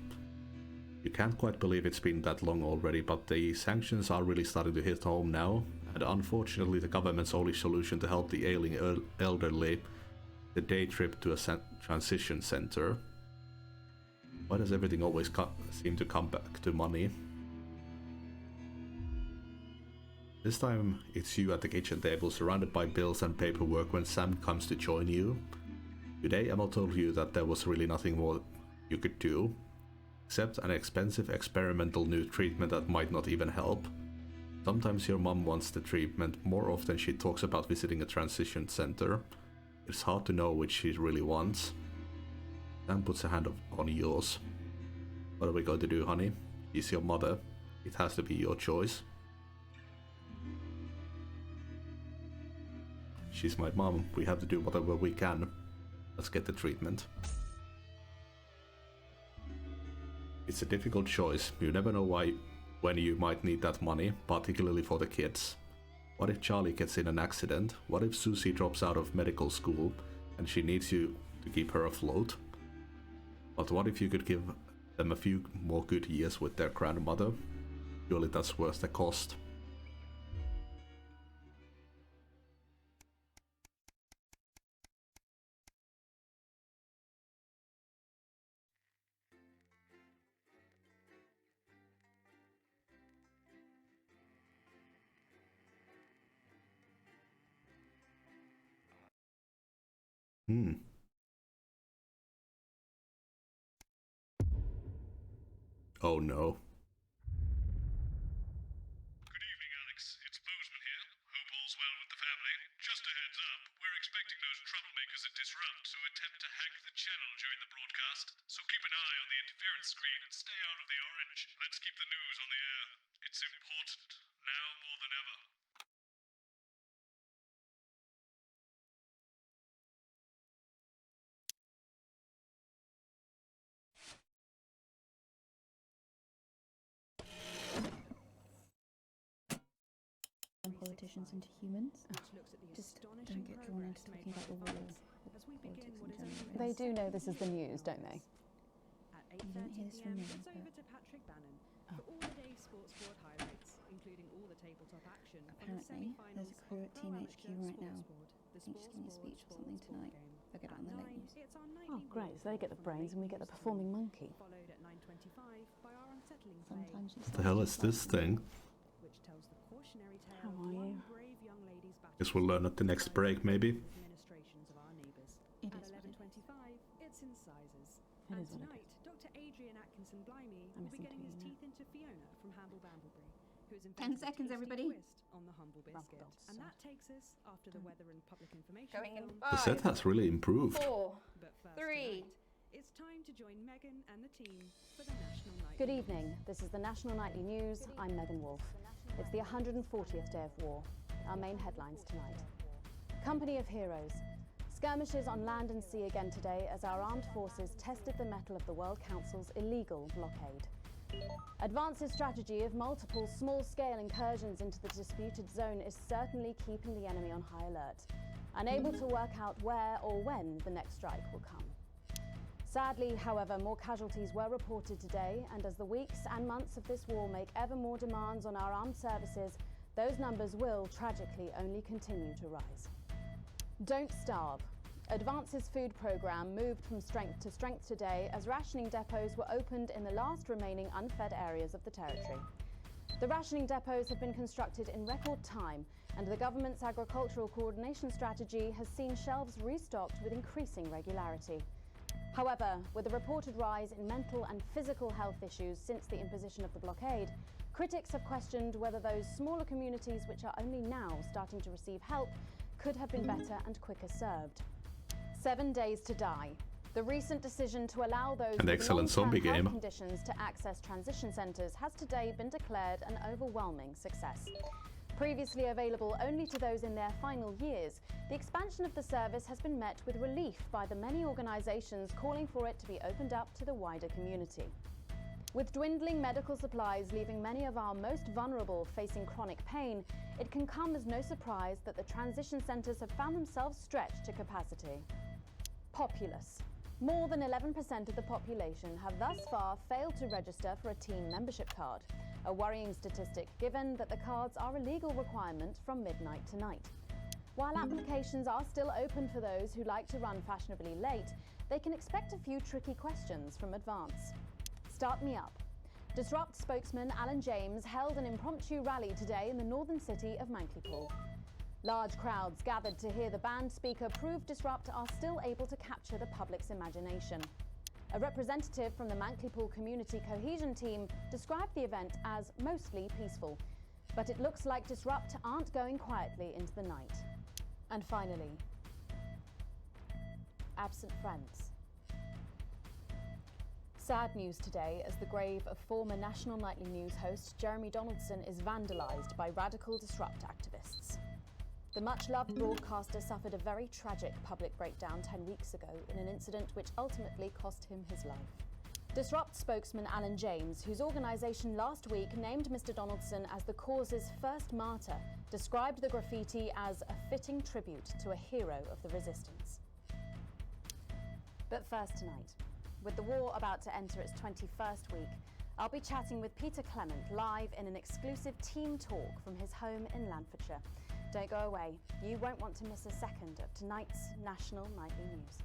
You can't quite believe it's been that long already, but the sanctions are really starting to hit home now, and unfortunately the government's only solution to help the ailing elderly, the day trip to a transition center. Why does everything always seem to come back to money? This time it's you at the kitchen table surrounded by bills and paperwork when Sam comes to join you. Today Emma told you that there was really nothing more you could do, except an expensive experimental new treatment that might not even help. Sometimes your mom wants the treatment, more often she talks about visiting a transition center. It's hard to know which she really wants. Sam puts a hand on yours. What are we going to do, honey? She's your mother. It has to be your choice. She's my mom. We have to do whatever we can. Let's get the treatment. It's a difficult choice. You never know when you might need that money, particularly for the kids. What if Charlie gets in an accident? What if Susie drops out of medical school and she needs you to keep her afloat? But what if you could give them a few more good years with their grandmother? Surely that's worth the cost. Oh no.
Good evening, Alex. It's Bozeman here. Hope all's well with the family. Just a heads up, we're expecting those troublemakers at Disrupt to attempt to hack the channel during the broadcast, so keep an eye on the interference screen and stay out of the orange. Let's keep the news on the air. It's important, now more than ever.
Politicians into humans. Just don't get drawn into talking about the war or politics in general. They do know this is the news, don't they? You don't hear this from me, but... Apparently, there's a crew at Team HQ right now. I think she's giving a speech or something tonight. They'll get it on the late news.
Oh, great. So they get the brains and we get the performing monkey.
Sometimes
What the hell is this thing?
How are you?
Guess we'll learn at the next break, maybe.
It is what it is.
It's in sizes.
It
And
is what it
tonight, Dr. Adrian Atkinson Blimey
I'm
will be
missing
getting his
two,
teeth into Fiona from Hamble Bamblebury, who has
10
invented a
seconds,
tasty
everybody.
twist on the humble biscuit. And that takes us after the weather and public information
Going in
film.
The set has really improved.
4,
But first
3.
tonight, it's time to join Megan and the team for the National Nightly
Good evening. This is the National Nightly News. I'm Megan Wolfe. It's the 140th day of war. Our main headlines tonight. Company of Heroes. Skirmishes on land and sea again today as our armed forces tested the mettle of the World Council's illegal blockade. Advance's strategy of multiple small-scale incursions into the disputed zone is certainly keeping the enemy on high alert, unable to work out where or when the next strike will come. Sadly, however, more casualties were reported today, and as the weeks and months of this war make ever more demands on our armed services, those numbers will, tragically, only continue to rise. Don't starve. Advance's food programme moved from strength to strength today as rationing depots were opened in the last remaining unfed areas of the territory. The rationing depots have been constructed in record time, and the government's agricultural coordination strategy has seen shelves restocked with increasing regularity. However, with a reported rise in mental and physical health issues since the imposition of the blockade, critics have questioned whether those smaller communities which are only now starting to receive help could have been better and quicker served. 7 days to die. The recent decision to allow those
An
with
excellent
long-term
zombie
health
game.
conditions to access transition centres has today been declared an overwhelming success. Previously available only to those in their final years, the expansion of the service has been met with relief by the many organisations calling for it to be opened up to the wider community. With dwindling medical supplies leaving many of our most vulnerable facing chronic pain, it can come as no surprise that the transition centres have found themselves stretched to capacity. Populace. More than 11% of the population have thus far failed to register for a team membership card, a worrying statistic given that the cards are a legal requirement from midnight tonight. While applications are still open for those who like to run fashionably late, they can expect a few tricky questions from Advance. Start me up. Disrupt spokesman Alan James held an impromptu rally today in the northern city of Mankleypool. Large crowds gathered to hear the band speaker prove Disrupt are still able to capture the public's imagination. A representative from the Mankleypool Community Cohesion Team described the event as mostly peaceful, but it looks like Disrupt aren't going quietly into the night. And finally, absent friends. Sad news today as the grave of former National Nightly News host Jeremy Donaldson is vandalised by radical Disrupt activists. The much-loved broadcaster suffered a very tragic public breakdown 10 weeks ago in an incident which ultimately cost him his life. Disrupt spokesman Alan James, whose organisation last week named Mr. Donaldson as the cause's first martyr, described the graffiti as a fitting tribute to a hero of the resistance. But first tonight, with the war about to enter its 21st week, I'll be chatting with Peter Clement live in an exclusive team talk from his home in Lanfordshire. Don't go away. You won't want to miss a second of tonight's National Nightly News.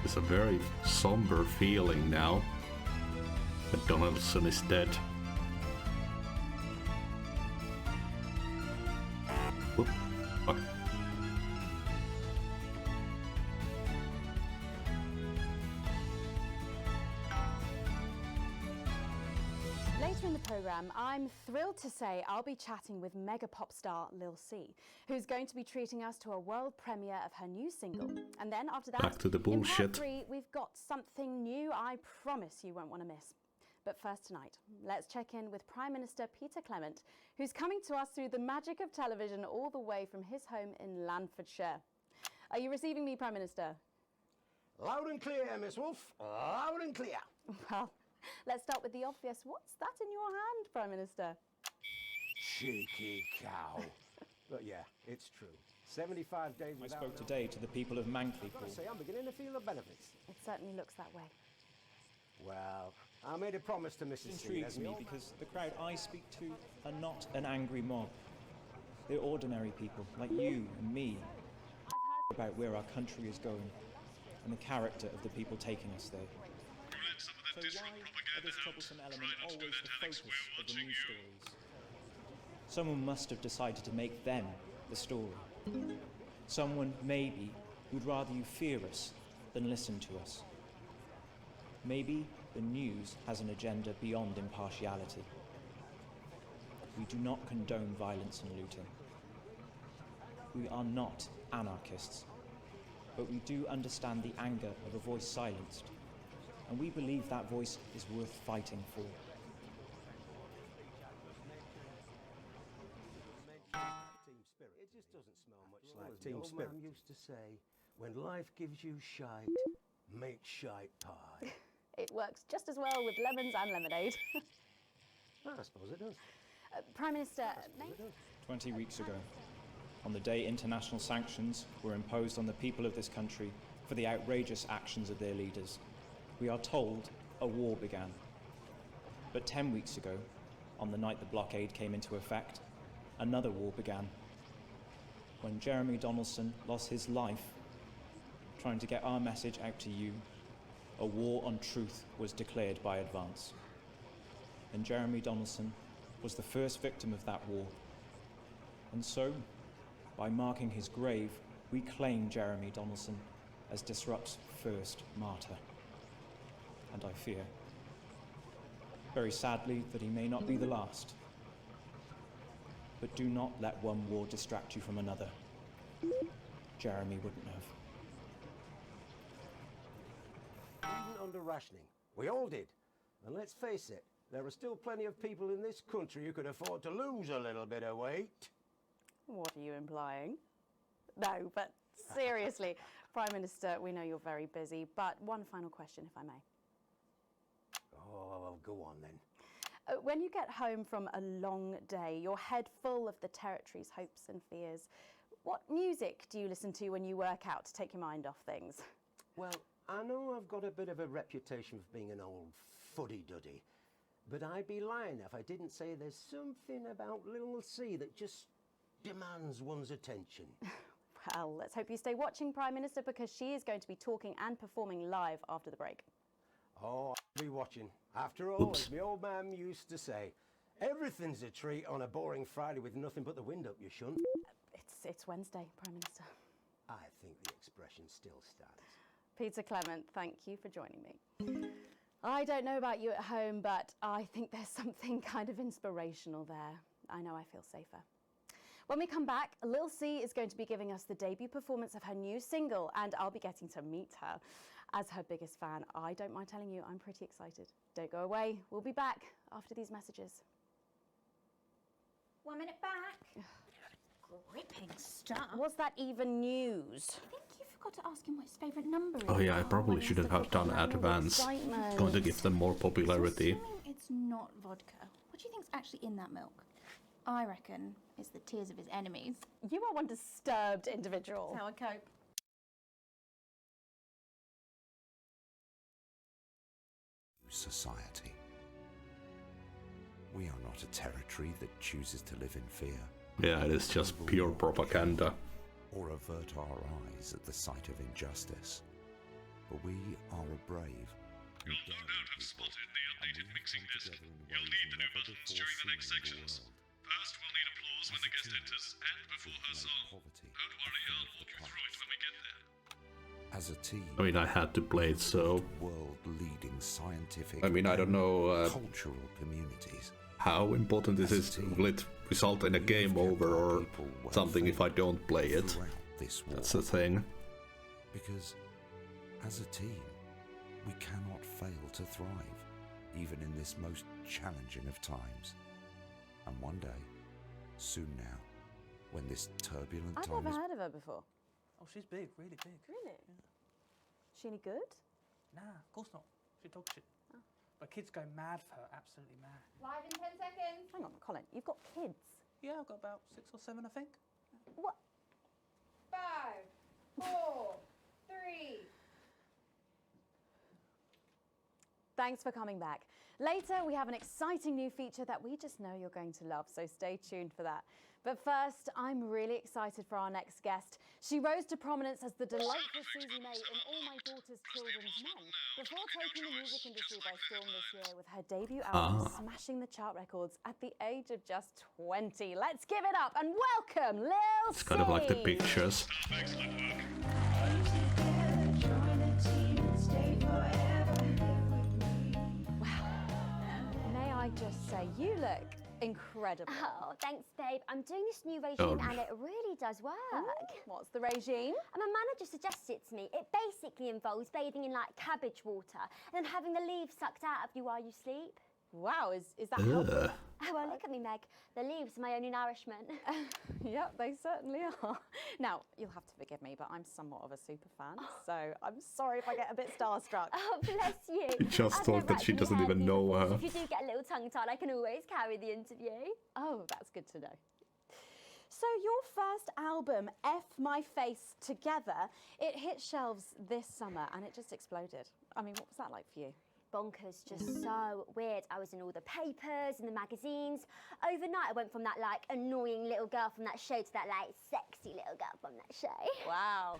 It's a very somber feeling now that Donaldson is dead. Whoop. Fuck.
Later in the programme, I'm thrilled to say I'll be chatting with mega pop star Lil C, who's going to be treating us to a world premiere of her new single. And then after that,
Back to the
in part
bullshit.
3, we've got something new I promise you won't want to miss. But first tonight, let's check in with Prime Minister Peter Clement, who's coming to us through the magic of television all the way from his home in Lanfordshire. Are you receiving me, Prime Minister?
Loud and clear, Miss Wolf. Loud and clear.
Well, let's start with the obvious. What's that in your hand, Prime Minister?
Cheeky cow. But yeah, it's true. 75 days
I
without...
spoke today to the people of
I've got
Mankleypool.
to say, I'm beginning to feel the benefits.
It certainly looks that way.
Well, I made a promise to
It
Mrs. C.
intrigues me because the crowd I speak to are not an angry mob. They're ordinary people like you and me about where our country is going and the character of the people taking us there. So why are this troublesome element always the focus of the news stories? Someone must have decided to make them the story. Someone, maybe, who'd rather you fear us than listen to us. Maybe the news has an agenda beyond impartiality. We do not condone violence and looting. We are not anarchists, but we do understand the anger of a voice silenced, and we believe that voice is worth fighting for.
Team spirit. It just doesn't smell much like team spirit. The old man used to say, when life gives you shite, make shite pie.
It works just as well with lemons and lemonade.
I suppose it does.
Prime Minister,
20 weeks ago, on the day international sanctions were imposed on the people of this country for the outrageous actions of their leaders, we are told a war began. But 10 weeks ago, on the night the blockade came into effect, another war began. When Jeremy Donaldson lost his life trying to get our message out to you, a war on truth was declared by Advance. And Jeremy Donaldson was the first victim of that war. And so, by marking his grave, we claim Jeremy Donaldson as Disrupt's first martyr. And I fear, very sadly, that he may not be the last. But do not let one war distract you from another. Jeremy wouldn't have.
Even under rationing, we all did. And let's face it, there are still plenty of people in this country who could afford to lose a little bit of weight.
what are you implying? No, but seriously, Prime Minister, we know you're very busy, but one final question, if I may.
Oh, well, go on then.
When you get home from a long day, your head full of the territory's hopes and fears, what music do you listen to when you work out to take your mind off things?
Well, I know I've got a bit of a reputation for being an old fuddy-duddy, but I'd be lying if I didn't say there's something about Little C that just demands one's attention.
Well, let's hope you stay watching, Prime Minister, because she is going to be talking and performing live after the break.
Oh, I'll be watching. After all, as my old man used to say, everything's a treat on a boring Friday with nothing but the wind up your shunt.
It's Wednesday, Prime Minister.
I think the expression still stands.
Peter Clement, thank you for joining me. I don't know about you at home, but I think there's something kind of inspirational there. I know I feel safer. When we come back, Lil C is going to be giving us the debut performance of her new single, and I'll be getting to meet her. As her biggest fan, I don't mind telling you I'm pretty excited. Don't go away. We'll be back after these messages.
1 minute back. Gripping stuff.
Was that even news?
I think you forgot to ask him what his favourite number is.
Oh yeah, I probably shouldn't have done advance. It's going to give them more popularity.
Assuming it's not vodka. What do you think's actually in that milk? I reckon it's the tears of his enemies.
You are one disturbed individual.
That's how I cope.
Society. We are not a territory that chooses to live in fear.
Yeah, it is just pure propaganda.
Or avert our eyes at the sight of injustice. But we are a brave.
You'll no doubt have spotted the updated mixing disc. You'll need the new buttons during the next sections. First, we'll need applause when the guest enters and before her song. Don't worry, I'll walk you through it when we get there.
As a team,
I mean, I had to play it, so...
world-leading scientific
I mean, I don't know
cultural communities.
how important this is. Will it result in a game over or something if I don't play it? That's the thing.
Because as a team, we cannot fail to thrive, even in this most challenging of times. And one day, soon now, when this turbulent
I've
time
never
is...
heard of her before.
Oh, she's big, really big.
Really? Is she any good?
Nah, of course not. She dog shit. But kids go mad for her, absolutely mad.
Live in 10 seconds.
Hang on, Colin, you've got kids.
Yeah, I've got about 6 or 7, I think.
What?
5, 4, 3.
Thanks for coming back. Later, we have an exciting new feature that we just know you're going to love, so stay tuned for that. But first, I'm really excited for our next guest. She rose to prominence as the delightful Susie May in All My Daughter's Children's Men, before taking the music industry by storm this year with her debut album smashing the chart records at the age of just 20. Let's give it up and welcome Lil C.
It's kind of like the pictures.
May I just say, you look incredible.
Oh, thanks, babe. I'm doing this new regime
Oh.
and it really does work.
What's the regime?
And my manager suggested it to me. It basically involves bathing in like cabbage water and then having the leaves sucked out of you while you sleep.
Wow, is that helpful?
Oh, well, look at me, Meg. The leaves are my only nourishment.
Yep, they certainly are. Now, you'll have to forgive me, but I'm somewhat of a super fan, so I'm sorry if I get a bit starstruck.
Oh, bless you.
I just thought that she doesn't even know her.
If you do get a little tongue-tied, I can always carry the interview.
Oh, that's good to know. So your first album, F My Face Together, it hit shelves this summer and it just exploded. I mean, what was that like for you?
Bonkers, just so weird. I was in all the papers and the magazines. Overnight, I went from that like annoying little girl from that show to that like sexy little girl from that show.
Wow,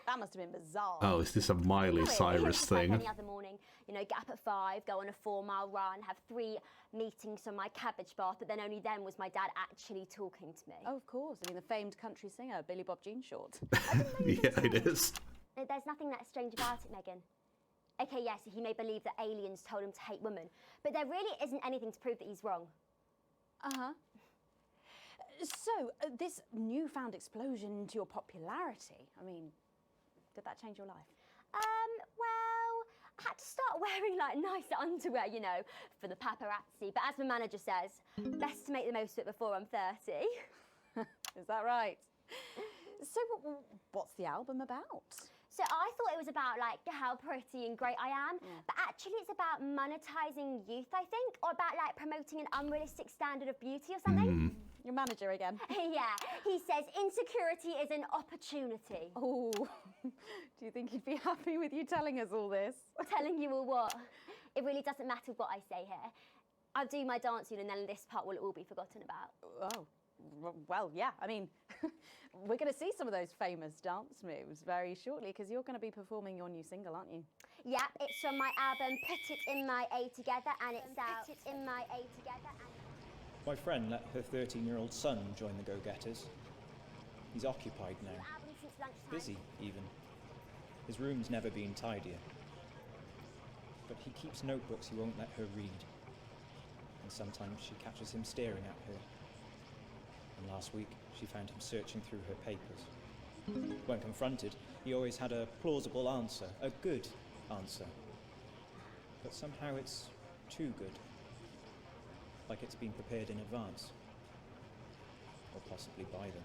that must have been bizarre.
Oh, is this a Miley Cyrus
Just like
thing?
any other morning, you know, get up at 5, go on a 4-mile run, have 3 meetings on my cabbage bath, but then only then was my dad actually talking to me.
Oh, of course. I mean, the famed country singer, Billy Bob Jean Short.
Yeah, it is.
There's nothing that strange about it, Megan. Okay, yes, he may believe that aliens told him to hate women, but there really isn't anything to prove that he's wrong.
Uh-huh. So, this newfound explosion into your popularity, I mean, did that change your life?
Well, I had to start wearing like nicer underwear, you know, for the paparazzi. But as my manager says, best to make the most of it before I'm 30.
Is that right? So, what's the album about?
So I thought it was about like how pretty and great I am, but actually it's about monetizing youth, I think, or about like promoting an unrealistic standard of beauty or something.
Your manager again.
Yeah, he says insecurity is an opportunity.
Oh,
Do you think he'd be happy with you telling us all this?
Telling you all what? It really doesn't matter what I say here. I'll do my dancing and then this part will all be forgotten about.
Oh, well, yeah. I mean, we're going to see some of those famous dance moves very shortly because you're going to be performing your new single, aren't you?
Yep, it's from my album Put It In My A Together and it's out. Put It In My A Together and...
My friend let her 13-year-old son join the Go-Getters. He's occupied now.
Album since lunchtime.
Busy, even. His room's never been tidier. But he keeps notebooks he won't let her read. And sometimes she catches him staring at her. And last week, she found him searching through her papers. When confronted, he always had a plausible answer, a good answer. But somehow it's too good. Like it's been prepared in advance. Or possibly by them.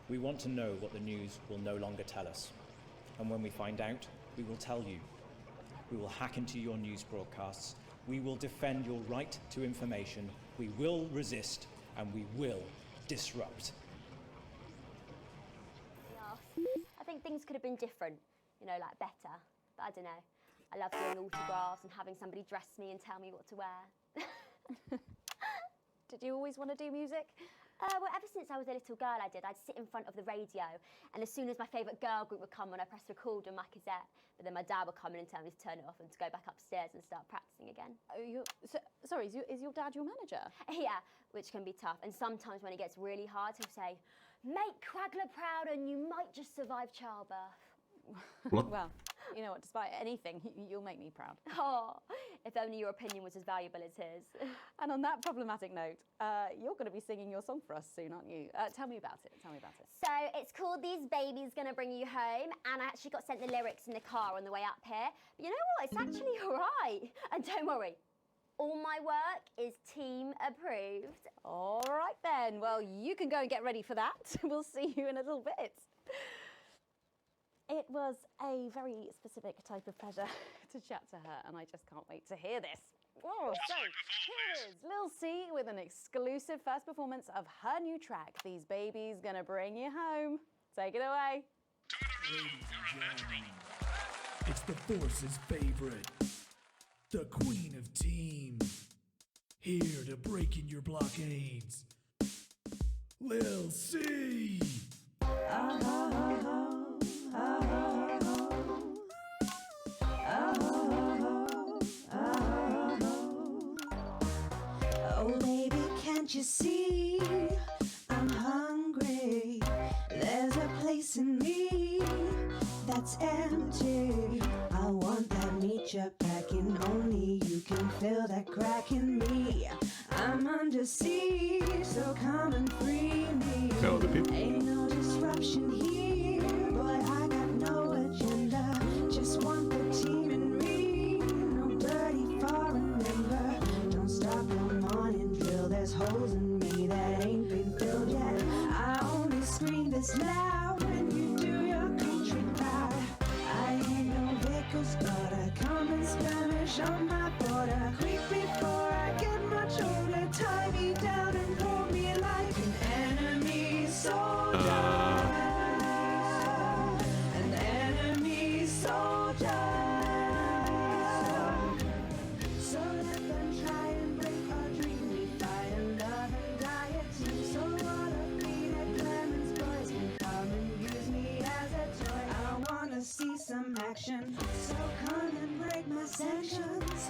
We want to know what the news will no longer tell us. And when we find out, we will tell you. We will hack into your news broadcasts. We will defend your right to information. We will resist, and we will disrupt.
Yeah. I think things could have been different, you know, like better. But I don't know. I love doing autographs and having somebody dress me and tell me what to wear.
Did you always want to do music?
Well, ever since I was a little girl, I'd sit in front of the radio, and as soon as my favourite girl group would come on, I'd press record on my cassette. But then my dad would come in and tell me to turn it off and to go back upstairs and start practicing again.
Sorry, is your dad your manager?
Yeah, which can be tough. And sometimes when it gets really hard, he'll say, "Make Quagler proud and you might just survive childbirth."
What?
Well, you know what, despite anything, you'll make me proud.
Oh, if only your opinion was as valuable as his.
And on that problematic note, you're going to be singing your song for us soon, aren't you? Tell me about it.
So it's called These Babies Gonna Bring You Home, and I actually got sent the lyrics in the car on the way up here. But you know what? It's actually all right. And don't worry, all my work is team approved.
All right then. Well, you can go and get ready for that. We'll see you in a little bit. It was a very specific type of pleasure to chat to her, and I just can't wait to hear this. Oh, so here is Lil C with an exclusive first performance of her new track, These Babies Gonna Bring You Home. Take it away.
It's the Force's favorite, the queen of teams, here to break in your blockades, Lil C.
Oh baby, can't you see I'm hungry? There's a place in me that's empty. I want that nature back and only you can fill that crack in me. I'm under siege, so come and free me.
Tell the people.
Ain't no disruption here, boy, I got no agenda. Just want the team and me, no birdie for a member. Don't stop the morning drill, there's holes in me that ain't been filled yet. I only scream this loud when you do your country proud. I ain't no Vickers daughter, come and skirmish on my border. Quick before I get much older, tie me down and hold me like an enemy soldier. An enemy soldier. So let them try and break our dream. We fight and love and die at two. So what a Peter Clemens boys can come and use me as a toy. I wanna see some action, so come and break my sanctions.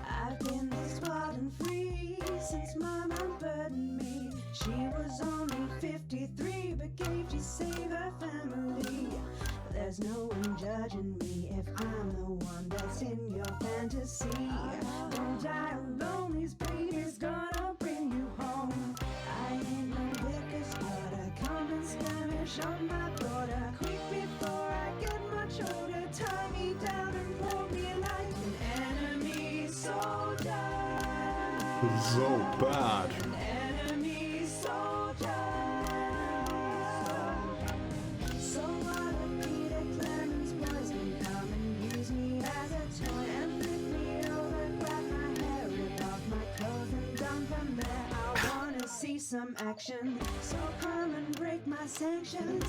I've been this wild and free since my mom burdened me. She was only 53 but gave to save her family. There's no one judging me if I'm the one that's in your fantasy. Don't die alone, these babies gonna bring you home. I ain't no Vickers daughter, come and skirmish on my border. Quick before I get much older, tie me down and hold me like an enemy soldier.
So bad.
Enemy soldier. So what if Peter Clemens boys can come and use me as a toy and flip me over some action. So come and break my sanctions.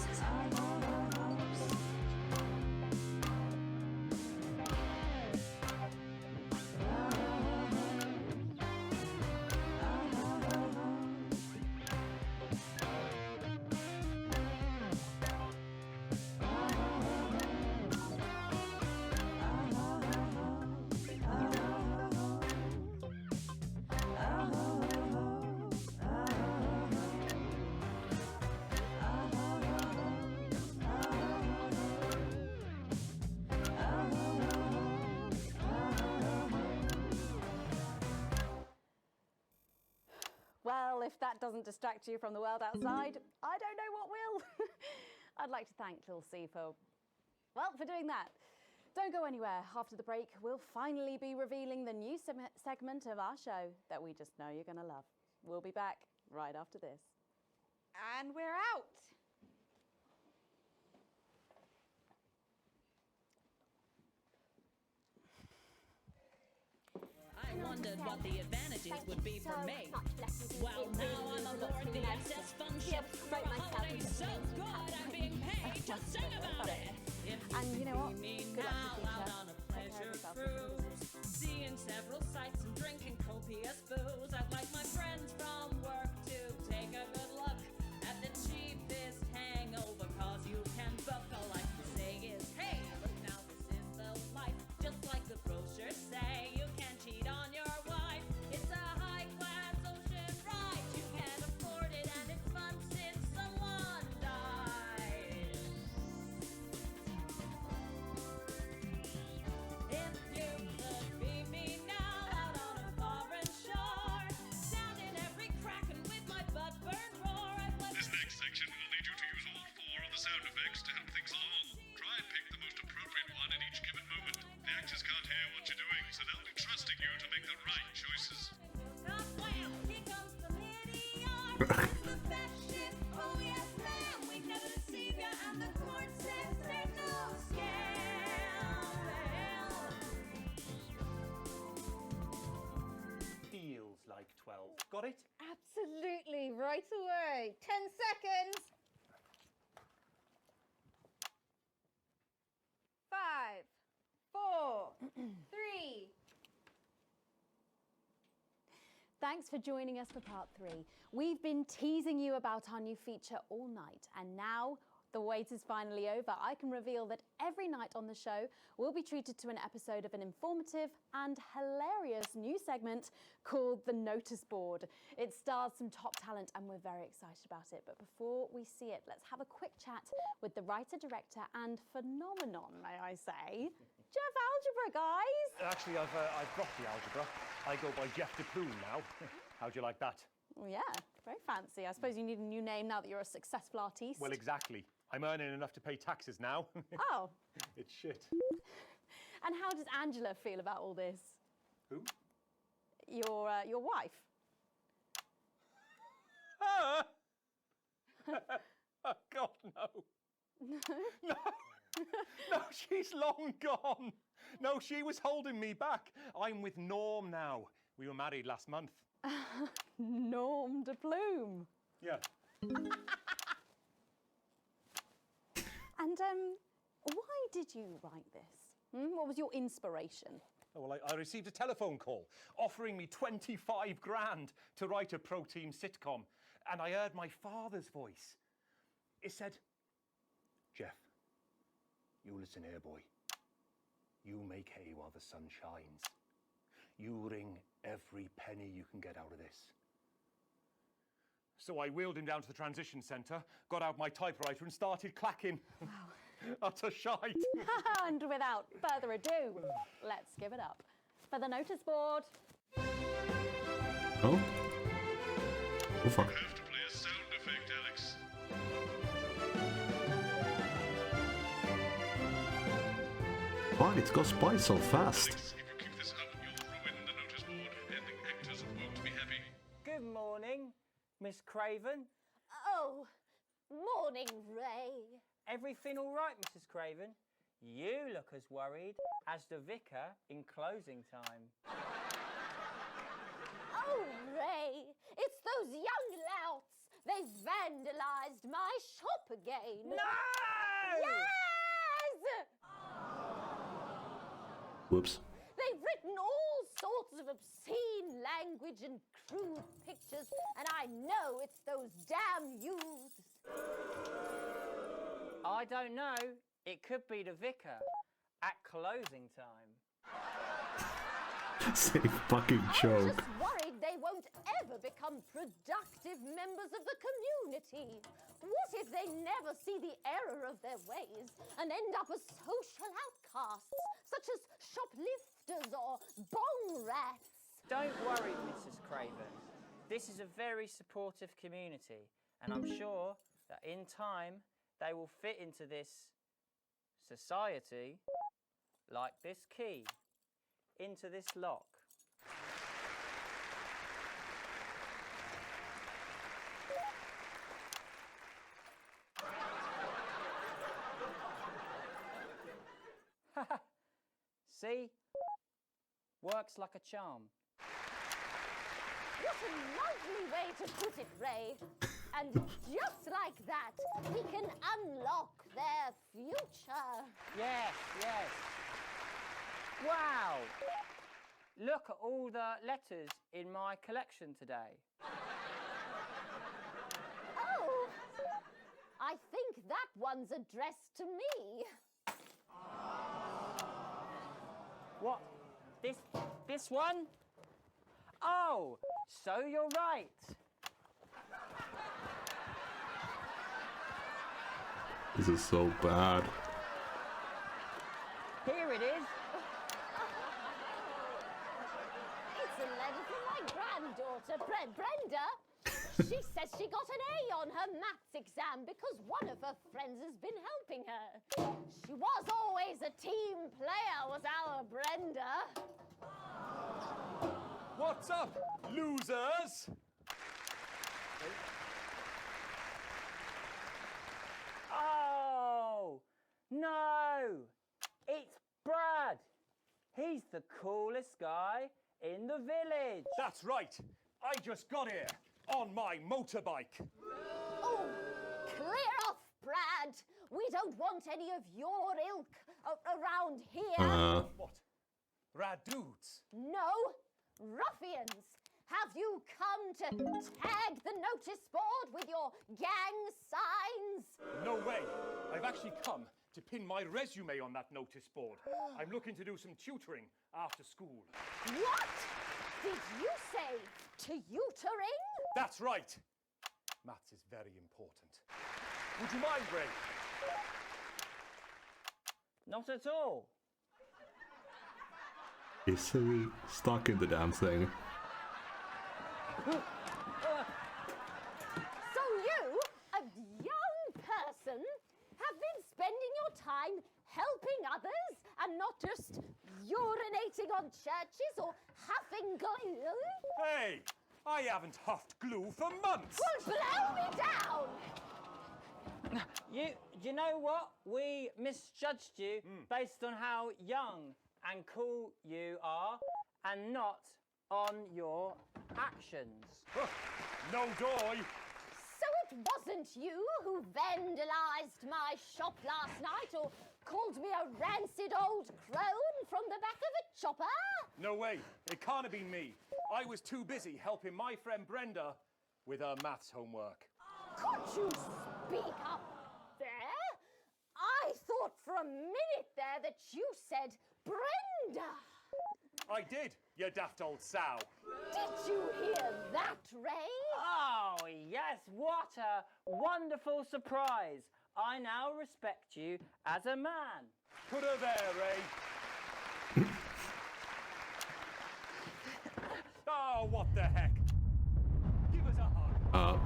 Well, if that doesn't distract you from the world outside, I don't know what will. I'd like to thank Lil C for doing that. Don't go anywhere. After the break, we'll finally be revealing the new segment of our show that we just know you're going to love. We'll be back right after this.
And we're out.
I wondered what the advantages would be for me. Well, now I'm aboard the SS Fun Ship for a holiday so good I'm being paid to sing about it.
And you know what?
Good luck with out on a pleasure cruise, seeing several sights and drinking copious booze. I'd like my friends from work to take a good look at the cheapest hangover, cause you can book. All I can say is, hey, look now, this is the life, just like the brochures say. You can't cheat on your wife, it's a high-class ocean ride. You can't afford it and it's fun since someone died. If you could be me now out on a foreign shore, down in every crack and with my butt burned roar, I'd let
This next section will need you to use all 4 of the sound effects to help things along. Try and pick the most appropriate one in each given moment. The actors can't hear what you're doing, so they'll be trusting you to make the right choices.
Here comes the Lydia, the best ship. Oh yes, ma'am, we never deceive ya, and the court says there's no scam.
Feels like 12. Got it?
Absolutely, right away. 10 seconds. 5, 4, 3.
Thanks for joining us for part 3. We've been teasing you about our new feature all night, and now the wait is finally over. I can reveal that every night on the show, we'll be treated to an episode of an informative and hilarious new segment called The Notice Board. It stars some top talent, and we're very excited about it. But before we see it, let's have a quick chat with the writer, director, and phenomenon, may I say, Jeff Algebra, guys.
Actually, I've dropped the algebra. I go by Jeff DePlume now. How'd you like that?
Well, yeah, very fancy. I suppose you need a new name now that you're a successful artiste.
Well, exactly. I'm earning enough to pay taxes now.
Oh.
It's shit.
And how does Angela feel about all this?
Who?
Your wife.
Oh, God, no. No. No, she's long gone. No, she was holding me back. I'm with Norm now. We were married last month.
Norm de Plume.
Yeah.
And why did you write this? What was your inspiration?
Oh, well, I received a telephone call offering me 25 grand to write a pro-team sitcom. And I heard my father's voice. It said, Jeff, you listen here, boy. You make hay while the sun shines. You wring every penny you can get out of this. So I wheeled him down to the transition centre, got out my typewriter and started clacking. Wow. Utter shite.
And without further ado, let's give it up for the notice board.
Oh? Oh, fuck.
You have to play a sound effect, Alex.
Why it goes by so fast?
Alex, if you keep this up, you'll ruin the notice board, and the actors won't be happy.
Good morning, Miss Craven.
Oh, morning, Ray.
Everything all right, Mrs. Craven? You look as worried as the vicar in closing time.
Oh, Ray,
It's those young louts. They've vandalized my shop again.
No!
Yes!
Whoops.
They've written all sorts of obscene language and crude pictures, and I know it's those damn youths.
I don't know. It could be the vicar at closing time.
Say fucking joke.
I'm just worried they won't ever become productive members of the community. What if they never see the error of their ways and end up as social outcasts, such as shoplifters or bong rats?
Don't worry, Mrs. Craven. This is a very supportive community, and I'm sure that in time they will fit into this society like this key into this lock. See? Works like a charm.
What a lovely way to put it, Ray. And just like that, we can unlock their future.
Yes, yes. Wow! Look at all the letters in my collection today.
Oh, I think that one's addressed to me.
What? This one? Oh, so you're right.
This is so bad.
Here it is.
It's a letter from my granddaughter, Brenda. She says she got an A on her maths exam because one of her friends has been helping her. She was always a team player, was our Brenda.
What's up, losers?
Oh, no. It's Brad. He's the coolest guy in the village.
That's right. I just got here on my motorbike.
Oh, clear off, Brad. We don't want any of your ilk around here.
What? Rad dudes?
No, ruffians. Have you come to tag the notice board with your gang signs?
No way. I've actually come to pin my resume on that notice board. I'm looking to do some tutoring after school.
What? Did you say tutoring?
That's right. Maths is very important. Would you mind, Ray?
Not at all.
Is he stuck in the damn thing?
So you, a young person, have been spending your time helping others and not just urinating on churches or huffing glue?
Hey, I haven't huffed glue for months.
Well, blow me down!
You know what? We misjudged you based on how young and cool you are and not on your actions.
No doy.
So it wasn't you who vandalized my shop last night or called me a rancid old crone from the back of a chopper?
No way. It can't have been me. I was too busy helping my friend Brenda with her maths homework.
Could you speak up there? I thought for a minute there that you said Brenda.
I did, you daft old sow.
Did you hear that, Ray?
Oh, yes, what a wonderful surprise. I now respect you as a man.
Put her there, Ray. Oh, what the heck? Give us a hug.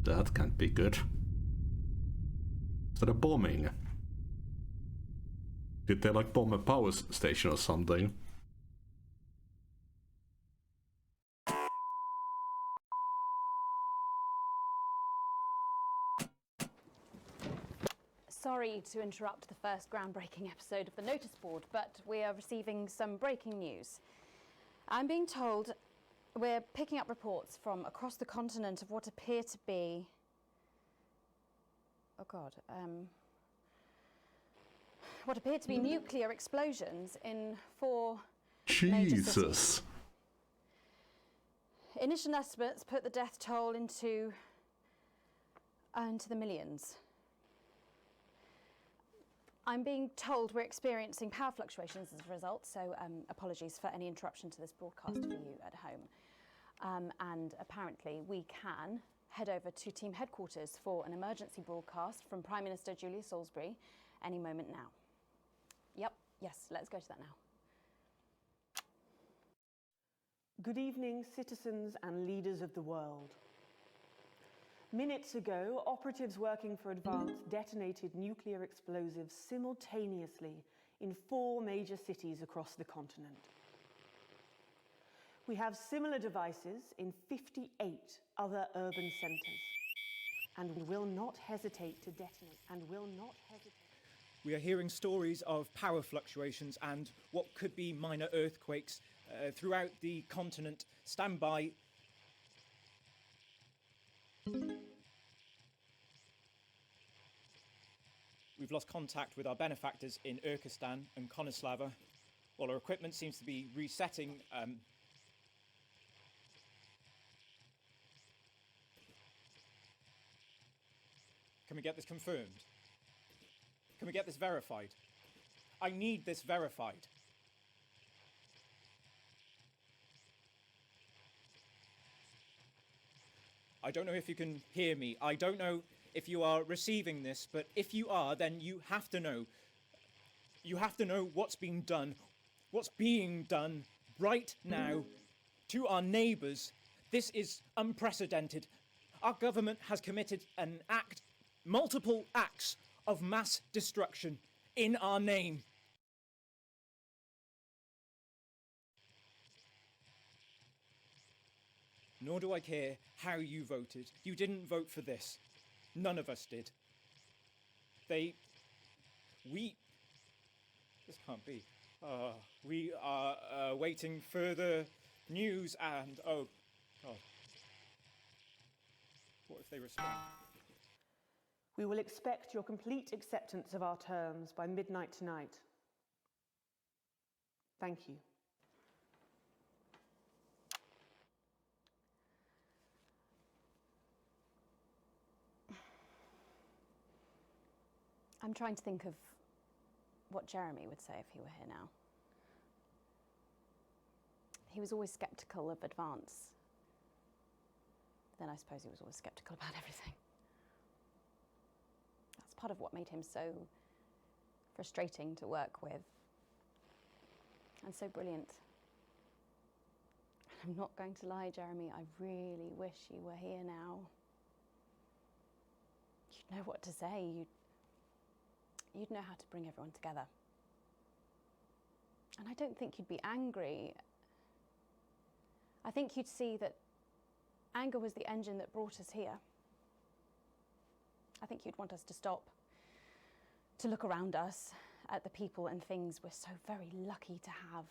That can't be good. Is that a bombing? Did they like bomb a power station or something?
sorry to interrupt the first groundbreaking episode of the notice board, but we are receiving some breaking news. I'm being told we're picking up reports from across the continent of what appear to be... Oh God. What appear to be nuclear explosions in 4 major cities.
Jesus.
Initial estimates put the death toll into the millions. I'm being told we're experiencing power fluctuations as a result, so apologies for any interruption to this broadcast for you at home. And apparently we can head over to team headquarters for an emergency broadcast from Prime Minister Julia Salisbury any moment now. Yep, yes, let's go to that now.
Good evening, citizens and leaders of the world. Minutes ago, operatives working for Advance detonated nuclear explosives simultaneously in 4 major cities across the continent. We have similar devices in 58 other urban centres, and we will not hesitate to detonate,
We are hearing stories of power fluctuations and what could be minor earthquakes throughout the continent. Stand by. We've lost contact with our benefactors in Urkistan and Konoslava. While our equipment seems to be resetting, can we get this confirmed? Can we get this verified? I need this verified. I don't know if you can hear me. I don't know if you are receiving this, but if you are, then you have to know. You have to know what's being done right now to our neighbours. This is unprecedented. Our government has committed multiple acts of mass destruction in our name. Nor do I care how you voted. You didn't vote for this. None of us did. This can't be. We are awaiting further news and, oh, God. What if they respond?
We will expect your complete acceptance of our terms by midnight tonight. Thank you.
I'm trying to think of what Jeremy would say if he were here now. He was always sceptical of Advance. Then I suppose he was always sceptical about everything. That's part of what made him so frustrating to work with and so brilliant. I'm not going to lie, Jeremy, I really wish you were here now. You'd know what to say. You'd know how to bring everyone together. And I don't think you'd be angry. I think you'd see that anger was the engine that brought us here. I think you'd want us to stop, to look around us at the people and things we're so very lucky to have,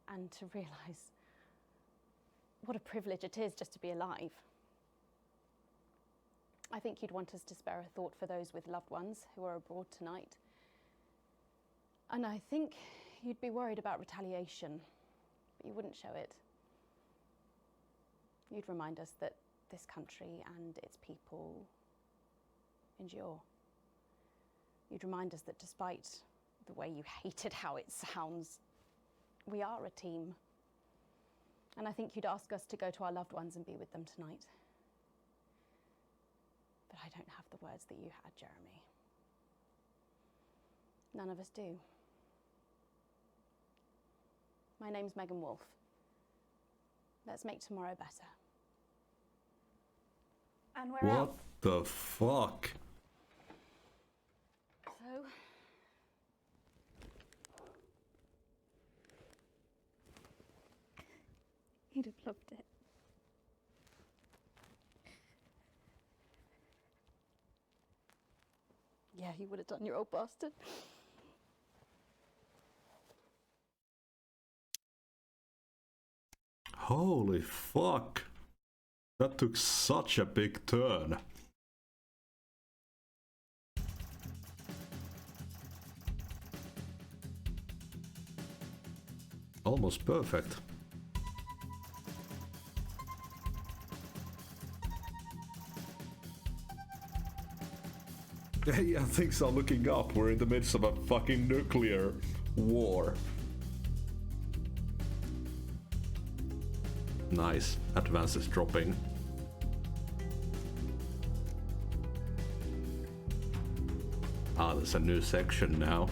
and to realise what a privilege it is just to be alive. I think you'd want us to spare a thought for those with loved ones who are abroad tonight. And I think you'd be worried about retaliation, but you wouldn't show it. You'd remind us that this country and its people endure. You'd remind us that despite the way you hated how it sounds, we are a team. And I think you'd ask us to go to our loved ones and be with them tonight. But I don't have the words that you had, Jeremy. None of us do. My name's Megan Wolf. Let's make tomorrow better.
And we're out.
What the fuck?
So,
he'd have loved it. Yeah, you would have done, you old bastard.
Holy fuck! That took such a big turn. Almost perfect. Yeah, things are looking up. We're in the midst of a fucking nuclear war. Nice. Advance is dropping. Ah, there's a new section now.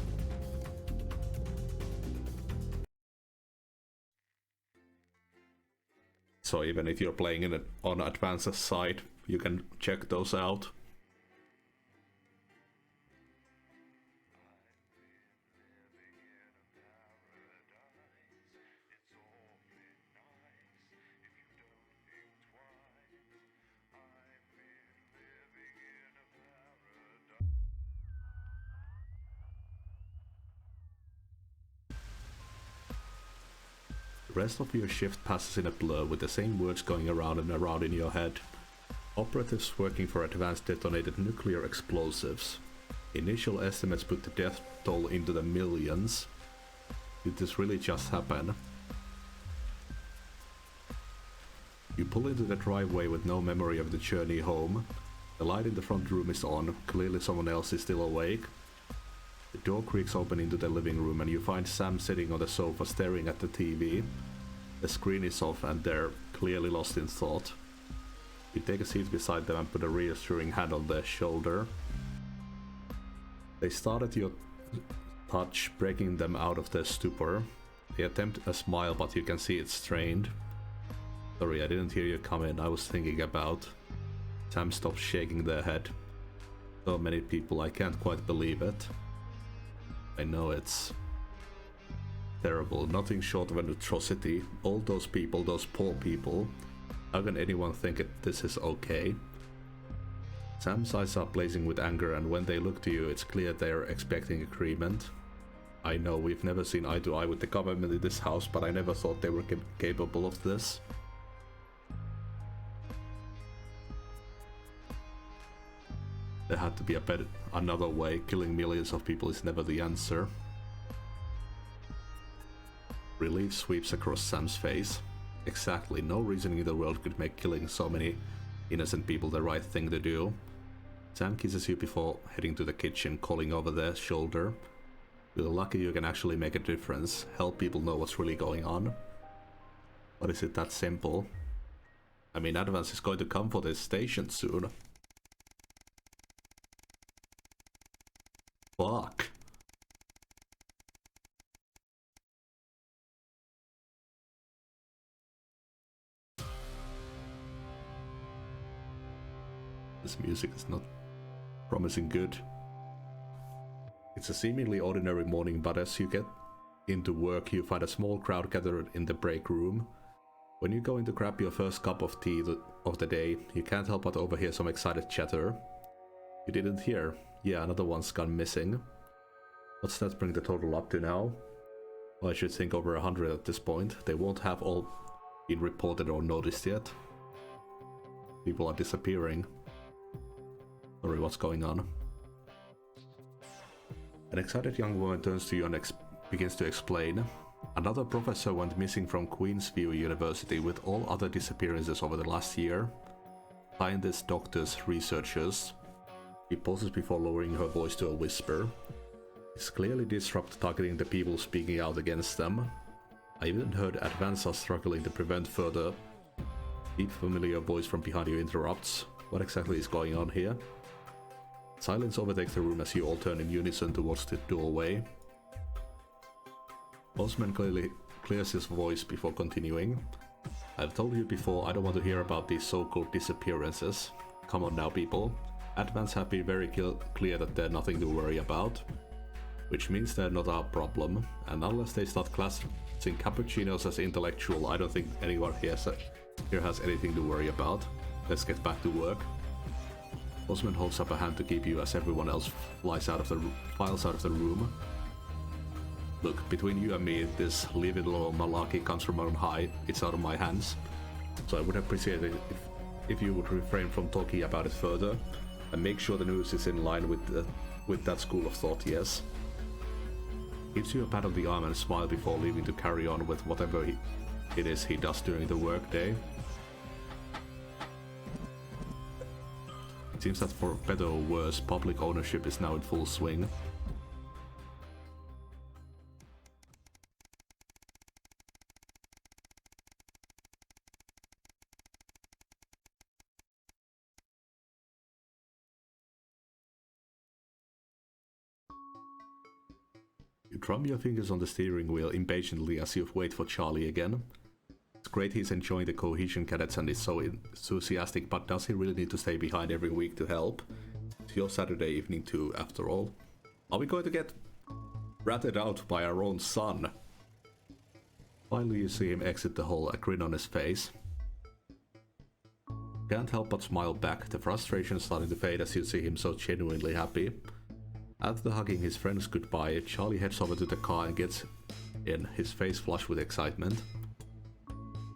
So even if you're playing in on Advance's side, you can check those out. The rest of your shift passes in a blur with the same words going around and around in your head. Operatives working for Advance detonated nuclear explosives. Initial estimates put the death toll into the millions. Did this really just happen? You pull into the driveway with no memory of the journey home. The light in the front room is on, clearly someone else is still awake. The door creaks open into the living room and you find Sam sitting on the sofa staring at the TV. The screen is off and they're clearly lost in thought. You take a seat beside them and put a reassuring hand on their shoulder. They start at your touch, breaking them out of their stupor. They attempt a smile, but you can see it's strained. Sorry, I didn't hear you come in, I was thinking about... Sam stops shaking their head. So many people, I can't quite believe it. I know it's terrible, nothing short of an atrocity. All those people, those poor people. How can anyone think this is okay? Sam's eyes are blazing with anger, and when they look to you, it's clear they're expecting agreement. I know we've never seen eye to eye with the government in this house, but I never thought they were capable of this. There had to be another way. Killing millions of people is never the answer. Relief sweeps across Sam's face. Exactly, no reasoning in the world could make killing so many innocent people the right thing to do. Sam kisses you before heading to the kitchen, calling over their shoulder. You're lucky you can actually make a difference, help people know what's really going on. But is it that simple? I mean, Advance is going to come for this station soon. Fuck. This music is not promising good. It's a seemingly ordinary morning, but as you get into work, you find a small crowd gathered in the break room. When you go in to grab your first cup of tea of the day, you can't help but overhear some excited chatter. You didn't hear? Yeah, another one's gone missing. What's that bring the total up to now? Well, I should think over 100 at this point. They won't have all been reported or noticed yet. People are disappearing. Sorry, what's going on? An excited young woman turns to you and begins to explain. Another professor went missing from Queensview University with all other disappearances over the last year. Scientists, doctors, researchers. She pauses before lowering her voice to a whisper. It's clearly Disrupt targeting the people speaking out against them. I even heard Advance are struggling to prevent further. Deep familiar voice from behind you interrupts. What exactly is going on here? Silence overtakes the room as you all turn in unison towards the doorway. Osman clears his voice before continuing. I've told you before, I don't want to hear about these so-called disappearances. Come on now, people. Advance have been very clear that they're nothing to worry about. Which means they're not our problem, and unless they start classing cappuccinos as intellectual, I don't think anyone here has anything to worry about. Let's get back to work. Osman holds up a hand to keep you as everyone else files out of the room. Look, between you and me, this leave it alone malarkey comes from on high. It's out of my hands. So I would appreciate it if you would refrain from talking about it further, and make sure the news is in line with that school of thought, yes? Gives you a pat on the arm and a smile before leaving to carry on with whatever it is he does during the workday. It seems that for better or worse, public ownership is now in full swing. You drum your fingers on the steering wheel impatiently as you wait for Charlie again. It's great he's enjoying the Cohesion Cadets and is so enthusiastic, but does he really need to stay behind every week to help? It's your Saturday evening too, after all. Are we going to get ratted out by our own son? Finally you see him exit the hall, a grin on his face. Can't help but smile back, the frustration starting to fade as you see him so genuinely happy. After hugging his friends goodbye, Charlie heads over to the car and gets in, his face flushed with excitement.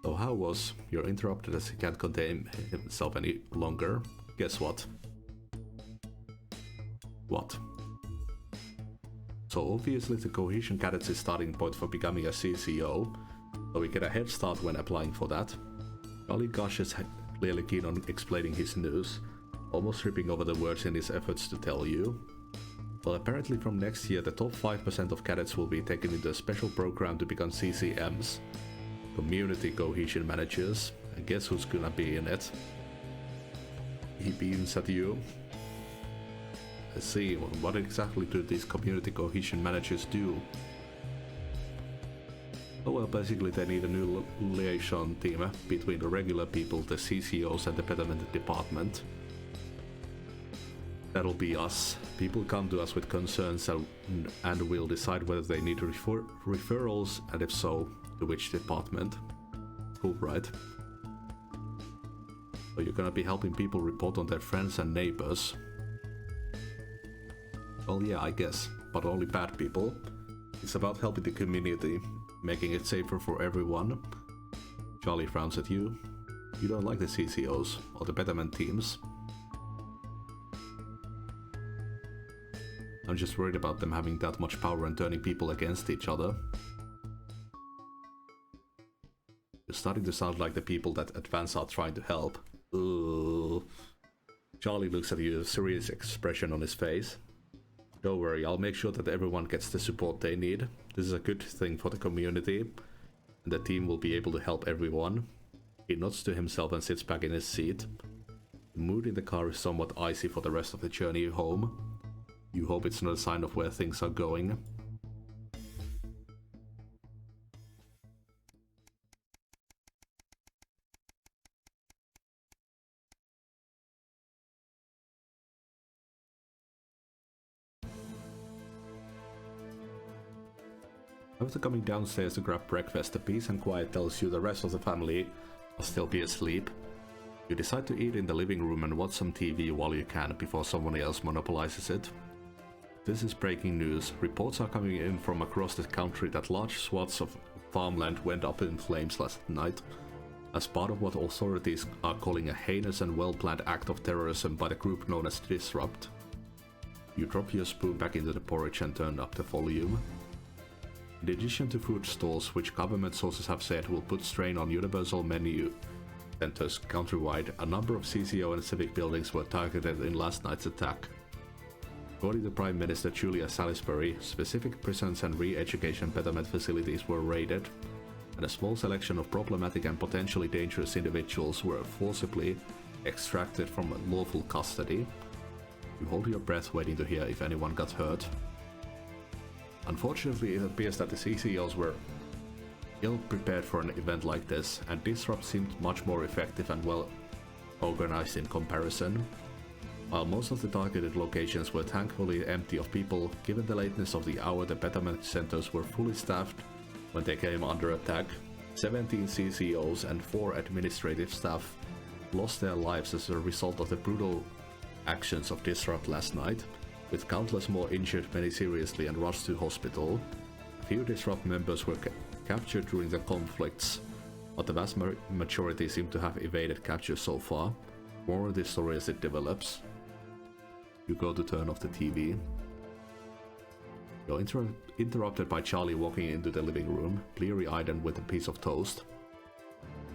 So how was? You're interrupted as he can't contain himself any longer. Guess what? What? So obviously the Cohesion Cadets is starting point for becoming a CCO, so we get a head start when applying for that. Charlie Gush is clearly keen on explaining his news, almost tripping over the words in his efforts to tell you. Well, apparently from next year the top 5% of cadets will be taken into a special program to become CCMs, Community Cohesion Managers, and guess who's gonna be in it? He beams at you. Let's see, what exactly do these Community Cohesion Managers do? Oh well, basically they need a new liaison team between the regular people, the CCOs and the Betterment Department. That'll be us. People come to us with concerns and we'll decide whether they need referrals, and if so, to which department. Cool, right? So you're gonna be helping people report on their friends and neighbors. Well, yeah, I guess, but only bad people. It's about helping the community, making it safer for everyone. Charlie frowns at you. You don't like the CCOs or the Betterment teams. I'm just worried about them having that much power and turning people against each other. You're starting to sound like the people that Advance are trying to help. Ugh. Charlie looks at you, a serious expression on his face. Don't worry, I'll make sure that everyone gets the support they need. This is a good thing for the community, and the team will be able to help everyone. He nods to himself and sits back in his seat. The mood in the car is somewhat icy for the rest of the journey home. You hope it's not a sign of where things are going. After coming downstairs to grab breakfast, the peace and quiet tells you the rest of the family will still be asleep. You decide to eat in the living room and watch some TV while you can before someone else monopolizes it. This is breaking news. Reports are coming in from across the country that large swaths of farmland went up in flames last night, as part of what authorities are calling a heinous and well-planned act of terrorism by the group known as Disrupt. You drop your spoon back into the porridge and turn up the volume. In addition to food stalls, which government sources have said will put strain on universal menu centers countrywide, a number of CCO and civic buildings were targeted in last night's attack. According to Prime Minister Julia Salisbury, specific prisons and re-education betterment facilities were raided, and a small selection of problematic and potentially dangerous individuals were forcibly extracted from lawful custody. You hold your breath waiting to hear if anyone got hurt. Unfortunately, it appears that the CCOs were ill-prepared for an event like this, and Disrupt seemed much more effective and well organized in comparison. While most of the targeted locations were thankfully empty of people, given the lateness of the hour, the betterment centers were fully staffed when they came under attack. 17 CCOs and 4 administrative staff lost their lives as a result of the brutal actions of Disrupt last night, with countless more injured, many seriously, and rushed to hospital. A few Disrupt members were captured during the conflicts, but the vast majority seem to have evaded capture so far. More on this story as it develops. You go to turn off the TV. You're interrupted by Charlie walking into the living room, bleary-eyed and with a piece of toast.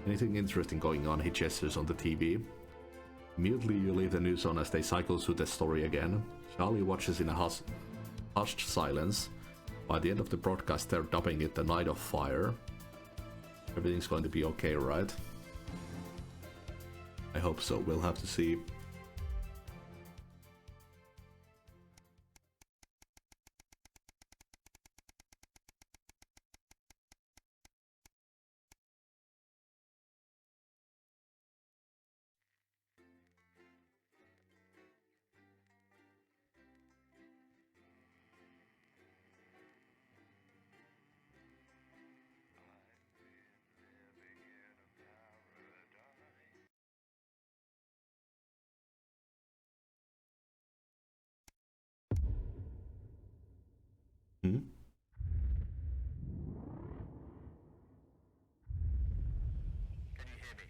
Anything interesting going on, he gestures on the TV. Immediately you leave the news on as they cycle through the story again. Charlie watches in a hushed silence. By the end of the broadcast they're dubbing it the Night of Fire. Everything's going to be okay, right? I hope so, we'll have to see.
Can you hear me?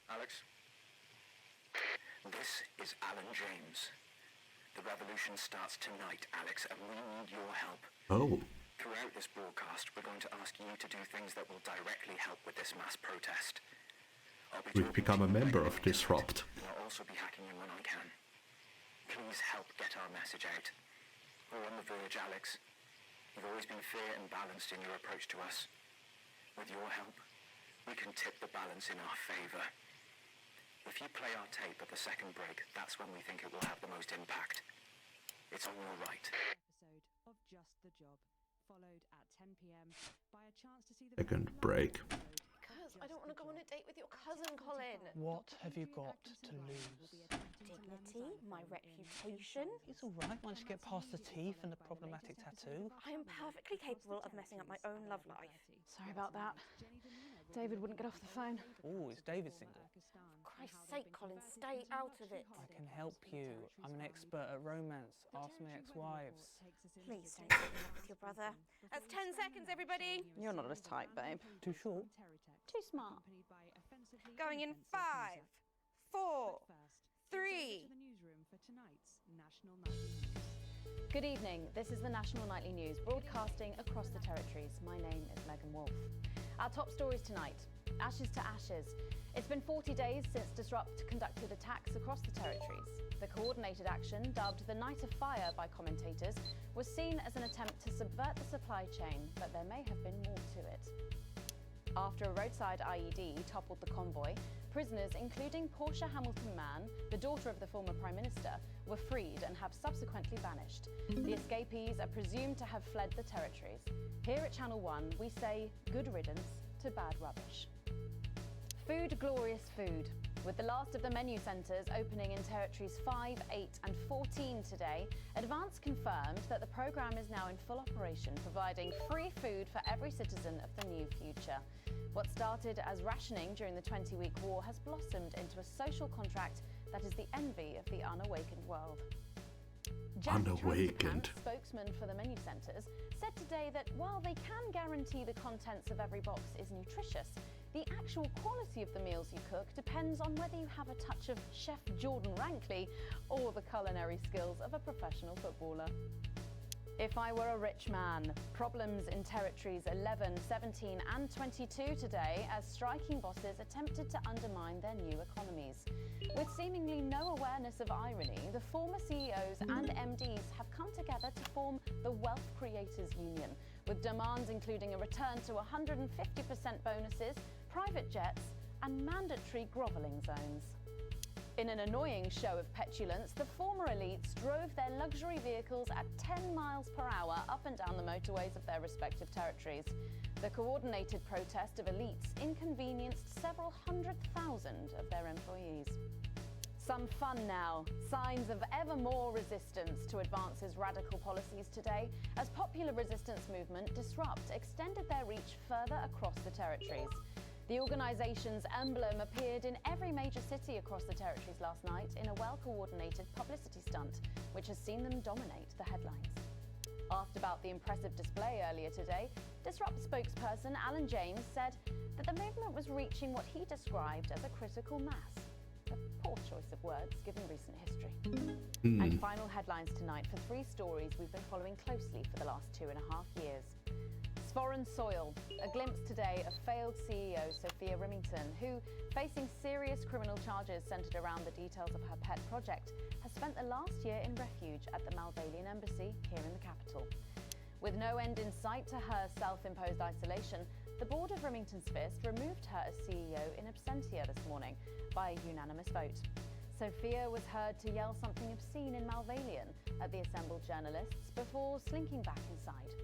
Alex? This is Alan James. The revolution starts tonight, Alex, and we need your help.
Oh.
Throughout this broadcast, we're going to ask you to do things that will directly help with this mass protest.
We've become a member of Disrupt.
And I'll also be hacking in when I can. Please help get our message out. We're on the verge, Alex. You've always been fair and balanced in your approach to us. With your help, we can tip the balance in our favor. If you play our tape at the second break, that's when we think it will have the most impact. It's on your right.
Episode of Just the Job, followed at 10 p.m. by a chance to see the
Second break.
Because I don't want to go on a date with your cousin, Colin.
What have you got to lose?
Dignity, my reputation.
It's all right once you get past the teeth and the problematic tattoo.
I am perfectly capable of messing up my own love life.
Sorry about that. David wouldn't get off the phone.
Oh, is David single?
For Christ's sake, Colin, stay out of it.
I can help you. I'm an expert at romance. Ask my ex-wives.
Please don't get me up with your brother. That's 10 seconds, everybody.
You're not as tight, babe.
Too short?
Too smart.
Going in 5, 4, 3.
Good evening. This is the National Nightly News, broadcasting across the territories. My name is Megan Wolf. Our top stories tonight. Ashes to ashes. It's been 40 days since Disrupt conducted attacks across the territories. The coordinated action, dubbed the Night of Fire by commentators, was seen as an attempt to subvert the supply chain, but there may have been more to it. After a roadside IED toppled the convoy, prisoners, including Portia Hamilton-Mann, the daughter of the former Prime Minister, were freed and have subsequently vanished. The escapees are presumed to have fled the territories. Here at Channel 1, we say good riddance to bad rubbish. Food, glorious food. With the last of the menu centres opening in territories 5, 8 and 14 today, Advance confirmed that the programme is now in full operation, providing free food for every citizen of the new future. What started as rationing during the 20-week war has blossomed into a social contract that is the envy of the unawakened world.
Unawakened.
Spokesman for the menu centres, said today that while they can guarantee the contents of every box is nutritious, the actual quality of the meals you cook depends on whether you have a touch of Chef Jordan Rankley or the culinary skills of a professional footballer. If I were a rich man, problems in territories 11, 17 and 22 today as striking bosses attempted to undermine their new economies. With seemingly no awareness of irony, the former CEOs and MDs have come together to form the Wealth Creators Union, with demands including a return to 150% bonuses, private jets and mandatory grovelling zones. In an annoying show of petulance, the former elites drove their luxury vehicles at 10 miles per hour up and down the motorways of their respective territories. The coordinated protest of elites inconvenienced several 100,000 of their employees. Some fun now. Signs of ever more resistance to Advance's radical policies today as popular resistance movement Disrupt extended their reach further across the territories. The organisation's emblem appeared in every major city across the territories last night in a well-coordinated publicity stunt, which has seen them dominate the headlines. Asked about the impressive display earlier today, Disrupt spokesperson Alan James said that the movement was reaching what he described as a critical mass. A poor choice of words given recent history. And final headlines tonight for 3 stories we've been following closely for the last 2.5 years. Foreign soil. A glimpse today of failed CEO Sophia Remington, who, facing serious criminal charges centred around the details of her pet project, has spent the last year in refuge at the Malvalian Embassy here in the capital. With no end in sight to her self-imposed isolation, the board of Remington's Fist removed her as CEO in absentia this morning by a unanimous vote. Sophia was heard to yell something obscene in Malvalian at the assembled journalists before slinking back inside.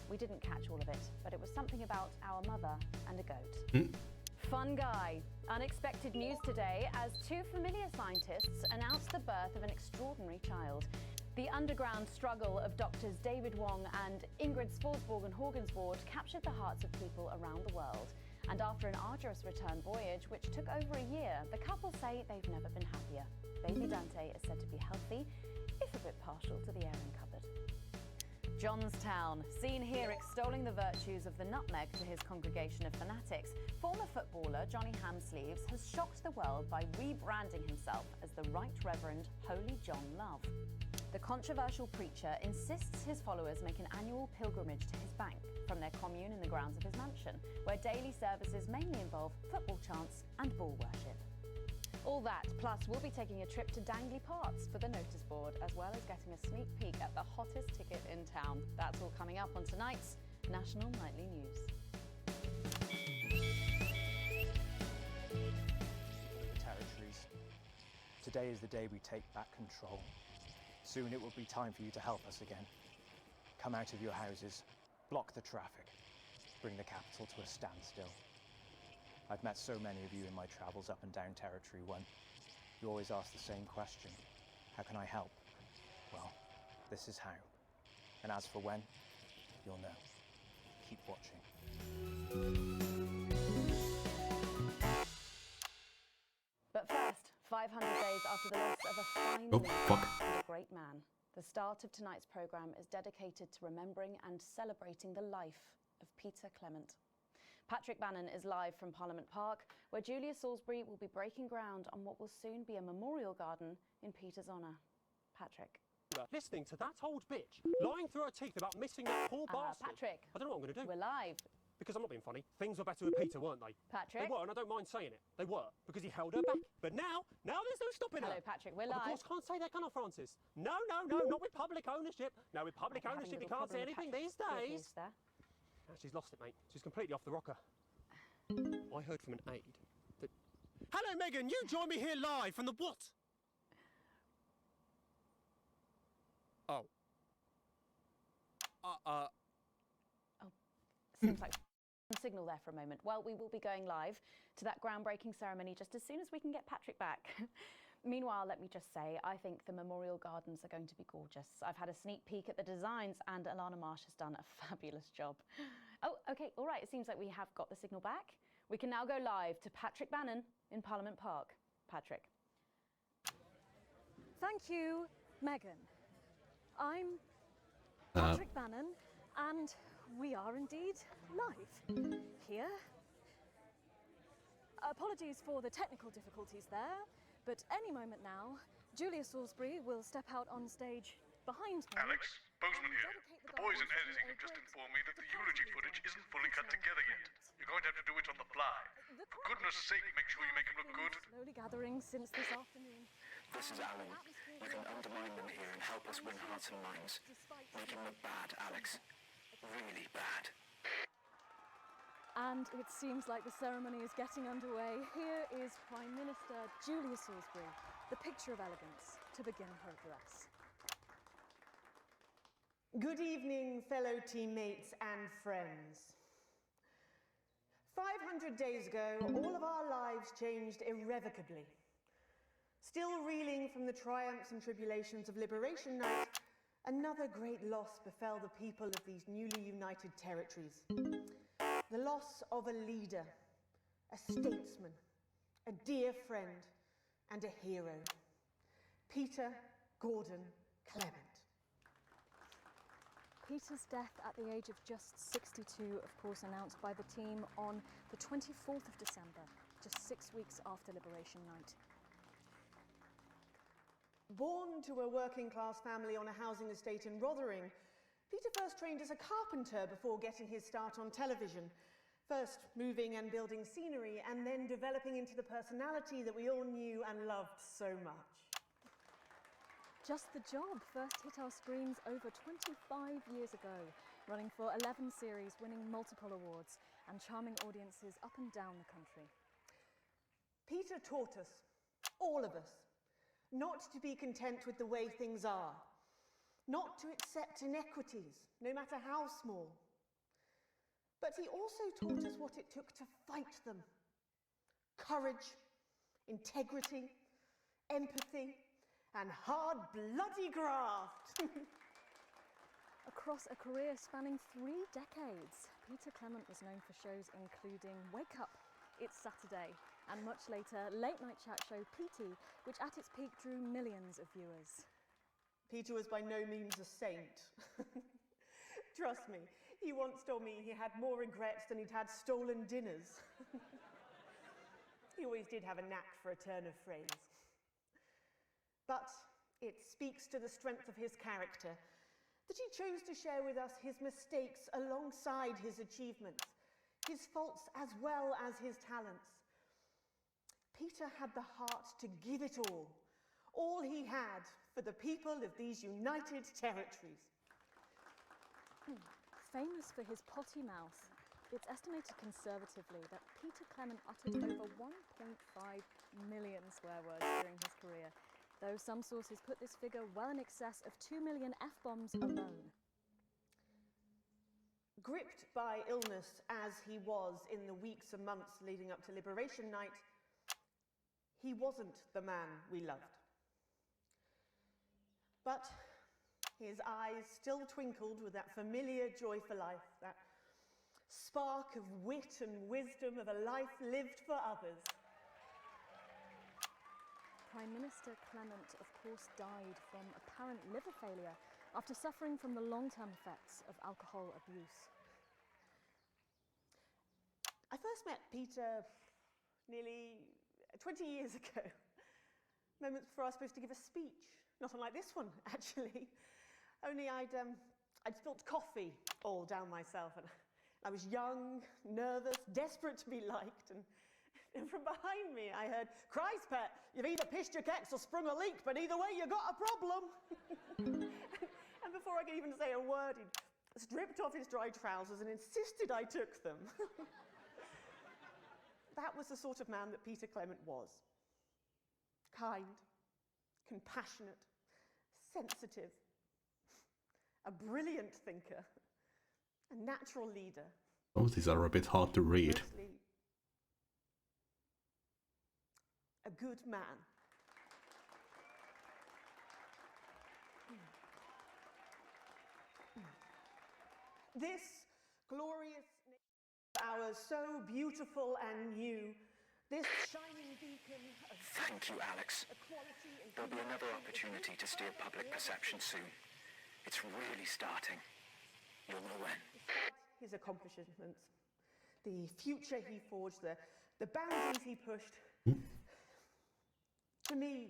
We didn't catch all of it, but it was something about our mother and a goat. Fun guy. Unexpected news today as 2 familiar scientists announced the birth of an extraordinary child. The underground struggle of doctors David Wong and Ingrid Sforsborg and Horgensvoord captured the hearts of people around the world. And after an arduous return voyage, which took over a year, the couple say they've never been happier. Baby Dante is said to be healthy, if a bit partial to the airing cupboard. Johnstown, seen here extolling the virtues of the nutmeg to his congregation of fanatics, former footballer Johnny Hamsleeves has shocked the world by rebranding himself as the Right Reverend Holy John Love. The controversial preacher insists his followers make an annual pilgrimage to his bank from their commune in the grounds of his mansion, where daily services mainly involve football chants and bull worship. All that, plus we'll be taking a trip to Dangley Parts for the notice board, as well as getting a sneak peek at the hottest ticket in town. That's all coming up on tonight's National Nightly News.
The territories. Today is the day we take back control. Soon it will be time for you to help us again. Come out of your houses, block the traffic, bring the capital to a standstill. I've met so many of you in my travels up and down Territory 1. You always ask the same question. How can I help? Well, this is how. And as for when, you'll know. Keep watching.
But first, 500 days after the loss of a fine
Oh,
leader
fuck.
and a great man, the start of tonight's programme is dedicated to remembering and celebrating the life of Peter Clement. Patrick Bannon is live from Parliament Park, where Julia Salisbury will be breaking ground on what will soon be a memorial garden in Peter's honour. Patrick.
Listening to that old bitch lying through her teeth about missing that poor bastard.
Patrick.
I don't know what I'm going to do.
We're live.
Because I'm not being funny. Things were better with Peter, weren't they?
Patrick.
They were, and I don't mind saying it. They were, because he held her back. But now there's no stopping her.
Hello, Patrick. We're
Of
live.
course, can't say that, can I, Francis? No, not with public ownership. No, with public
I'm having
ownership,
a
you
little
can't say
problem
anything
with
these
Patrick's
days.
there.
No, she's lost it, mate. She's completely off the rocker. I heard from an aide that... Hello, Megan. You join me here live from the what? Oh.
Seems like signal there for a moment. Well, we will be going live to that groundbreaking ceremony just as soon as we can get Patrick back. Meanwhile, let me just say, I think the memorial gardens are going to be gorgeous. I've had a sneak peek at the designs and Alana Marsh has done a fabulous job. Oh, okay, all right, it seems like we have got the signal back. We can now go live to Patrick Bannon in Parliament Park. Patrick.
Thank you, Megan. I'm Patrick Bannon, and we are indeed live here. Apologies for the technical difficulties there, but any moment now, Julia Salisbury will step out on stage behind me.
Alex, Bozeman here. The boys in editing have just informed me that the eulogy footage isn't fully cut together yet. You're going to have to do it on the fly. For goodness sake, make sure you make them look good.
Slowly gathering since this afternoon.
This is Alan. You can undermine them here and help us win hearts and minds. Make him look bad, Alex. Really bad.
And it seems like the ceremony is getting underway. Here is Prime Minister Julia Salisbury, the picture of elegance, to begin her address.
Good evening, fellow teammates and friends. 500 days ago, all of our lives changed irrevocably. Still reeling from the triumphs and tribulations of Liberation Night, another great loss befell the people of these newly united territories. The loss of a leader, a statesman, a dear friend, and a hero. Peter Gordon Clement.
Peter's death at the age of just 62, of course, announced by the team on the 24th of December, just 6 weeks after Liberation Night.
Born to a working-class family on a housing estate in Rotherham, Peter first trained as a carpenter before getting his start on television, first moving and building scenery, and then developing into the personality that we all knew and loved so much.
Just the Job first hit our screens over 25 years ago, running for 11 series, winning multiple awards, and charming audiences up and down the country.
Peter taught us, all of us, not to be content with the way things are, not to accept inequities, no matter how small. But he also taught us what it took to fight them. Courage, integrity, empathy, and hard, bloody graft.
Across a career spanning 3 decades, Peter Clement was known for shows including Wake Up, It's Saturday, and much later, late-night chat show PT, which at its peak drew millions of viewers.
Peter was by no means a saint. Trust me, he once told me he had more regrets than he'd had stolen dinners. He always did have a knack for a turn of phrase. But it speaks to the strength of his character that he chose to share with us his mistakes alongside his achievements, his faults as well as his talents. Peter had the heart to give it all he had for the people of these United Territories.
Famous for his potty mouth, it's estimated conservatively that Peter Clement uttered over 1.5 million swear words during his career, though some sources put this figure well in excess of 2 million F-bombs alone.
Gripped by illness as he was in the weeks and months leading up to Liberation Night, he wasn't the man we loved. But his eyes still twinkled with that familiar joy for life, that spark of wit and wisdom of a life lived for others.
Prime Minister Clement, of course, died from apparent liver failure after suffering from the long-term effects of alcohol abuse.
I first met Peter nearly 20 years ago, moments before I was supposed to give a speech. Not unlike this one, actually. Only I'd spilt coffee all down myself, and I was young, nervous, desperate to be liked, and from behind me I heard, "Christ, pet, you've either pissed your kecks or sprung a leak, but either way you got a problem." And before I could even say a word, he stripped off his dry trousers and insisted I took them. That was the sort of man that Peter Clement was. Kind, compassionate, sensitive, a brilliant thinker, a natural leader.
Some of these are a bit hard to read.
Mostly a good man. This glorious ours, so beautiful and new, this shining beacon of
Thank you, Alex.
equality and
There'll be another opportunity to steer public perception soon. It's really starting. You'll know when.
his accomplishments, the future he forged, the boundaries he pushed. To me,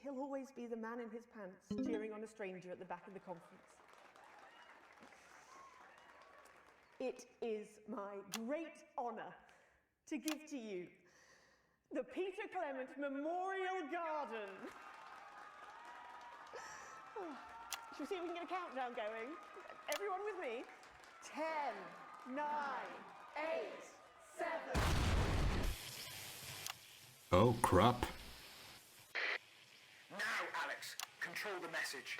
he'll always be the man in his pants cheering on a stranger at the back of the conference. It is my great honour to give to you the Peter Clement Memorial Garden. Shall we see if we can get a countdown going? Everyone with me? 10, 9, 8, 7.
Oh, crap.
Now, Alex, control the message.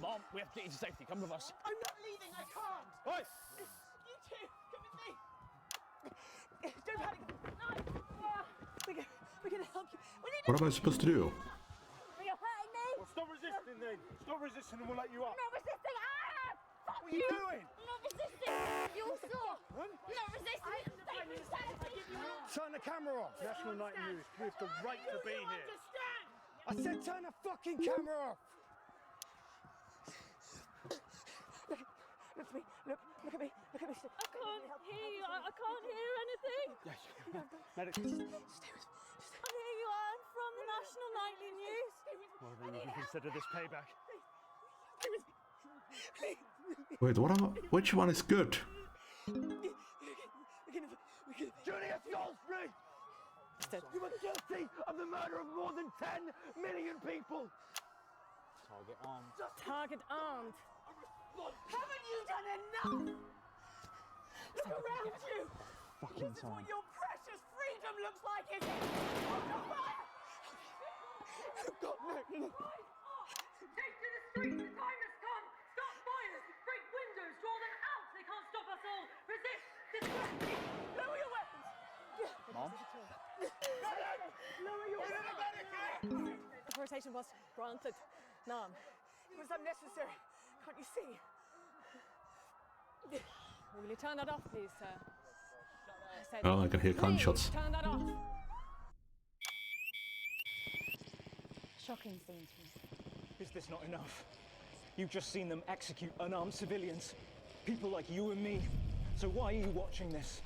Mom, we have to get you to safety. Come with us.
I'm not leaving, I can't.
Oi!
You two, come with me. Don't panic. We're gonna help you.
What am I supposed to do?
You're hurting me.
Well, stop resisting then. Stop resisting and we'll let you up.
I'm not resisting. Ah! Fuck
What are you doing?
I'm not resisting. You saw. I'm not resisting.
Turn the camera off. National Night News. We have the right to be here. I said turn the fucking camera off.
Look at me. Look at me. Look at me.
I can't hear you. I can't hear anything.
Yes. Medic.
I'm here you are. I'm from the National Nightly News.
Well, then you can consider this payback.
Wait, which one is good?
Julius Goldsbury! You were guilty of the murder of more than 10 million people!
Target armed.
Target armed.
Haven't you done enough? Look around you.
Fucking
This is
time.
what your precious freedom looks like, is it? Under fire! Oh, God, no.
Take to the streets, the time has come. Stop fires, break windows, draw them out. They can't stop us all. Resist, distract me.
Lower your weapons.
Mom?
Lower your weapons. Authorization was granted. None. It was unnecessary. Can't you see? Will you turn that off, please, sir? I said,
Oh, I can hear gunshots.
Turn that off.
Shocking scenes from
Is this not enough? You've just seen them execute unarmed civilians. People like you and me. So why are you watching this?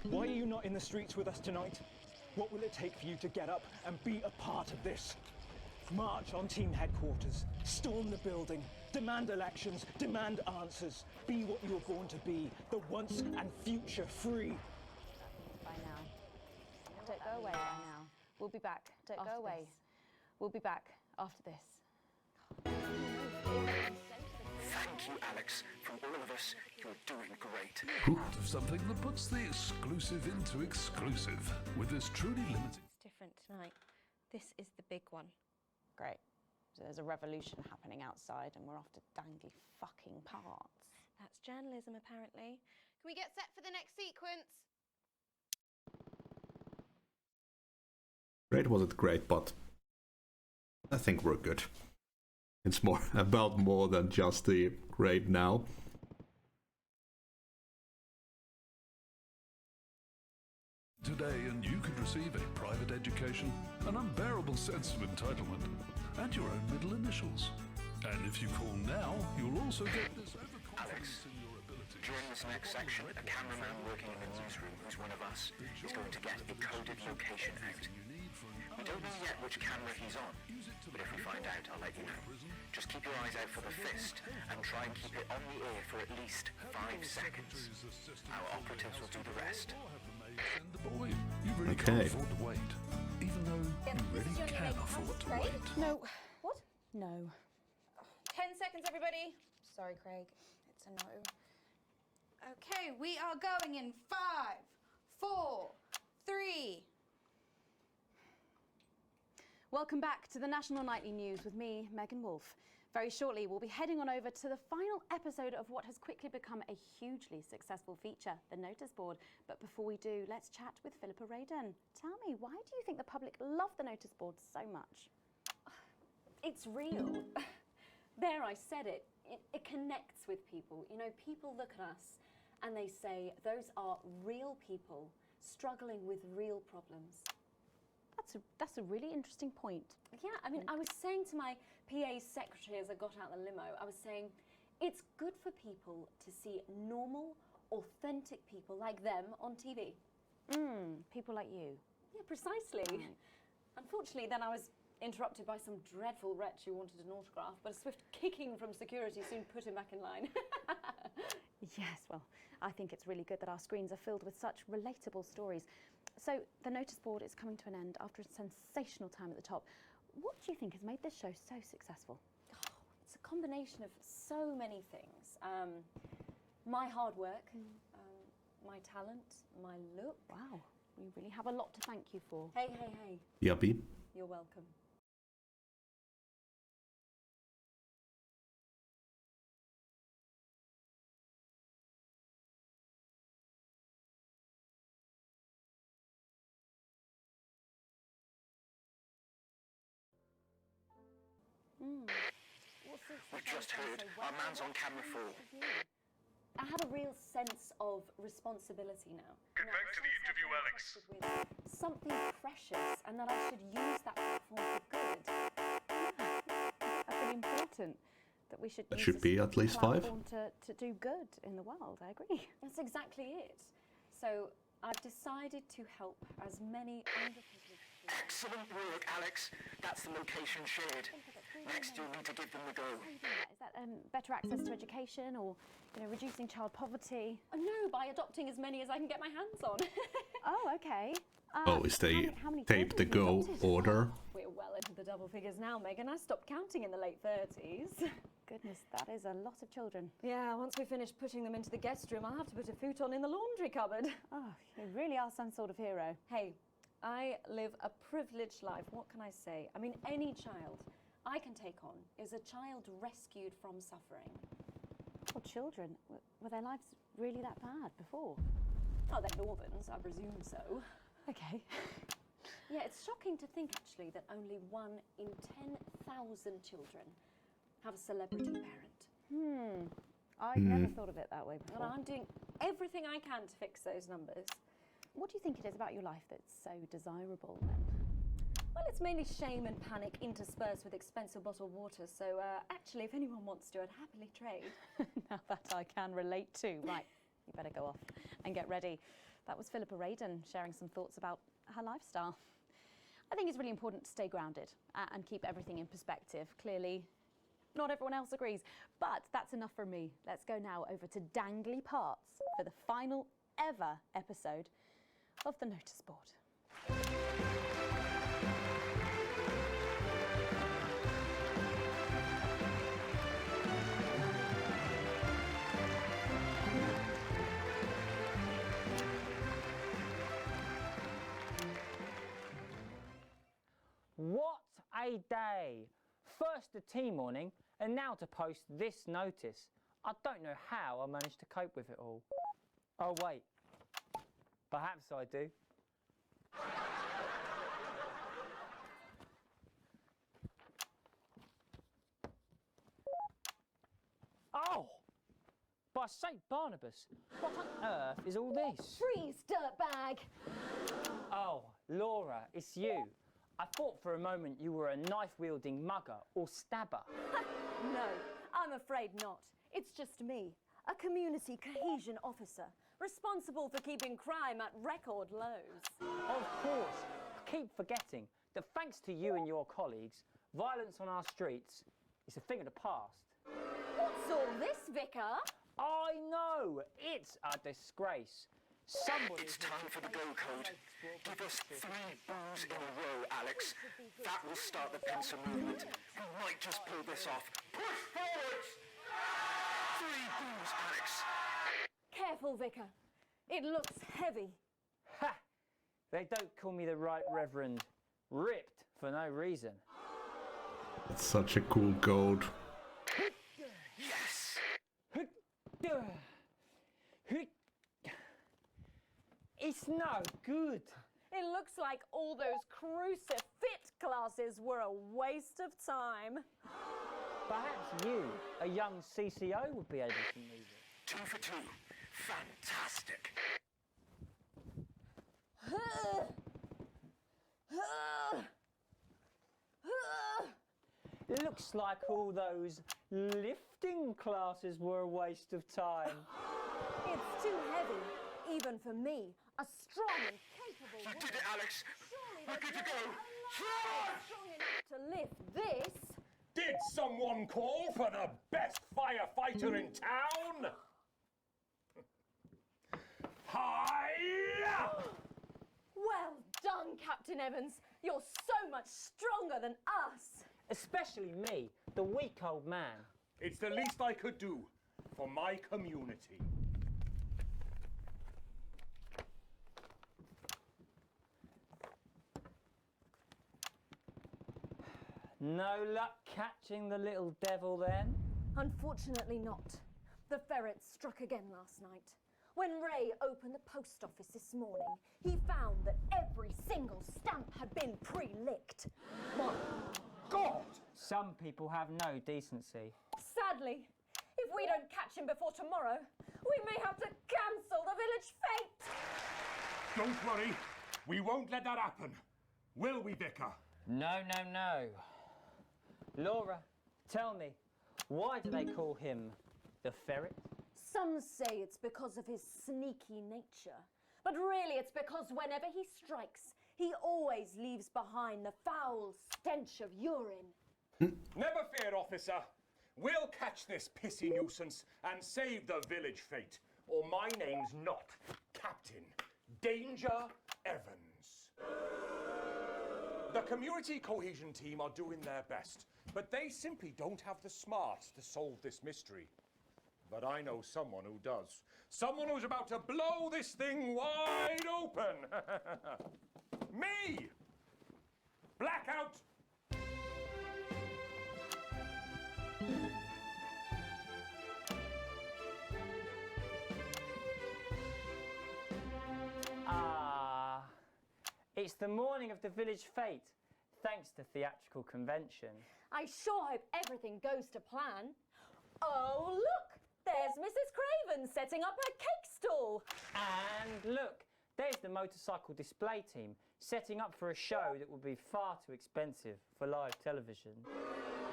Why are you not in the streets with us tonight? What will it take for you to get up and be a part of this? March on team headquarters. Storm the building. Demand elections. Demand answers. Be what you were born to be. The once and future free.
by now. Don't go away by now. We'll be back. Don't go away. We'll be back after this.
Thank you, Alex. From all of us, you're doing great.
Part of something that puts the exclusive into exclusive with this truly limited.
It's different tonight. This is the big one.
Great. So there's a revolution happening outside and we're after dangly fucking parts.
That's journalism, apparently. Can we get set for the next sequence?
Great wasn't great, but I think we're good. It's more about more than just the grade now.
Today, and you could receive a private education, an unbearable sense of entitlement, and your own middle initials. And if you call now, you'll also get this overconfidence in your ability.
During this next section, a cameraman working in the newsroom who's one of us is going to get a coded location out. We don't know yet which camera he's on, but if we find out, I'll let you know. Just keep your eyes out for the fist and try and keep it on the air for at least 5 seconds. Our operatives will do the rest.
Boy, you really can't afford to wait, even though you really can afford to wait.
No. What? No.
10 seconds, everybody.
Sorry, Craig. It's a no.
Okay, we are going in 5, 4, 3.
Welcome back to the National Nightly News with me, Megan Wolfe. Very shortly, we'll be heading on over to the final episode of what has quickly become a hugely successful feature, the Notice Board. But before we do, let's chat with Philippa Radin. Tell me, why do you think the public love the Notice Board so much?
It's real. There, I said it. It connects with people. You know, people look at us and they say, those are real people struggling with real problems.
That's a really interesting point.
Yeah, I mean, I was saying to my PA secretary as I got out the limo, I was saying, it's good for people to see normal, authentic people like them on TV.
People like you.
Yeah, precisely.
Right.
Unfortunately, then I was interrupted by some dreadful wretch who wanted an autograph, but a swift kicking from security soon put him back in line.
Yes, well, I think it's really good that our screens are filled with such relatable stories. So, the Notice Board is coming to an end after a sensational time at the top. What do you think has made this show so successful?
Oh, it's a combination of so many things. My hard work, my talent, my look.
Wow, we really have a lot to thank you for.
Hey, hey, hey.
Yuppie.
You're welcome.
We've just heard our man's on camera 4.
I have a real sense of responsibility now.
Get back to the interview, Alex.
With something precious, and that I should use that platform for good. That's really important. That we should.
That
use
should
this
be at least 5.
platform to do good in the world. I agree. That's exactly it. So I've decided to help as many underprivileged.
Excellent work, Alex. That's the location shared. Next, you'll need to give them the go.
Is that better access to education, or reducing child poverty? No, by adopting as many as I can get my hands on. Oh, okay.
Oh, is they
how many
tape the
children have you
go
adopted?
order?
We're well into the double figures now, Megan. I stopped counting in the late 30s. Goodness, that is a lot of children. Yeah, once we finish putting them into the guest room, I'll have to put a futon in the laundry cupboard. Oh, you really are some sort of hero. Hey, I live a privileged life. What can I say? I mean, any child I can take on is a child rescued from suffering. Poor children. Were their lives really that bad before? Oh, they're Northerns, I presume so. Okay. Yeah, it's shocking to think, actually, that only 1 in 10,000 children have a celebrity parent. I'd never thought of it that way before. And I'm doing everything I can to fix those numbers. What do you think it is about your life that's so desirable, then? Well, it's mainly shame and panic interspersed with expensive bottled water, so actually, if anyone wants to, I'd happily trade. Now that I can relate to. Right, you better go off and get ready. That was Philippa Radin sharing some thoughts about her lifestyle. I think it's really important to stay grounded and keep everything in perspective. Clearly, not everyone else agrees, but that's enough for me. Let's go now over to Dangly Parts for the final ever episode of the Notice Board.
What a day! First the tea morning, and now to post this notice. I don't know how I managed to cope with it all. Oh wait, perhaps I do. Oh! By St. Barnabas, what on earth is all this?
Freeze, dirtbag!
Oh, Laura, it's you. I thought for a moment you were a knife-wielding mugger or stabber.
No, I'm afraid not. It's just me, a community cohesion officer, responsible for keeping crime at record lows.
Of course, keep forgetting that thanks to you and your colleagues, violence on our streets is a thing of the past.
What's all this, Vicar?
I know, it's a disgrace. Somebody
It's time for the go code. Give us 3 boos in a row, Alex. That will start the pincer movement. We might just pull this off. Push forwards! 3 boos, Alex.
Careful, Vicar. It looks heavy.
Ha! They don't call me the Right Reverend. Ripped for no reason.
It's such a cool gold.
Yes!
It's no good.
It looks like all those crucifix classes were a waste of time.
Perhaps you, a young CCO, would be able to move it.
2 for 2. Fantastic.
Looks like all those lifting classes were a waste of time.
It's too heavy, even for me, a strong and capable
You
woman.
did it, Alex. We're good to go.
Strong enough to lift this.
Did someone call for the best firefighter in town? Hi!
Well done, Captain Evans. You're so much stronger than us.
Especially me, the weak old man.
It's the least I could do for my community.
No luck catching the little devil then?
Unfortunately not. The ferret struck again last night. When Ray opened the post office this morning, he found that every single stamp had been pre-licked.
My God! Some people have no decency.
Sadly, If we don't catch him before tomorrow, we may have to cancel the village fete.
Don't worry, we won't let that happen. Will we, Vicar?
No, no, no. Laura, tell me, why do they call him the ferret?
Some say it's because of his sneaky nature. But really it's because whenever he strikes, he always leaves behind the foul stench of urine.
Never fear, officer. We'll catch this pissy nuisance and save the village fete. Or my name's not Captain Danger Evans. The community cohesion team are doing their best, but they simply don't have the smarts to solve this mystery. But I know someone who does. Someone who's about to blow this thing wide open. Me! Blackout!
It's the morning of the village fete, thanks to theatrical convention.
I sure hope everything goes to plan. Oh, look! There's Mrs. Craven setting up her cake stall.
And look, there's the motorcycle display team setting up for a show that will be far too expensive for live television.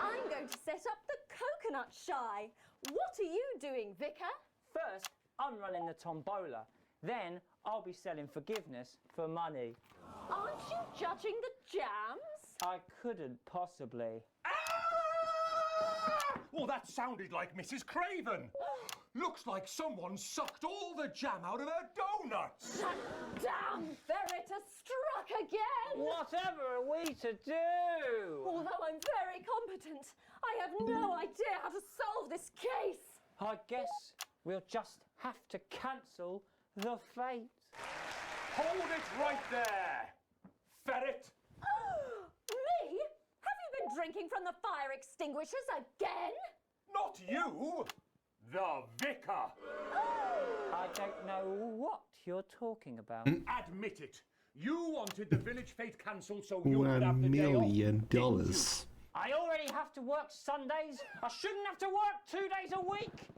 I'm going to set up the coconut shy. What are you doing, Vicar?
First, I'm running the tombola. Then, I'll be selling forgiveness for money.
Aren't you judging the jams?
I couldn't possibly.
Well, that sounded like Mrs. Craven. Looks like someone sucked all the jam out of her donuts.
That damn ferret has struck again.
Whatever are we to do?
Although I'm very competent, I have no idea how to solve this case.
I guess we'll just have to cancel the fete.
Hold it right there, ferret.
Me? Have you been drinking from the fire extinguishers again?
Not you, the vicar.
I don't know what you're talking about.
Admit it. You wanted the village fete cancelled so you could have the
$1
day off.
million.
I already have to work Sundays. I shouldn't have to work 2 days a week.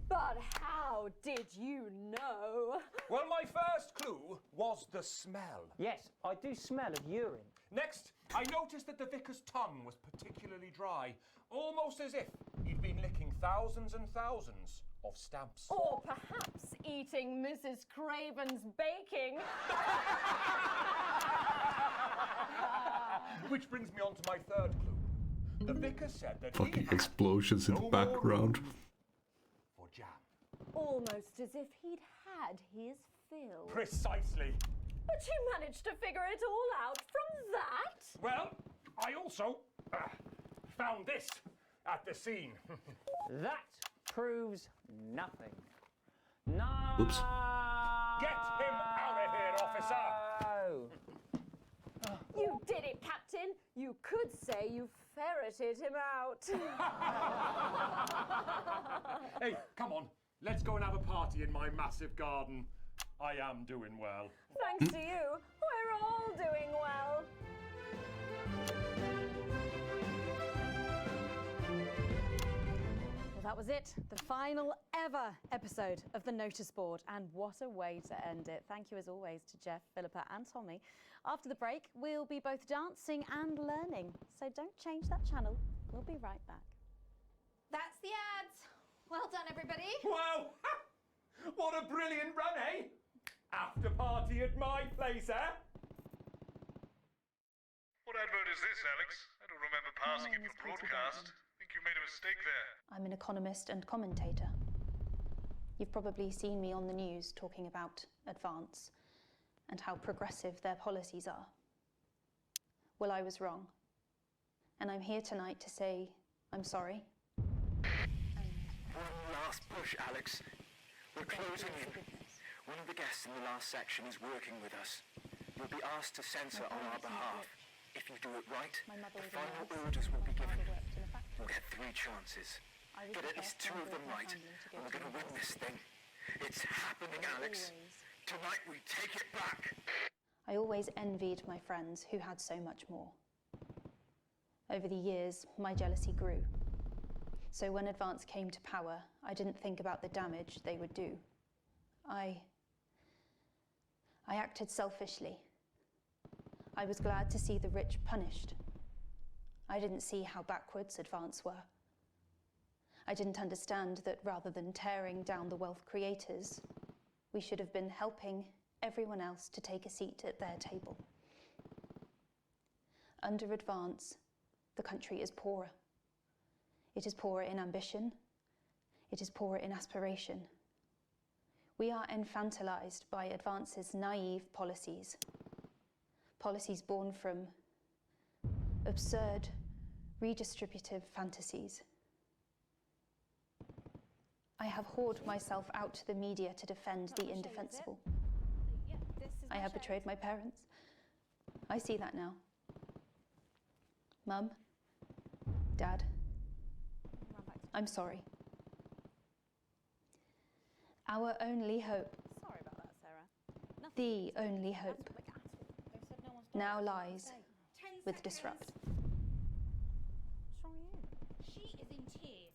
But how did you know?
Well, my first clue was the smell.
Yes, I do smell of urine.
Next, I noticed that the vicar's tongue was particularly dry, almost as if he'd been licking thousands and thousands of stamps.
Or perhaps eating Mrs. Craven's baking.
Which brings me on to my third clue. The vicar said that
Fucking
he had
explosions in the background.
for jam.
Almost as if he'd had his fill.
Precisely.
But you managed to figure it all out from that?
Well, I also found this at the scene.
That proves nothing. No!
Oops.
Get him out of here, officer!
You did it, Captain. You could say you ferreted him out.
Hey, come on. Let's go and have a party in my massive garden. I am doing well.
Thanks to you, we're all doing well.
Well, that was it. The final ever episode of the Notice Board. And what a way to end it. Thank you as always to Jeff, Philippa and Tommy. After the break, we'll be both dancing and learning. So don't change that channel. We'll be right back.
That's the ads. Well done, everybody.
Wow! What a brilliant run, eh? After party at my place, eh?
What advert is this, Alex? I don't remember passing it for broadcast. I think you made a mistake there.
I'm an economist and commentator. You've probably seen me on the news talking about Advance and how progressive their policies are. Well, I was wrong. And I'm here tonight to say I'm sorry.
One last push, Alex. We're closing in. One of the guests in the last section is working with us. You'll be asked to censor on our behalf. If you do it right, the final orders will be given. We'll get 3 chances. Get at least 2 of them right, and we're going to win this thing. It's happening, Alex. Tonight we take it back.
I always envied my friends who had so much more. Over the years, my jealousy grew. So when Advance came to power, I didn't think about the damage they would do. I acted selfishly. I was glad to see the rich punished. I didn't see how backwards Advance were. I didn't understand that rather than tearing down the wealth creators, we should have been helping everyone else to take a seat at their table. Under Advance, the country is poorer. It is poorer in ambition. It is poorer in aspiration. We are infantilized by Advance's naive policies. Policies born from absurd, redistributive fantasies. I have hoarded myself out to the media to defend the indefensible. I have betrayed my parents. I see that now. Mum, Dad, I'm sorry. Our only hope,
Sorry about that, Sarah.
the only hope, now lies with Disrupt.
What's wrong with you?
She is in tears.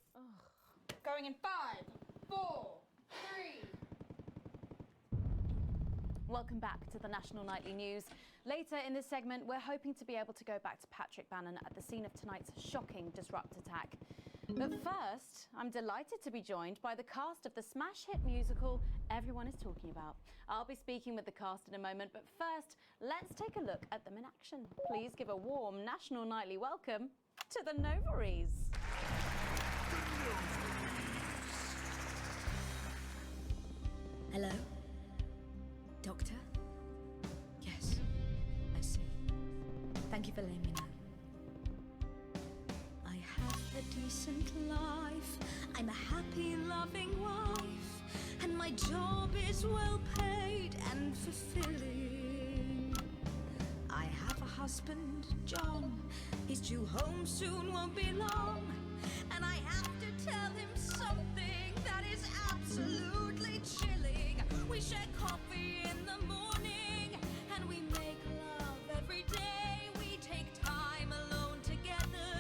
Going in 5, 4, 3.
Welcome back to the National Nightly News. Later in this segment, we're hoping to be able to go back to Patrick Bannon at the scene of tonight's shocking Disrupt attack. But first, I'm delighted to be joined by the cast of the smash hit musical everyone is talking about. I'll be speaking with the cast in a moment, but first, let's take a look at them in action. Please give a warm National Nightly welcome to the Novaries.
Hello? Doctor? Yes, I see. Thank you for letting me know. I have a decent life. I'm a happy, loving wife. And my job is well paid and fulfilling. I have a husband, John. He's due home soon, won't be long. And I have to tell him something that is absolutely chilling. We share coffee in the morning, and we make love every day. We take time alone together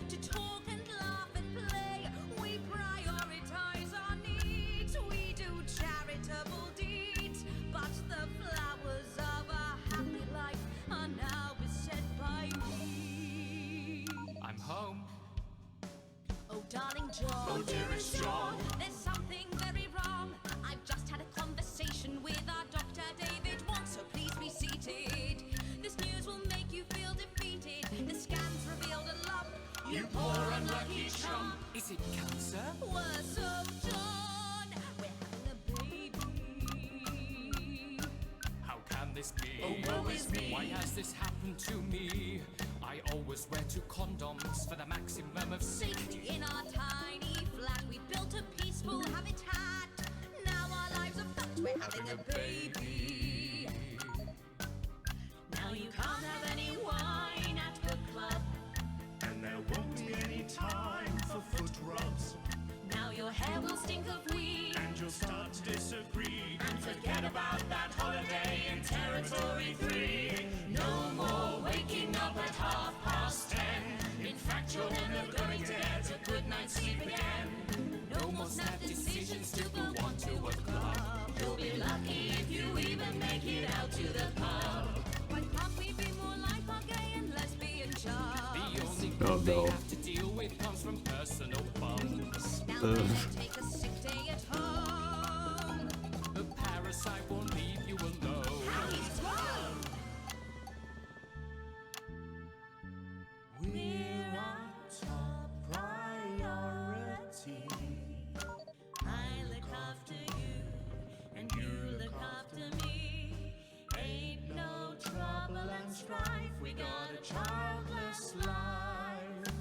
to talk and laugh and play. We prioritize our needs. We do charitable deeds. But the flowers of a happy life are now beset by me.
I'm home.
Oh, darling John.
Oh, dearest John.
There's something very wrong. I've just had a conversation with our doctor, David Wong, so please be seated. This news will make you feel defeated. The scans revealed a lump.
You poor unlucky chump. Is it cancer?
Worse, oh, John. We're having a baby.
How can this be?
Oh, woe is me.
Why has this happened to me? I always wear 2 condoms for the maximum of
Safety in our tiny flat. We built a peaceful habitat. Now our lives are fucked. We're having a baby. Now you can't have any wine at the club.
And there won't be any time for foot rubs.
Now your hair will stink of weed.
And you'll start to disagree.
And forget about that holiday in Territory 3. No more waking up at 10:30. In fact, you're never going to get a good night's sleep again. No more snap decisions to go on to a club. You'll be lucky if you even make it out to the pub. Why can't we be more like our gay and lesbian chums?
The only
Oh,
thing
no.
they have to deal with comes from personal bums.
Now let them take a sick day at home.
The parasite won't leave you alone.
How he's grown!
We're our top priority.
I look after you, and you look after me. Ain't no trouble and strife. We got a childless life.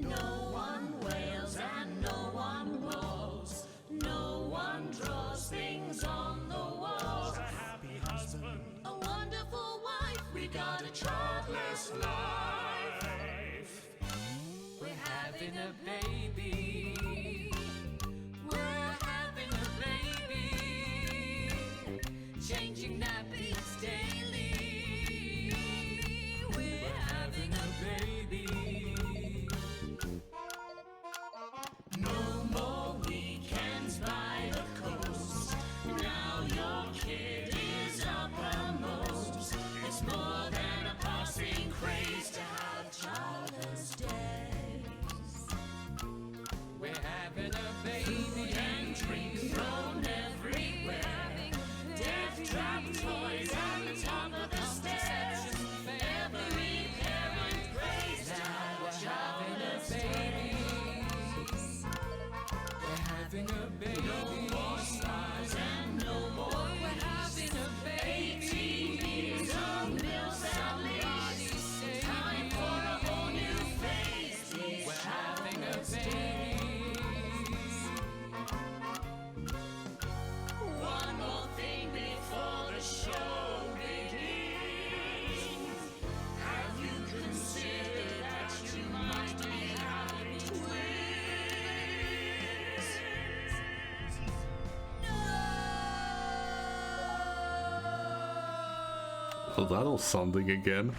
No one wails and no one woes. No one draws things on the walls.
A happy husband.
A wonderful wife. We got a childless life.
We're having a baby.
We're having a baby. Changing nappies daily. We're having a baby.
Oh, that was something again.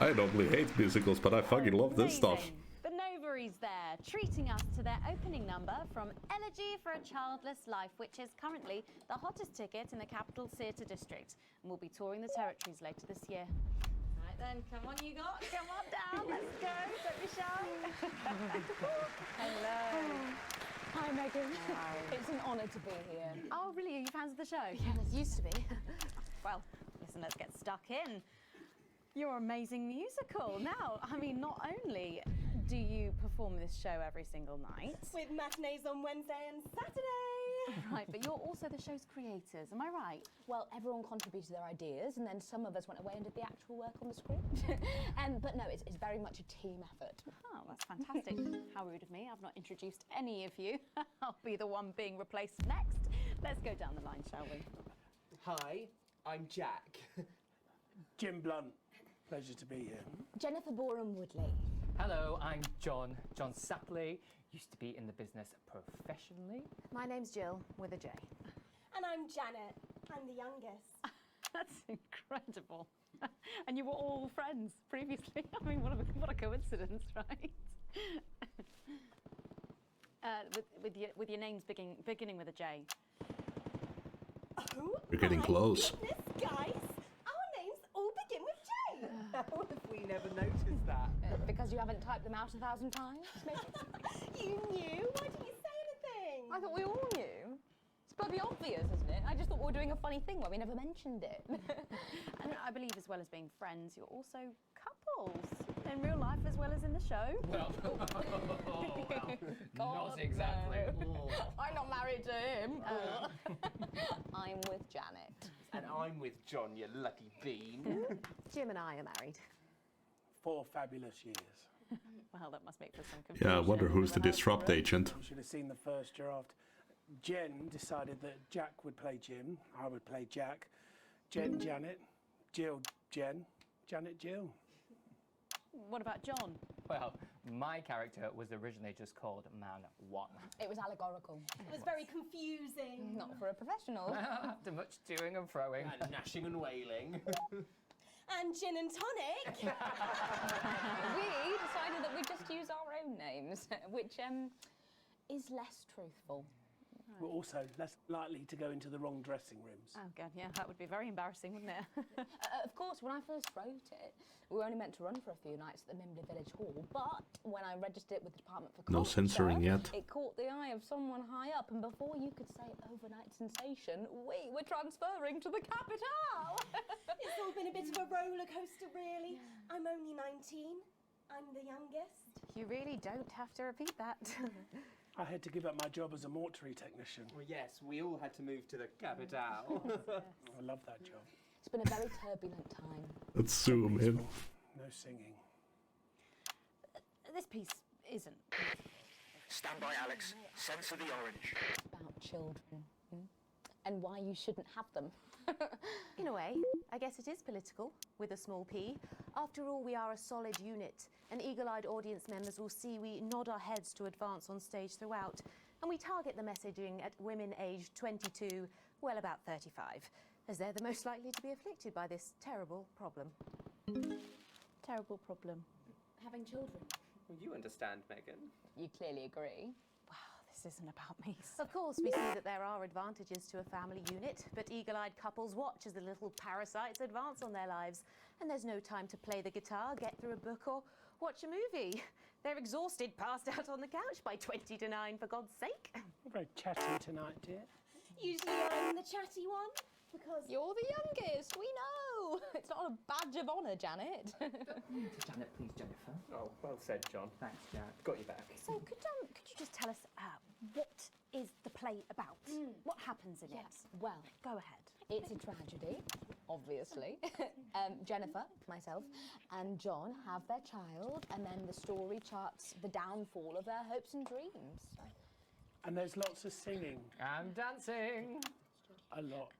I normally hate musicals, but I fucking love this stuff.
Amazing. The Novaries there, treating us to their opening number from Elegy for a Childless Life, which is currently the hottest ticket in the Capital Theatre District, and will be touring the territories later this year. Right then, come on you lot, come on down, let's go, don't be shy. Hello.
Hi, Megan. It's an honour to be here.
Oh, really? Are you fans of the show?
Yes, used to be.
Well, listen, let's get stuck in. Your amazing musical. Now, I mean, not only do you perform this show every single night,
with matinees on Wednesday and Saturday.
right, but you're also the show's creators, am I right?
Well, everyone contributed their ideas, and then some of us went away and did the actual work on the script. But no, it's very much a team effort.
Oh, that's fantastic. How rude of me. I've not introduced any of you. I'll be the one being replaced next. Let's go down the line, shall we?
Hi, I'm Jack.
Jim Blunt. Pleasure to be here.
Jennifer Boram Woodley.
Hello, I'm John Sapley. Used to be in the business professionally.
My name's Jill, with a J.
And I'm Janet. I'm the youngest.
That's incredible. And you were all friends previously. I mean, what a coincidence, right? With your names beginning with a J.
Oh,
You're getting close.
Goodness, guys! Our names all begin with J.
How have we never noticed that?
Because you haven't typed them out 1,000 times, maybe?
You knew? Why didn't you say anything?
I thought we all knew. It's bloody obvious, isn't it? I just thought we were doing a funny thing where we never mentioned it.
And I believe, as well as being friends, you're also couples in real life as well as in the show.
Well, not exactly.
No. I'm not married to him. I'm with Janet.
And I'm with John, you lucky bean.
Jim and I are married.
4 fabulous years.
Well, that must make for some confusion.
Yeah, I wonder who's the disrupt agent.
You should have seen the first draft. Jen decided that Jack would play Jim, I would play Jack, Jen Janet, Jill Jen, Janet Jill.
What about John?
Well, my character was originally just called Man 1.
It was allegorical.
It was very confusing.
Not for a professional.
After much toing and froing.
And gnashing and wailing.
And gin and tonic.
We decided that we'd just use our own names, which is less truthful.
We're also less likely to go into the wrong dressing rooms.
Oh, God, yeah, that would be very embarrassing, wouldn't it?
Of course, when I first wrote it, we were only meant to run for a few nights at the Mimbley Village Hall, but when I registered it with the Department for
No
Culture,
censoring yet.
it caught the eye of someone high up, and before you could say overnight sensation, we were transferring to the capital.
It's all been a bit of a roller coaster, really. I'm only 19. I'm the youngest.
You really don't have to repeat that.
I had to give up my job as a mortuary technician.
Well, yes, we all had to move to the capital.
I love that job.
It's been a very turbulent time.
Let's zoom in.
No singing.
This piece isn't.
Stand by, Alex. Censor the orange.
About children. And why you shouldn't have them.
In a way, I guess it is political, with a small p. After all, we are a solid unit, and eagle-eyed audience members will see we nod our heads to advance on stage throughout, and we target the messaging at women aged 22, well, about 35, as they're the most likely to be afflicted by this terrible problem. Terrible problem.
Having children.
Well, you understand, Megan.
You clearly agree.
This isn't about me. Of course, we see that there are advantages to a family unit, but eagle-eyed couples watch as the little parasites advance on their lives. And there's no time to play the guitar, get through a book, or watch a movie. They're exhausted, passed out on the couch by 20 to 9, for God's sake.
You're very chatty tonight, dear.
Usually I'm the chatty one, because
You're the youngest, we know. It's not a badge of honour, Janet.
Janet, please, Jennifer. Oh, well said, John. Thanks, Janet. Got you back.
So could you just tell us what is the play about? What happens in it?
Well,
go ahead.
It's a tragedy, obviously. Jennifer, myself, and John have their child, and then the story charts the downfall of their hopes and dreams.
And there's lots of singing.
And dancing.
A lot.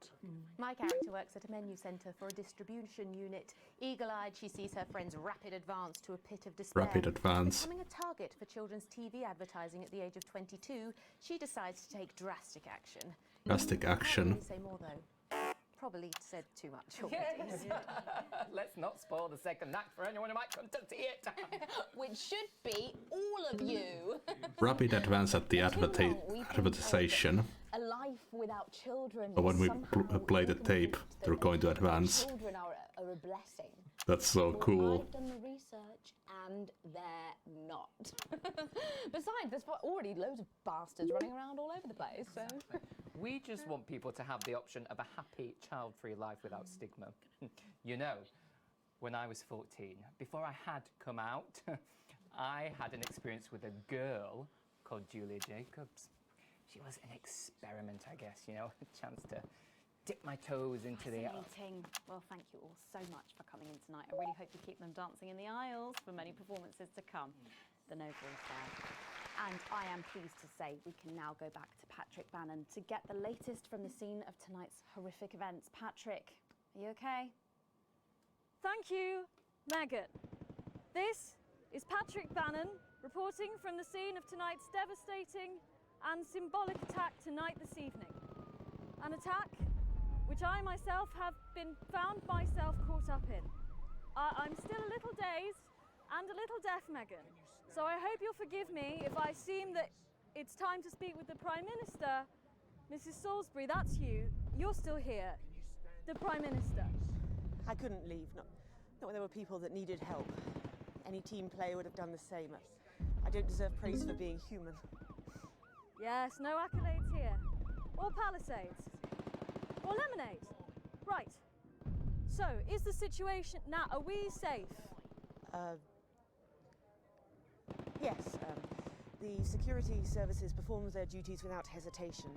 My character works at a menu centre for a distribution unit. Eagle-eyed, she sees her friend's rapid advance to a pit of despair.
Rapid advance.
Becoming a target for children's TV advertising at the age of 22, she decides to take drastic action.
Drastic action.
I can't really say more, though. probably said too much already.
Let's not spoil the second act for anyone who might come to see it.
Which should be all of you.
Rapid advance at the advertisation.
A life without children.
But when we play the tape, they're going to advance.
Children are a blessing.
That's so cool.
I've done the research and they're not. Besides, there's already loads of bastards running around all over the place. So.
We just want people to have the option of a happy, child-free life without stigma. You know, when I was 14, before I had come out, I had an experience with a girl called Julia Jacobs. She was an experiment, I guess, you know, a chance to dip my toes into the...
Fascinating. Well, thank you all so much for coming in tonight. I really hope you keep them dancing in the aisles for many performances to come. The no voice there. And I am pleased to say we can now go back to Patrick Bannon to get the latest from the scene of tonight's horrific events. Patrick, are you okay?
Thank you, Megan. This is Patrick Bannon reporting from the scene of tonight's devastating and symbolic attack tonight this evening. An attack which I myself have found myself caught up in. I'm still a little dazed and a little deaf, Megan. So I hope you'll forgive me if I seem that it's time to speak with the Prime Minister. Mrs. Salisbury, that's you. You're still here. The Prime Minister.
I couldn't leave, not when there were people that needed help. Any team player would have done the same. I don't deserve praise for being human.
Yes, no accolades here. Or Palisades. Or lemonade. Right. So, is the situation now, are we safe?
Yes, the security services performs their duties without hesitation.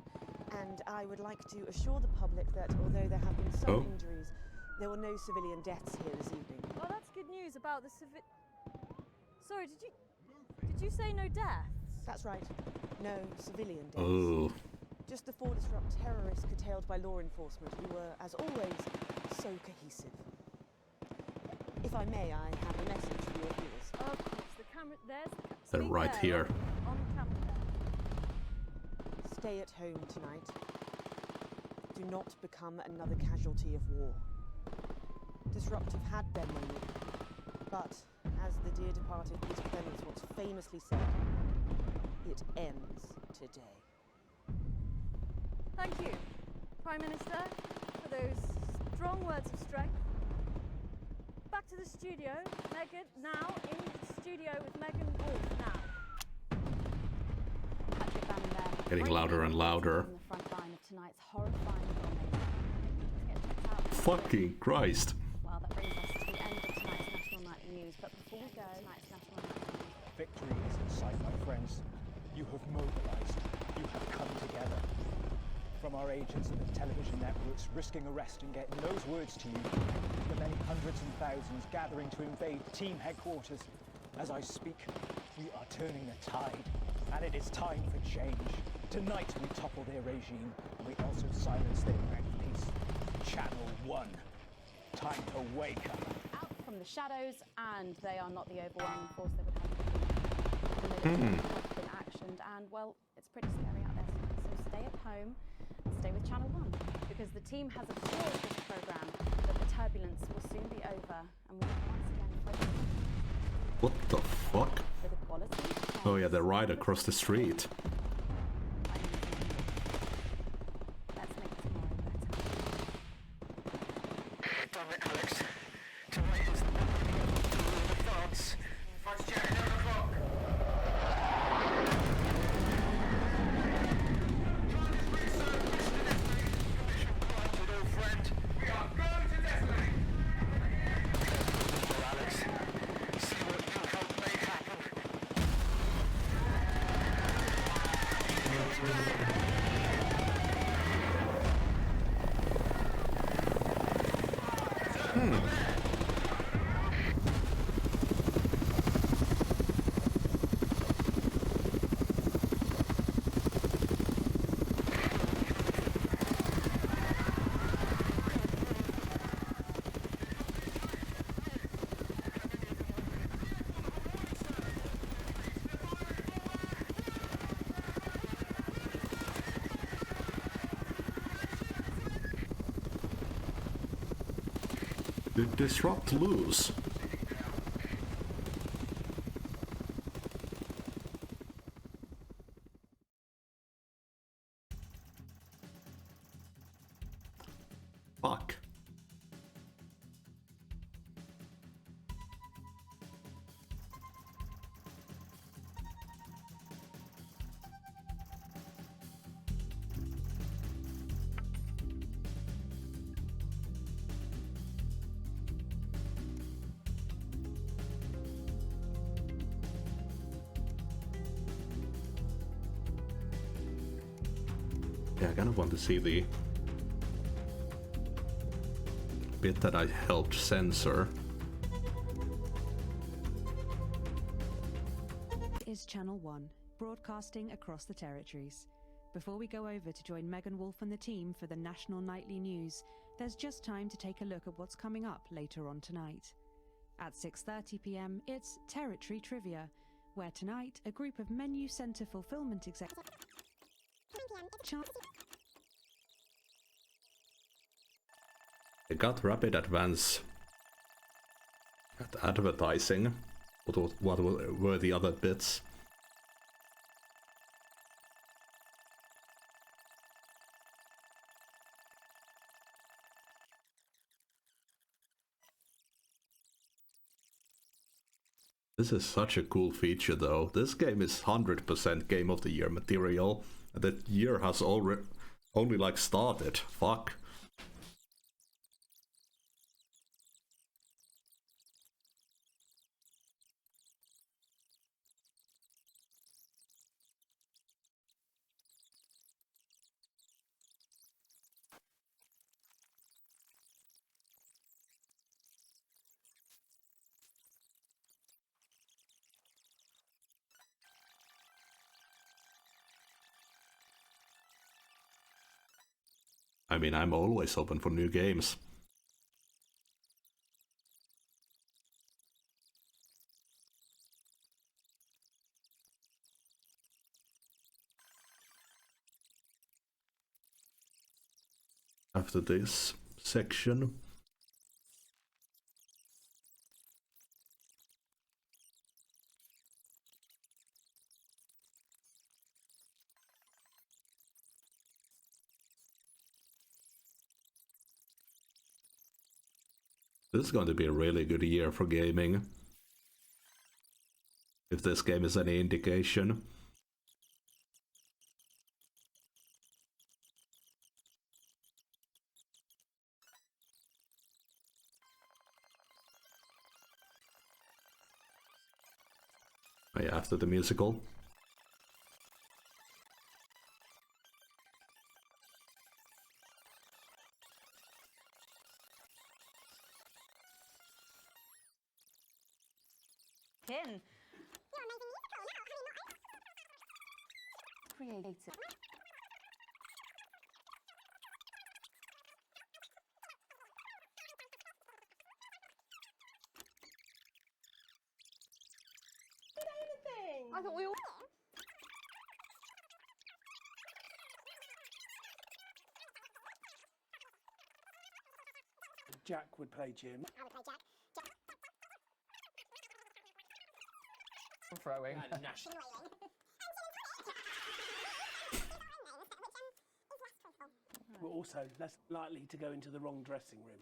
And I would like to assure the public that although there have been some injuries, there were no civilian deaths here this evening.
Well, that's good news about the Sorry, did you say no deaths?
That's right. No civilian deaths.
Oh.
Just the 4 disrupt terrorists curtailed by law enforcement who were, as always, so cohesive. If I may, I have a message for your viewers.
Of course, the camera,
They're right here.
On the camera.
Stay at home tonight. Do not become another casualty of war. Disruptive had their moment, but as the dear departed Peter Clements once famously said, it ends today.
Thank you, Prime Minister, for those strong words of strength. Back to the studio. Megan, now in the studio with Megan Wolf now.
Patrick Bannon there.
Getting louder and louder.
On the front line of tonight's horrifying bombing. Let's get checked out.
Fucking Christ.
Well, that brings us to the end of tonight's National Nightly News. But before we go, tonight's National Nightly News.
Victory is in sight, my friends. You have mobilized. You have come together. From our agents and the television networks risking arrest and getting those words to you, to the many hundreds and thousands gathering to invade team headquarters. As I speak, we are turning the tide, and it is time for change. Tonight we topple their regime, and we also silence their mouthpiece. Channel 1. Time to wake up.
Out from the shadows, and they are not the overwhelming force they would have been actioned, and well, it's pretty scary out there tonight. So stay at home. Stay with Channel 1, because the team has assured this programme that the turbulence will soon be over and we will once again focus
What the fuck?
with equality.
Oh yeah, they're right across the street.
Let's make tomorrow better.
Damn it, Alex. Tonight is the morning of France. Fudge Jack, 9 o'clock.
Disrupt lose. Fuck. Yeah, I kind of want to see the bit that I helped censor.
Is Channel 1, broadcasting across the territories. Before we go over to join Megan Wolf and the team for the national nightly news, there's just time to take a look at what's coming up later on tonight. At 6:30 p.m, it's Territory Trivia, where tonight a group of Menu Centre fulfillment executives
They got rapid advance at advertising. What were the other bits? This is such a cool feature though. This game is 100% Game of the Year material. And the year has only like started. Fuck. I mean, I'm always open for new games. After this section, this is going to be a really good year for gaming. If this game is any indication. Oh yeah, after the musical.
In. Creative.
I thought we all.
Jack would play Jim.
I would play Jack.
Throwing.
We're also less likely to go into the wrong dressing room.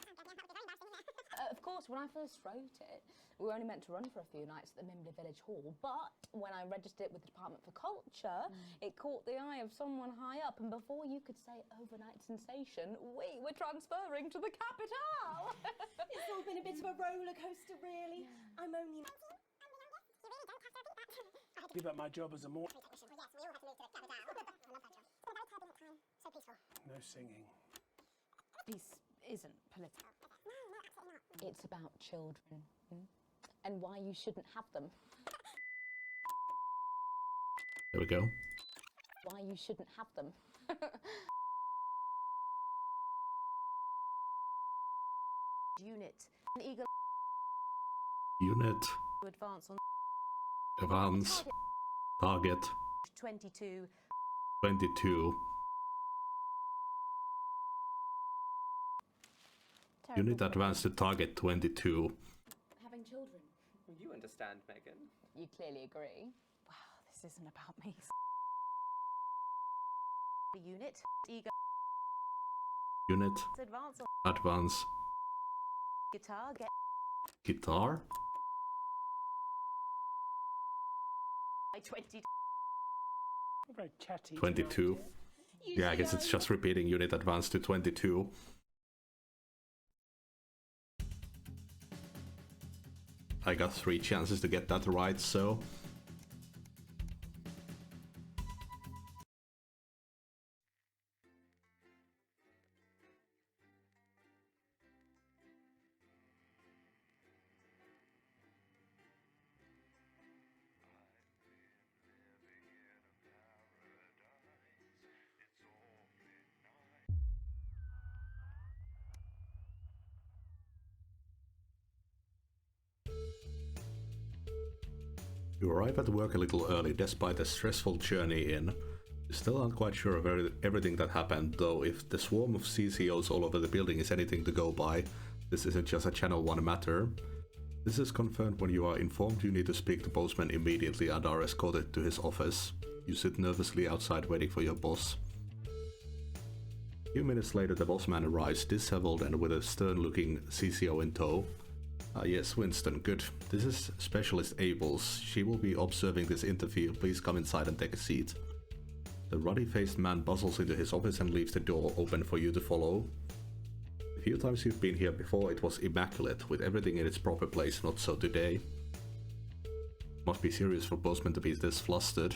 Of course, when I first wrote it, we were only meant to run for a few nights at the Mimbley Village Hall, but when I registered it with the Department for Culture, it caught the eye of someone high up, and before you could say overnight sensation, we were transferring to the capital.
It's all been a bit of a roller coaster, really. I'm only.
Give up my job as a morning. No singing.
Peace isn't political.
It's about children, and why you shouldn't have them.
There we go.
Why you shouldn't have them.
Unit. An eagle.
Unit.
To advance on.
Advance. Target.
22.
22. Unit advanced to target 22.
Having children.
You understand, Megan.
You clearly agree.
Wow, this isn't about me.
The unit. Ego.
Unit
Advance.
advance.
Guitar. Get.
Guitar.
By 20.
Very chatty.
22. Yeah, I guess it's just repeating unit advance to 22. I got 3 chances to get that right, so... You arrive at work a little early despite the stressful journey in. You still aren't quite sure of everything that happened, though if the swarm of CCOs all over the building is anything to go by, this isn't just a Channel 1 matter. This is confirmed when you are informed you need to speak to Postman immediately and are escorted to his office. You sit nervously outside waiting for your boss. A few minutes later the bossman arrives, disheveled and with a stern-looking CCO in tow. Yes, Winston, good. This is Specialist Abels. She will be observing this interview. Please come inside and take a seat. The ruddy-faced man bustles into his office and leaves the door open for you to follow. A few times you've been here before, it was immaculate, with everything in its proper place, not so today. Must be serious for Postman to be this flustered.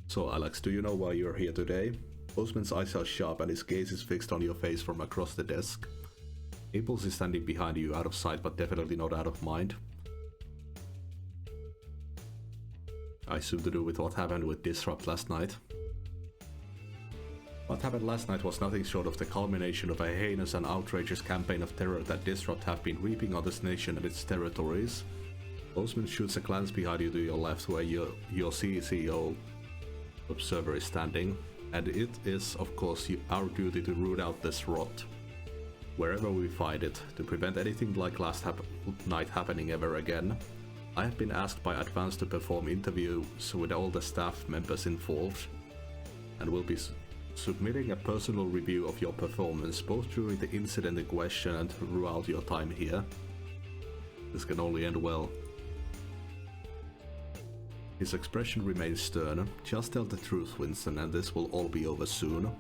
So, Alex, do you know why you're here today? Postman's eyes are sharp and his gaze is fixed on your face from across the desk. Abels is standing behind you, out of sight but definitely not out of mind. I assume to do with what happened with Disrupt last night. What happened last night was nothing short of the culmination of a heinous and outrageous campaign of terror that Disrupt have been reaping on this nation and its territories. Postman shoots a glance behind you to your left where your CCO observer is standing, and it is, of course, our duty to root out this rot. Wherever we find it, to prevent anything like last night happening ever again. I have been asked by Advance to perform interviews with all the staff members involved, and will be submitting a personal review of your performance both during the incident in question and throughout your time here. This can only end well. His expression remains stern. Just tell the truth, Winston, and this will all be over soon.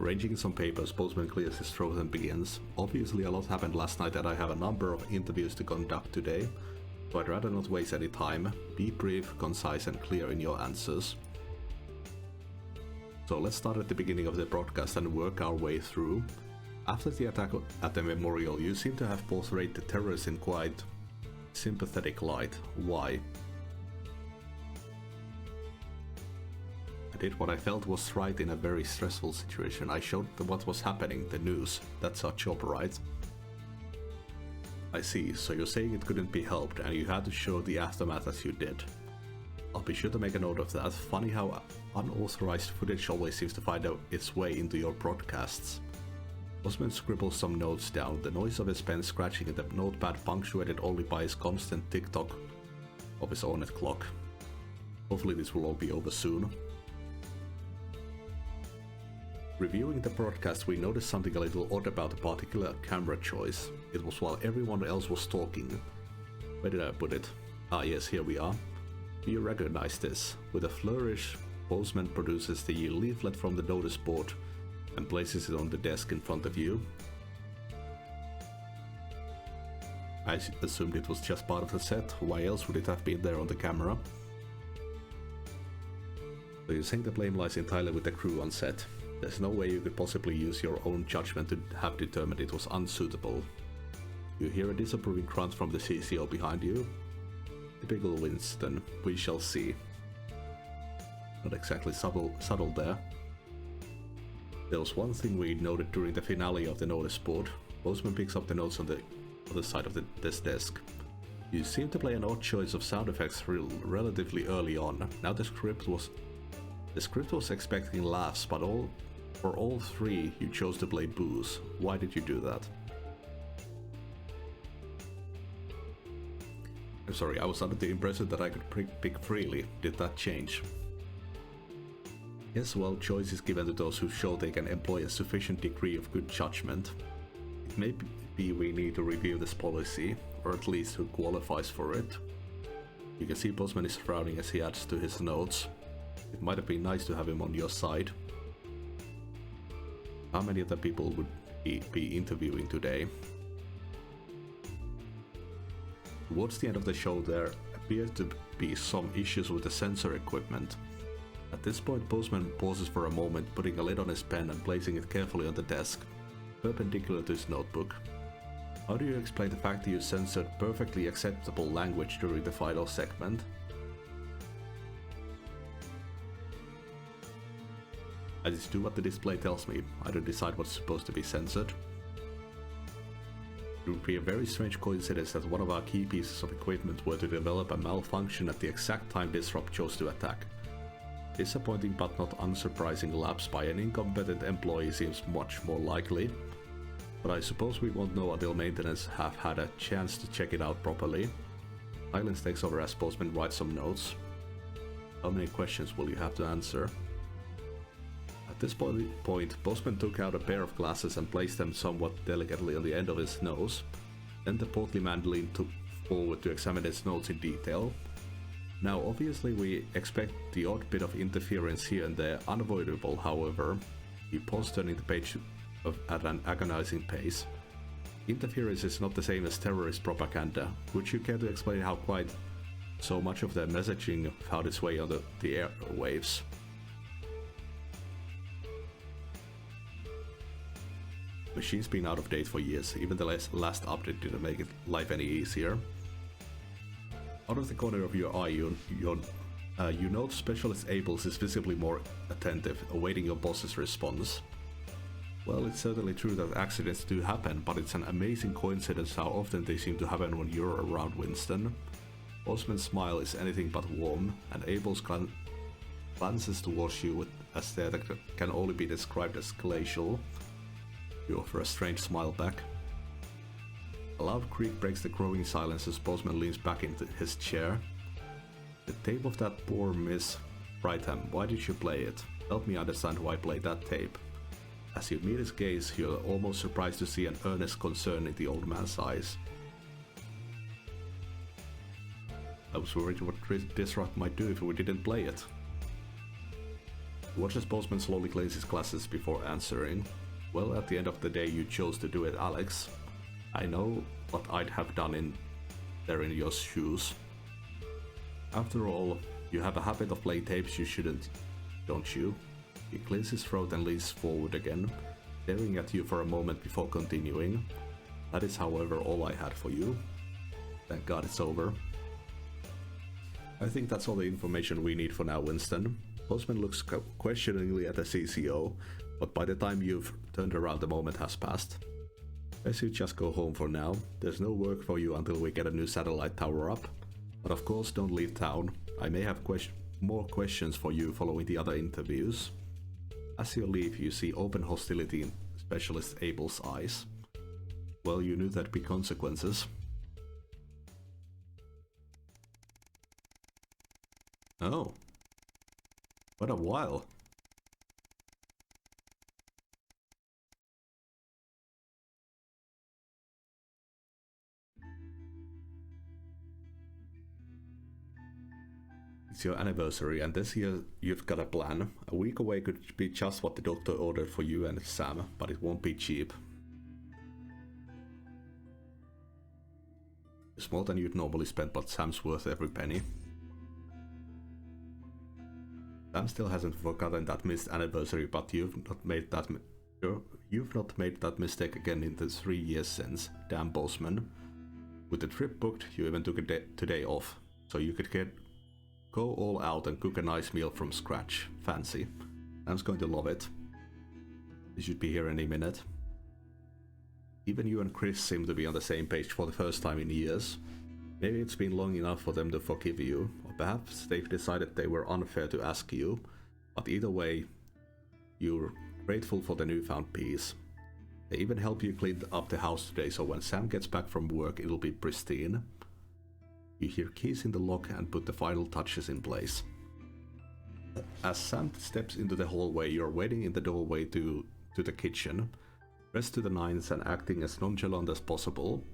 Arranging some papers, Postman clears his throat and begins. Obviously a lot happened last night and I have a number of interviews to conduct today, so I'd rather not waste any time. Be brief, concise and clear in your answers. So let's start at the beginning of the broadcast and work our way through. After the attack at the memorial, you seem to have portrayed the terrorists in quite sympathetic light. Why? I did what I felt was right in a very stressful situation. I showed what was happening, the news. That's our job, right? I see, so you're saying it couldn't be helped and you had to show the aftermath as you did. I'll be sure to make a note of that. Funny how unauthorized footage always seems to find its way into your broadcasts. Postman scribbles some notes down, the noise of his pen scratching in the notepad punctuated only by his constant tick-tock of his own clock. Hopefully this will all be over soon. Reviewing the broadcast, we noticed something a little odd about a particular camera choice. It was while everyone else was talking. Where did I put it? Ah yes, here we are. Do you recognize this? With a flourish, Postman produces the leaflet from the notice board and places it on the desk in front of you. I assumed it was just part of the set. Why else would it have been there on the camera? So you're saying the blame lies entirely with the crew on set. There's no way you could possibly use your own judgment to have determined it was unsuitable. You hear a disapproving grunt from the CCO behind you. Typical Winston, we shall see. Not exactly subtle there. There was one thing we noted during the finale of the notice board. Postman picks up the notes on the other side of this desk. You seem to play an odd choice of sound effects relatively early on. Now the script was expecting laughs, but all For all three, you chose to play booze. Why did you do that? I'm sorry, I was under the impression that I could pick freely. Did that change? Yes, well, choice is given to those who show they can employ a sufficient degree of good judgment. It may be we need to review this policy, or at least who qualifies for it. You can see Bosman is frowning as he adds to his notes. It might have been nice to have him on your side. How many of the people would he be interviewing today? Towards the end of the show there appeared to be some issues with the sensor equipment. At this point Bosman pauses for a moment, putting a lid on his pen and placing it carefully on the desk, perpendicular to his notebook. How do you explain the fact that you censored perfectly acceptable language during the final segment? I just do what the display tells me. I don't decide what's supposed to be censored. It would be a very strange coincidence that one of our key pieces of equipment were to develop a malfunction at the exact time Disrupt chose to attack. Disappointing but not unsurprising lapse by an incompetent employee seems much more likely, but I suppose we won't know until maintenance have had a chance to check it out properly. Silence takes over as Bosman writes some notes. How many questions will you have to answer? At this point, Bosman took out a pair of glasses and placed them somewhat delicately on the end of his nose. Then the portly man leaned forward to examine his notes in detail. Now obviously we expect the odd bit of interference here and there, unavoidable however. He paused, turning the page at an agonizing pace. Interference is not the same as terrorist propaganda. Would you care to explain how quite so much of their messaging found its way on the airwaves? Machine's been out of date for years, even the last update didn't make life any easier. Out of the corner of your eye, you note Specialist Abels is visibly more attentive, awaiting your boss's response. Well, it's certainly true that accidents do happen, but it's an amazing coincidence how often they seem to happen when you're around, Winston. Bosman's smile is anything but warm, and Abels glances towards you with a stare that can only be described as glacial. You offer a strange smile back. A loud creak breaks the growing silence as Bosman leans back into his chair. The tape of that poor Miss Brightham, why did you play it? Help me understand why I played that tape. As you meet his gaze, you're almost surprised to see an earnest concern in the old man's eyes. I was worried what Disrupt might do if we didn't play it. Watches Bosman slowly cleanse his glasses before answering. Well, at the end of the day you chose to do it, Alex. I know what I'd have done in your shoes. After all, you have a habit of playing tapes you shouldn't, don't you? He clears his throat and leans forward again, staring at you for a moment before continuing. That is, however, all I had for you. Thank God it's over. I think that's all the information we need for now, Winston. Bosman looks questioningly at the CCO, but by the time you've turned around the moment has passed. Guess you just go home for now. There's no work for you until we get a new satellite tower up. But of course don't leave town. I may have more questions for you following the other interviews. As you leave, you see open hostility in Specialist Abel's eyes. Well, you knew there'd be consequences. Oh. What a while. It's your anniversary, and this year you've got a plan. A week away could be just what the doctor ordered for you and Sam, but it won't be cheap. It's more than you'd normally spend, but Sam's worth every penny. Sam still hasn't forgotten that missed anniversary, but you've not made that mistake again in the 3 years since. Damn, Bosman. With the trip booked, you even took today off, so you could go all out and cook a nice meal from scratch. Fancy. Sam's going to love it. He should be here any minute. Even you and Chris seem to be on the same page for the first time in years. Maybe it's been long enough for them to forgive you, or perhaps they've decided they were unfair to ask you, but either way, you're grateful for the newfound peace. They even help you clean up the house today, so when Sam gets back from work it'll be pristine. You hear keys in the lock and put the final touches in place. As Sam steps into the hallway, you're waiting in the doorway to the kitchen, dressed to the nines and acting as nonchalant as possible.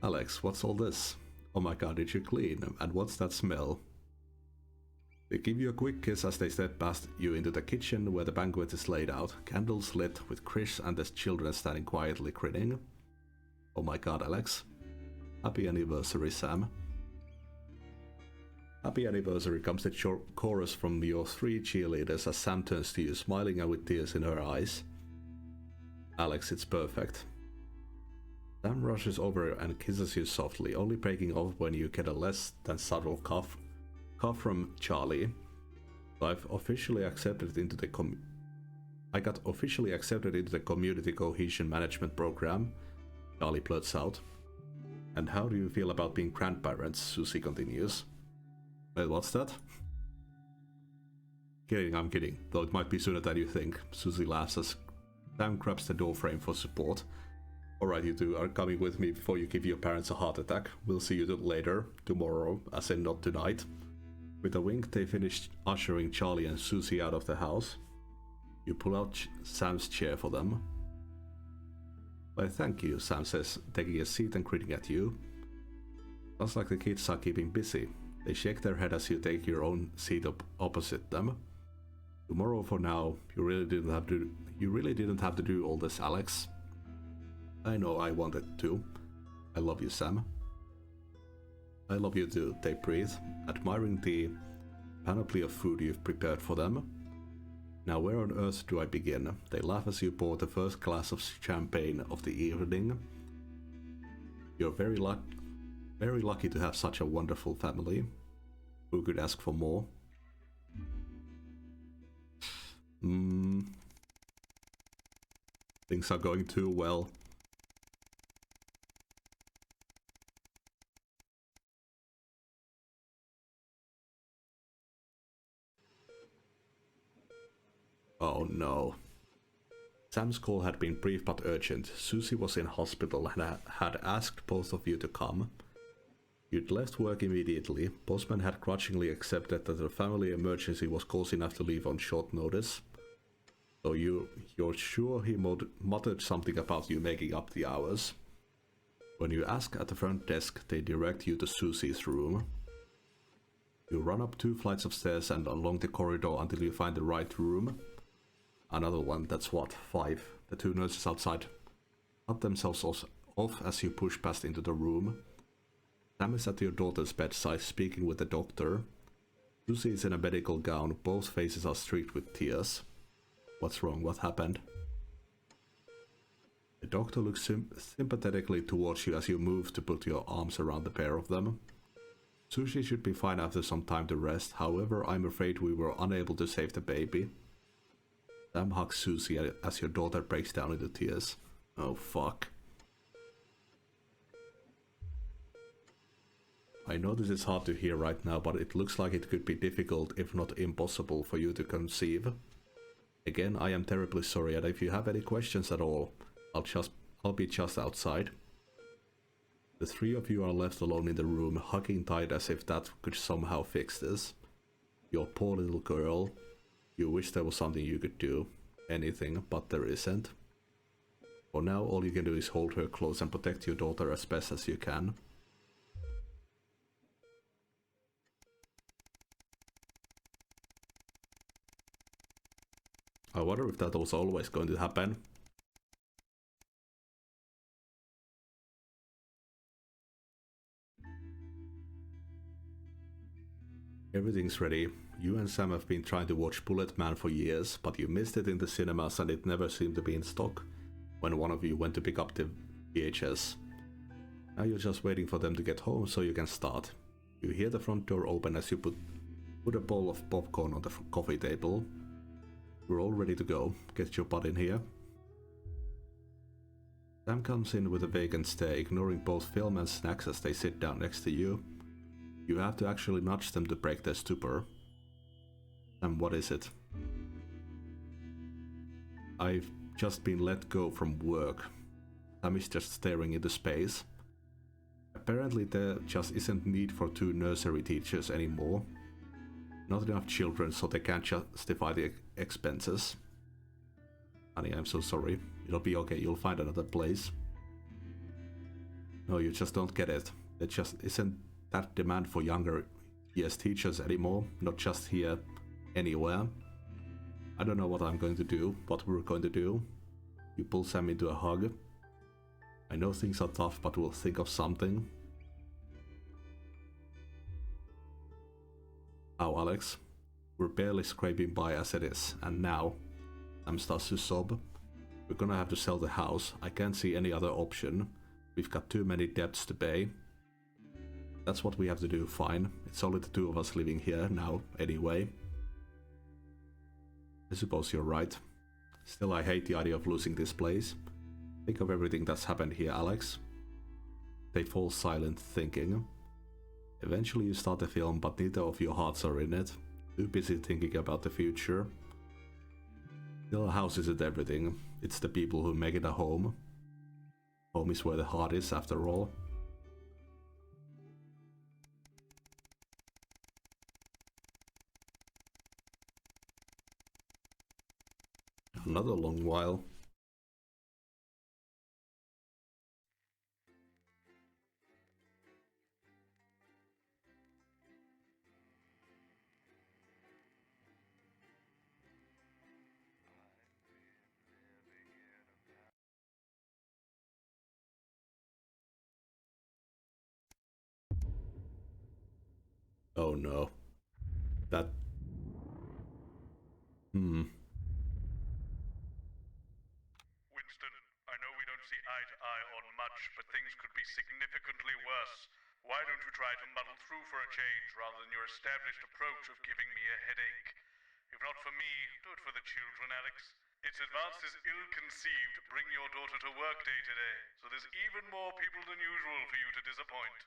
Alex, what's all this? Oh my god, did you clean? And what's that smell? They give you a quick kiss as they step past you into the kitchen where the banquet is laid out, candles lit with Chris and the children standing quietly grinning. Oh my god, Alex. Happy anniversary, Sam. Happy anniversary comes the chorus from your 3 cheerleaders as Sam turns to you, smiling and with tears in her eyes. Alex, it's perfect. Sam rushes over and kisses you softly, only breaking off when you get a less than subtle cough from Charlie. I've officially accepted into the I got officially accepted into the Community Cohesion Management Program, Charlie blurts out. And how do you feel about being grandparents? Susie continues. Wait, what's that? Kidding, I'm kidding, though it might be sooner than you think. Susie laughs as Sam grabs the door frame for support. Alright, you two are coming with me before you give your parents a heart attack. We'll see you later, tomorrow, as in not tonight. With a wink, they finish ushering Charlie and Susie out of the house. You pull out Sam's chair for them. Why, thank you, Sam says, taking a seat and grinning at you. Sounds like the kids are keeping busy. They shake their head as you take your own seat up opposite them. Tomorrow for now, you really didn't have to do all this, Alex. I know I wanted to. I love you, Sam. I love you too, they breathe, admiring the panoply of food you've prepared for them. Now where on earth do I begin? They laugh as you pour the first glass of champagne of the evening. You're very lucky to have such a wonderful family. Who could ask for more? Things are going too well. Oh no. Sam's call had been brief but urgent. Susie was in hospital and had asked both of you to come. You'd left work immediately. Postman had grudgingly accepted that a family emergency was close enough to leave on short notice. So you're sure he muttered something about you making up the hours. When you ask at the front desk, they direct you to Susie's room. You run up 2 flights of stairs and along the corridor until you find the right room. Another one, that's what, 5. The 2 nurses outside cut themselves off as you push past into the room. Sam is at your daughter's bedside speaking with the doctor. Susie is in a medical gown, both faces are streaked with tears. What's wrong? What happened? The doctor looks sympathetically towards you as you move to put your arms around the pair of them. Susie should be fine after some time to rest, however I'm afraid we were unable to save the baby. Sam hugs Susie as your daughter breaks down into tears. Oh fuck. I know this is hard to hear right now, but it looks like it could be difficult, if not impossible, for you to conceive. Again, I am terribly sorry, and if you have any questions at all, I'll be just outside. The 3 of you are left alone in the room, hugging tight as if that could somehow fix this. Your poor little girl. You wish there was something you could do. Anything, but there isn't. For now, all you can do is hold her close and protect your daughter as best as you can. I wonder if that was always going to happen. Everything's ready. You and Sam have been trying to watch Bullet Man for years, but you missed it in the cinemas and it never seemed to be in stock when one of you went to pick up the VHS. Now you're just waiting for them to get home so you can start. You hear the front door open as you put a bowl of popcorn on the coffee table. We're all ready to go. Get your butt in here. Sam comes in with a vacant stare, ignoring both film and snacks as they sit down next to you. You have to actually nudge them to break their stupor. Sam, what is it? I've just been let go from work. Tammy's just staring into space. Apparently there just isn't need for 2 nursery teachers anymore. Not enough children, so they can't justify the expenses. Honey, I'm so sorry. It'll be okay, you'll find another place. No, you just don't get it. There just isn't that demand for younger years teachers anymore. Not just here, anywhere. I don't know what I'm going to do, what we're going to do. You pull Sam into a hug. I know things are tough, but we'll think of something. How, Alex? We're barely scraping by as it is, and now, Sam starts to sob. We're gonna have to sell the house. I can't see any other option. We've got too many debts to pay. That's what we have to do, fine. It's only the 2 of us living here now, anyway. I suppose you're right. Still, I hate the idea of losing this place. Think of everything that's happened here, Alex. They fall silent, thinking. Eventually you start the film, but neither of your hearts are in it. Too busy thinking about the future. Still, a house isn't everything. It's the people who make it a home. Home is where the heart is, after all. Another long while. Oh no. That...
Winston, I know we don't see eye to eye on much, but things could be significantly worse. Why don't you try to muddle through for a change rather than your established approach of giving me a headache? If not for me, do it for the children, Alex. It's advanced as ill-conceived bring your daughter to work day today, so there's even more people than usual for you to disappoint.